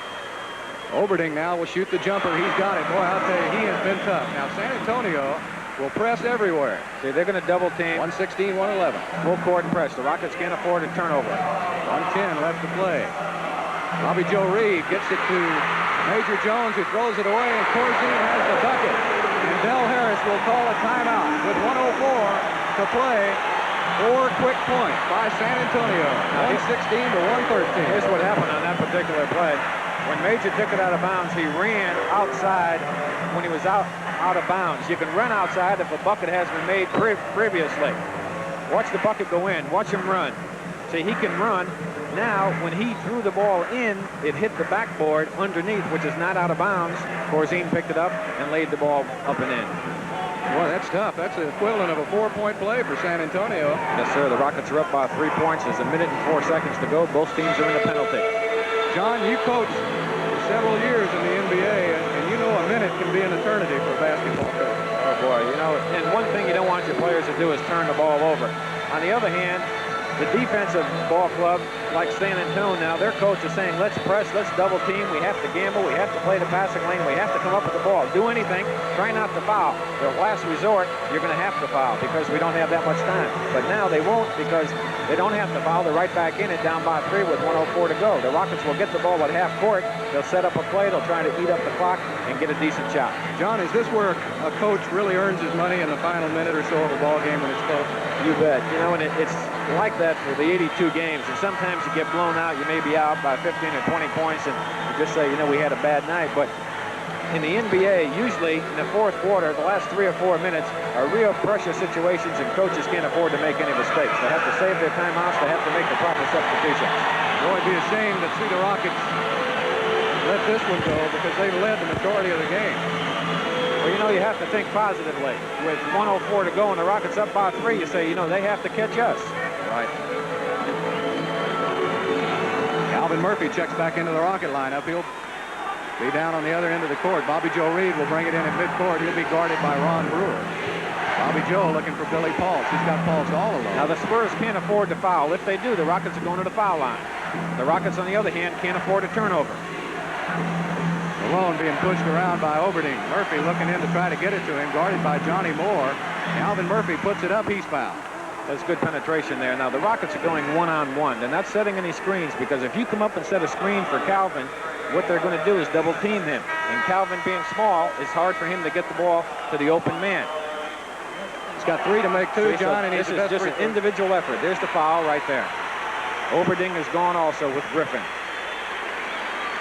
Oberding now will shoot the jumper. He's got it. Boy, I'll tell you, he has been tough. Now, San Antonio will press everywhere. See, they're going to double team. 116-111. Full court press. The Rockets can't afford a turnover. 1:10 left to play. Bobby Joe Reed gets it to Major Jones, who throws it away, and Corzine has the bucket. And Del Harris will call a timeout with 1:04 to play. 4 quick points by San Antonio. 116-113. Here's what happened on that particular play. When Major took it out of bounds, he ran outside when he was out of bounds. You can run outside if a bucket has been made previously. Watch the bucket go in. Watch him run. See, he can run. Now, when he threw the ball in, it hit the backboard underneath, which is not out of bounds. Corzine picked it up and laid the ball up and in. Boy, that's tough. That's the equivalent of a 4-point play for San Antonio. Yes, sir. The Rockets are up by 3 points. There's 1 minute and 4 seconds to go. Both teams are in a penalty. John, you coached for several years in the NBA, and you know a minute can be an eternity for a basketball coach. Oh, boy. You know, and one thing you don't want your players to do is turn the ball over. On the other hand, the defensive ball club, like San Antonio now, their coach is saying, let's press, let's double team, we have to gamble, we have to play the passing lane, we have to come up with the ball, do anything, try not to foul. The last resort, you're going to have to foul because we don't have that much time. But now they won't because they don't have to foul. They're right back in it, down by 3 with 1:04 to go. The Rockets will get the ball at half court. They'll set up a play. They'll try to eat up the clock and get a decent shot. John, is this where a coach really earns his money in the final minute or so of a ball game when it's close? You bet. You know, and it's like that for the 82 games. And sometimes you get blown out. You may be out by 15 or 20 points, and you just say, you know, we had a bad night. But in the NBA, usually in the fourth quarter, the last 3 or 4 minutes are real pressure situations, and coaches can't afford to make any mistakes. They have to save their timeouts. They have to make the proper substitutions. Boy, it'd be a shame to see the Rockets let this one go because they led the majority of the game. Well, you know, you have to think positively. With 1:04 to go and the Rockets up by 3, you say, you know, they have to catch us. Right. Calvin Murphy checks back into the Rocket lineup. He'll be down on the other end of the court. Bobby Joe Reed will bring it in at midcourt. He'll be guarded by Ron Brewer. Bobby Joe looking for Billy Pauls. He's got Pauls all alone. Now, the Spurs can't afford to foul. If they do, the Rockets are going to the foul line. The Rockets, on the other hand, can't afford a turnover. Malone being pushed around by Oberding. Murphy looking in to try to get it to him, guarded by Johnny Moore. Calvin Murphy puts it up. He's fouled. That's good penetration there. Now, the Rockets are going one-on-one. They're not setting any screens because if you come up and set a screen for Calvin, what they're going to do is double team him. And Calvin being small, it's hard for him to get the ball to the open man. He's got 3 to make 2, John, and this is just an individual effort. There's the foul right there. Oberding is gone also with Griffin.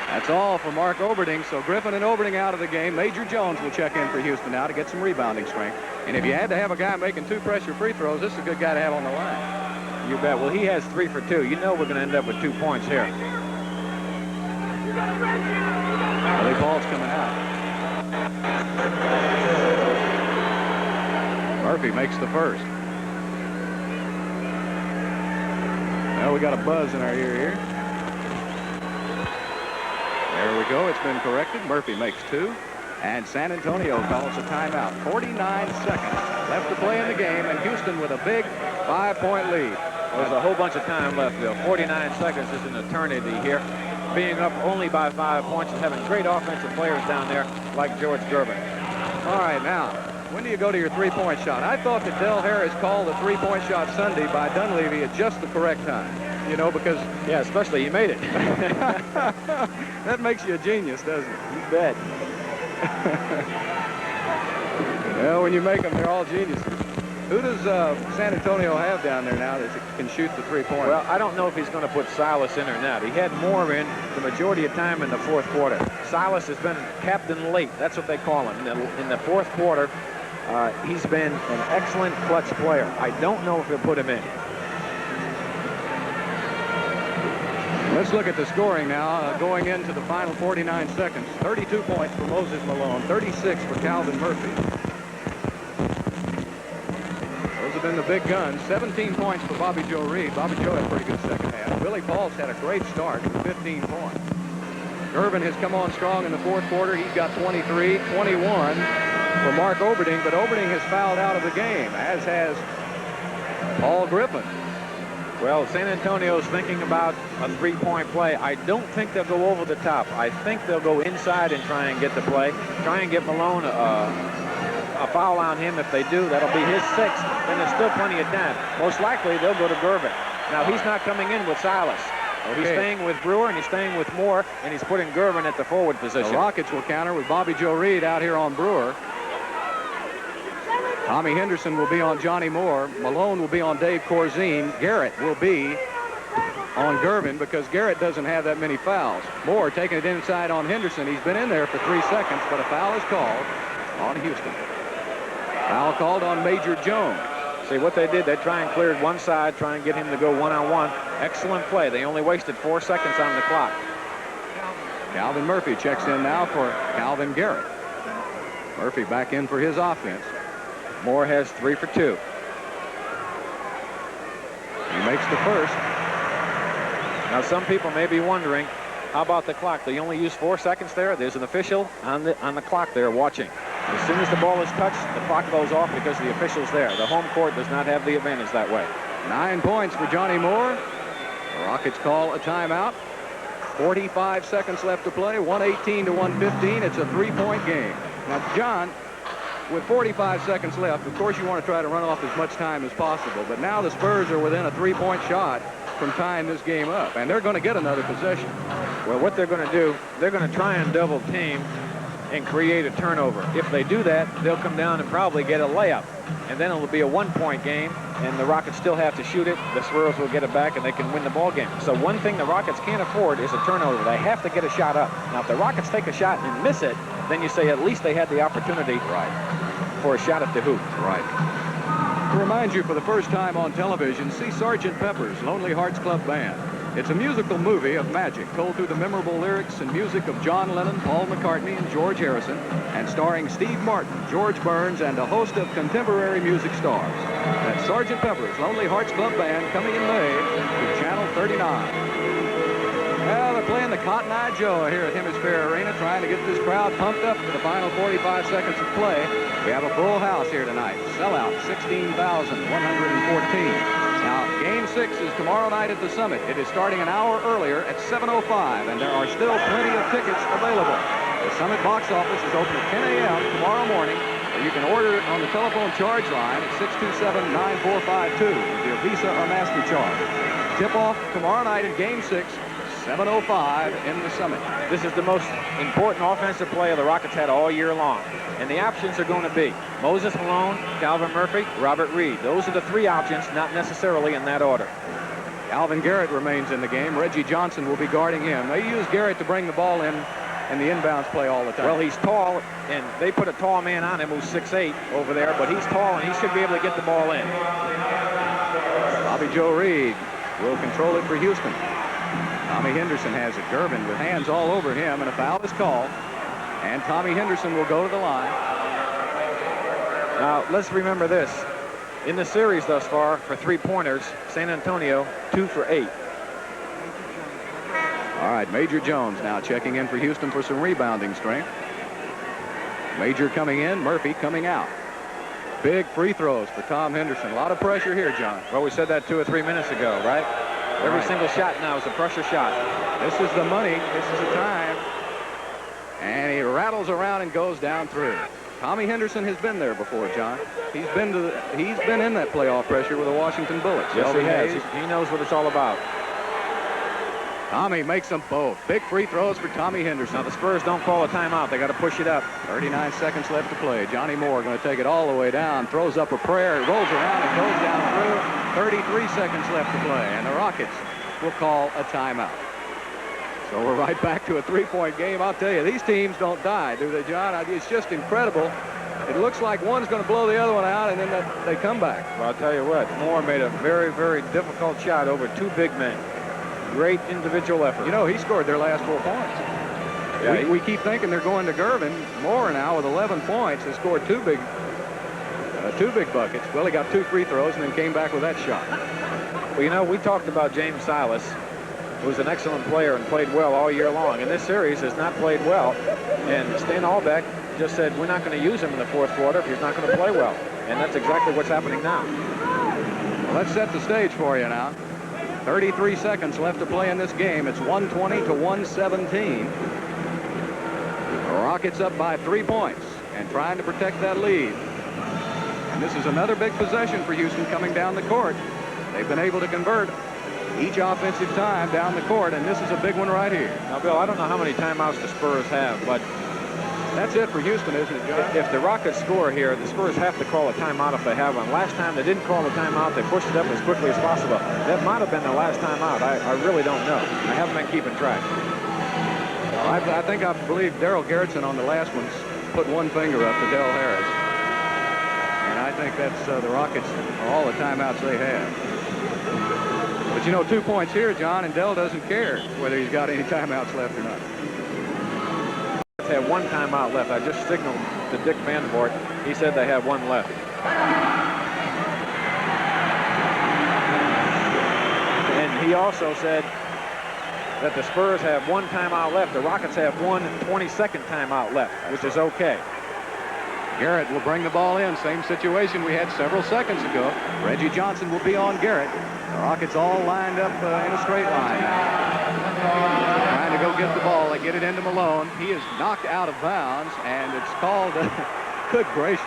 That's all for Mark Oberding. So Griffin and Oberding out of the game. Major Jones will check in for Houston now to get some rebounding strength. And if you had to have a guy making 2 pressure free throws, this is a good guy to have on the line. You bet. Well, he has 3 for 2. You know we're going to end up with 2 points here. Billy Paul's coming out. Murphy makes the first. Well, we got a buzz in our ear here. There we go. It's been corrected. Murphy makes 2. And San Antonio calls a timeout. 49 seconds left to play in the game, and Houston with a big 5-point lead. There's a whole bunch of time left, Bill. 49 seconds is an eternity here. Being up only by 5 points and having great offensive players down there like George Gervin. All right, now, when do you go to your 3-point shot? I thought that Del Harris called the 3-point shot Sunday by Dunleavy at just the correct time. You know, because... Yeah, especially you made it. That makes you a genius, doesn't it? You bet. Well, when you make them, they're all geniuses. Who does San Antonio have down there now that can shoot the 3-point? Well, I don't know if he's going to put Silas in or not. He had Moore in the majority of time in the fourth quarter. Silas has been captain late. That's what they call him. In the fourth quarter, he's been an excellent clutch player. I don't know if he'll put him in. Let's look at the scoring now, going into the final 49 seconds. 32 points for Moses Malone, 36 for Calvin Murphy. Those have been the big guns. 17 points for Bobby Joe Reed. Bobby Joe had a pretty good second half. Billy Pauls had a great start with 15 points. Gervin has come on strong in the fourth quarter. He's got 23, 21 for Mark Oberding, but Oberding has fouled out of the game, as has Paul Griffin. Well, San Antonio's thinking about a 3-point play. I don't think they'll go over the top. I think they'll go inside and try and get the play. Try and get Malone a foul on him. If they do, that'll be his 6th. Then there's still plenty of time. Most likely, they'll go to Gervin. Now, he's not coming in with Silas. Okay. He's staying with Brewer, and he's staying with Moore, and he's putting Gervin at the forward position. The Rockets will counter with Bobby Joe Reed out here on Brewer. Tommy Henderson will be on Johnny Moore. Malone will be on Dave Corzine. Garrett will be on Gervin because Garrett doesn't have that many fouls. Moore taking it inside on Henderson. He's been in there for 3 seconds, but a foul is called on Houston. Foul called on Major Jones. See what they did, they try and cleared one side, try and get him to go one-on-one. Excellent play. They only wasted 4 seconds on the clock. Calvin Murphy checks in now for Calvin Garrett. Murphy back in for his offense. Moore has 3 for 2. He makes the first. Now, some people may be wondering, how about the clock? They only use 4 seconds there. There's an official on the clock there watching. As soon as the ball is touched, the clock goes off because the official's there. The home court does not have the advantage that way. 9 points for Johnny Moore. The Rockets call a timeout. 45 seconds left to play, 118 to 115. It's a 3-point game. Now, John, with 45 seconds left, of course you want to try to run off as much time as possible, but now the Spurs are within a 3-point shot from tying this game up, and they're going to get another possession. Well, what they're going to do, they're going to try and double team and create a turnover. If they do that, they'll come down and probably get a layup, and then it'll be a 1-point game, and the Rockets still have to shoot it. The Spurs will get it back, and they can win the ball game. So one thing the Rockets can't afford is a turnover. They have to get a shot up. Now, if the Rockets take a shot and miss it, then you say at least they had the opportunity for a shot at the hoop. Right. To remind you, for the first time on television, see Sgt. Pepper's Lonely Hearts Club Band. It's a musical movie of magic told through the memorable lyrics and music of John Lennon, Paul McCartney, and George Harrison, and starring Steve Martin, George Burns, and a host of contemporary music stars. That's Sgt. Pepper's Lonely Hearts Club Band coming in May to Channel 39. Well, they're playing the Cotton Eye Joe here at Hemisphere Arena, trying to get this crowd pumped up for the final 45 seconds of play. We have a full house here tonight. Sellout, 16,114. Now, Game 6 is tomorrow night at the Summit. It is starting an hour earlier at 7:05, and there are still plenty of tickets available. The Summit box office is open at 10 a.m. tomorrow morning, or you can order it on the telephone charge line at 627-9452 with your Visa or MasterCard. Tip-off tomorrow night in Game 6. 7:05 in the Summit. This is the most important offensive play the Rockets had all year long. And the options are going to be Moses Malone, Calvin Murphy, Robert Reed. Those are the 3 options, not necessarily in that order. Alvin Garrett remains in the game. Reggie Johnson will be guarding him. They use Garrett to bring the ball in the inbounds play all the time. Well, he's tall, and they put a tall man on him who's 6'8" over there, but he's tall, and he should be able to get the ball in. Bobby Joe Reed will control it for Houston. Tommy Henderson has it. Gervin with hands all over him, and a foul is called. And Tommy Henderson will go to the line. Now, let's remember this. In the series thus far, for 3-pointers, San Antonio, 2 for 8. All right, Major Jones now checking in for Houston for some rebounding strength. Major coming in, Murphy coming out. Big free throws for Tom Henderson. A lot of pressure here, John. Well, we said that 2 or 3 minutes ago, right? Every single shot now is a pressure shot. This is the money. This is the time. And he rattles around and goes down through. Tommy Henderson has been there before, John. He's been in that playoff pressure with the Washington Bullets. Yes, he has. He knows what it's all about. Tommy makes them both. Big free throws for Tommy Henderson. Now the Spurs don't call a timeout. They got to push it up. 39 seconds left to play. Johnny Moore going to take it all the way down. Throws up a prayer. It rolls around and goes down through. 33 seconds left to play. And the Rockets will call a timeout. So we're right back to a 3-point game. I'll tell you, these teams don't die, do they, John? It's just incredible. It looks like one's going to blow the other one out, and then they come back. Well, I'll tell you what. Moore made a very, very difficult shot over 2 big men. Great individual effort. You know, he scored their last 4 points. Yeah, we keep thinking they're going to Gervin. Moore now with 11 points has scored 2 big buckets. Well, he got 2 free throws and then came back with that shot. Well, you know, we talked about James Silas, who's an excellent player and played well all year long. In this series, has not played well. And Stan Albeck just said, we're not going to use him in the 4th quarter if he's not going to play well. And that's exactly what's happening now. Well, let's set the stage for you now. 33 seconds left to play in this game. It's 120 to 117. The Rockets up by 3 points and trying to protect that lead. And this is another big possession for Houston coming down the court. They've been able to convert each offensive time down the court, and this is a big one right here. Now, Bill, I don't know how many timeouts the Spurs have, but that's it for Houston, isn't it, John? If the Rockets score here, the Spurs have to call a timeout if they have one. Last time they didn't call a timeout. They pushed it up as quickly as possible. That might have been the last timeout. I really don't know. I haven't been keeping track. I believe Darrell Gerritsen on the last one put one finger up to Del Harris. And I think that's the Rockets are all the timeouts they have. But you know, 2 points here, John, and Dell doesn't care whether he's got any timeouts left or not. They have 1 timeout left. I just signaled to Dick Vandervoort. He said they have 1 left. And he also said that the Spurs have 1 timeout left. The Rockets have 1 22nd timeout left, which is okay. Garrett will bring the ball in. Same situation we had several seconds ago. Reggie Johnson will be on Garrett. The Rockets all lined up in a straight line now. Trying to go get the ball. They get it into Malone. He is knocked out of bounds, and it's called, good gracious,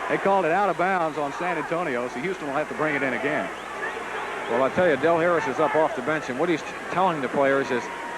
they called it out of bounds on San Antonio, so Houston will have to bring it in again. Well, I tell you, Del Harris is up off the bench, and what he's telling the players is,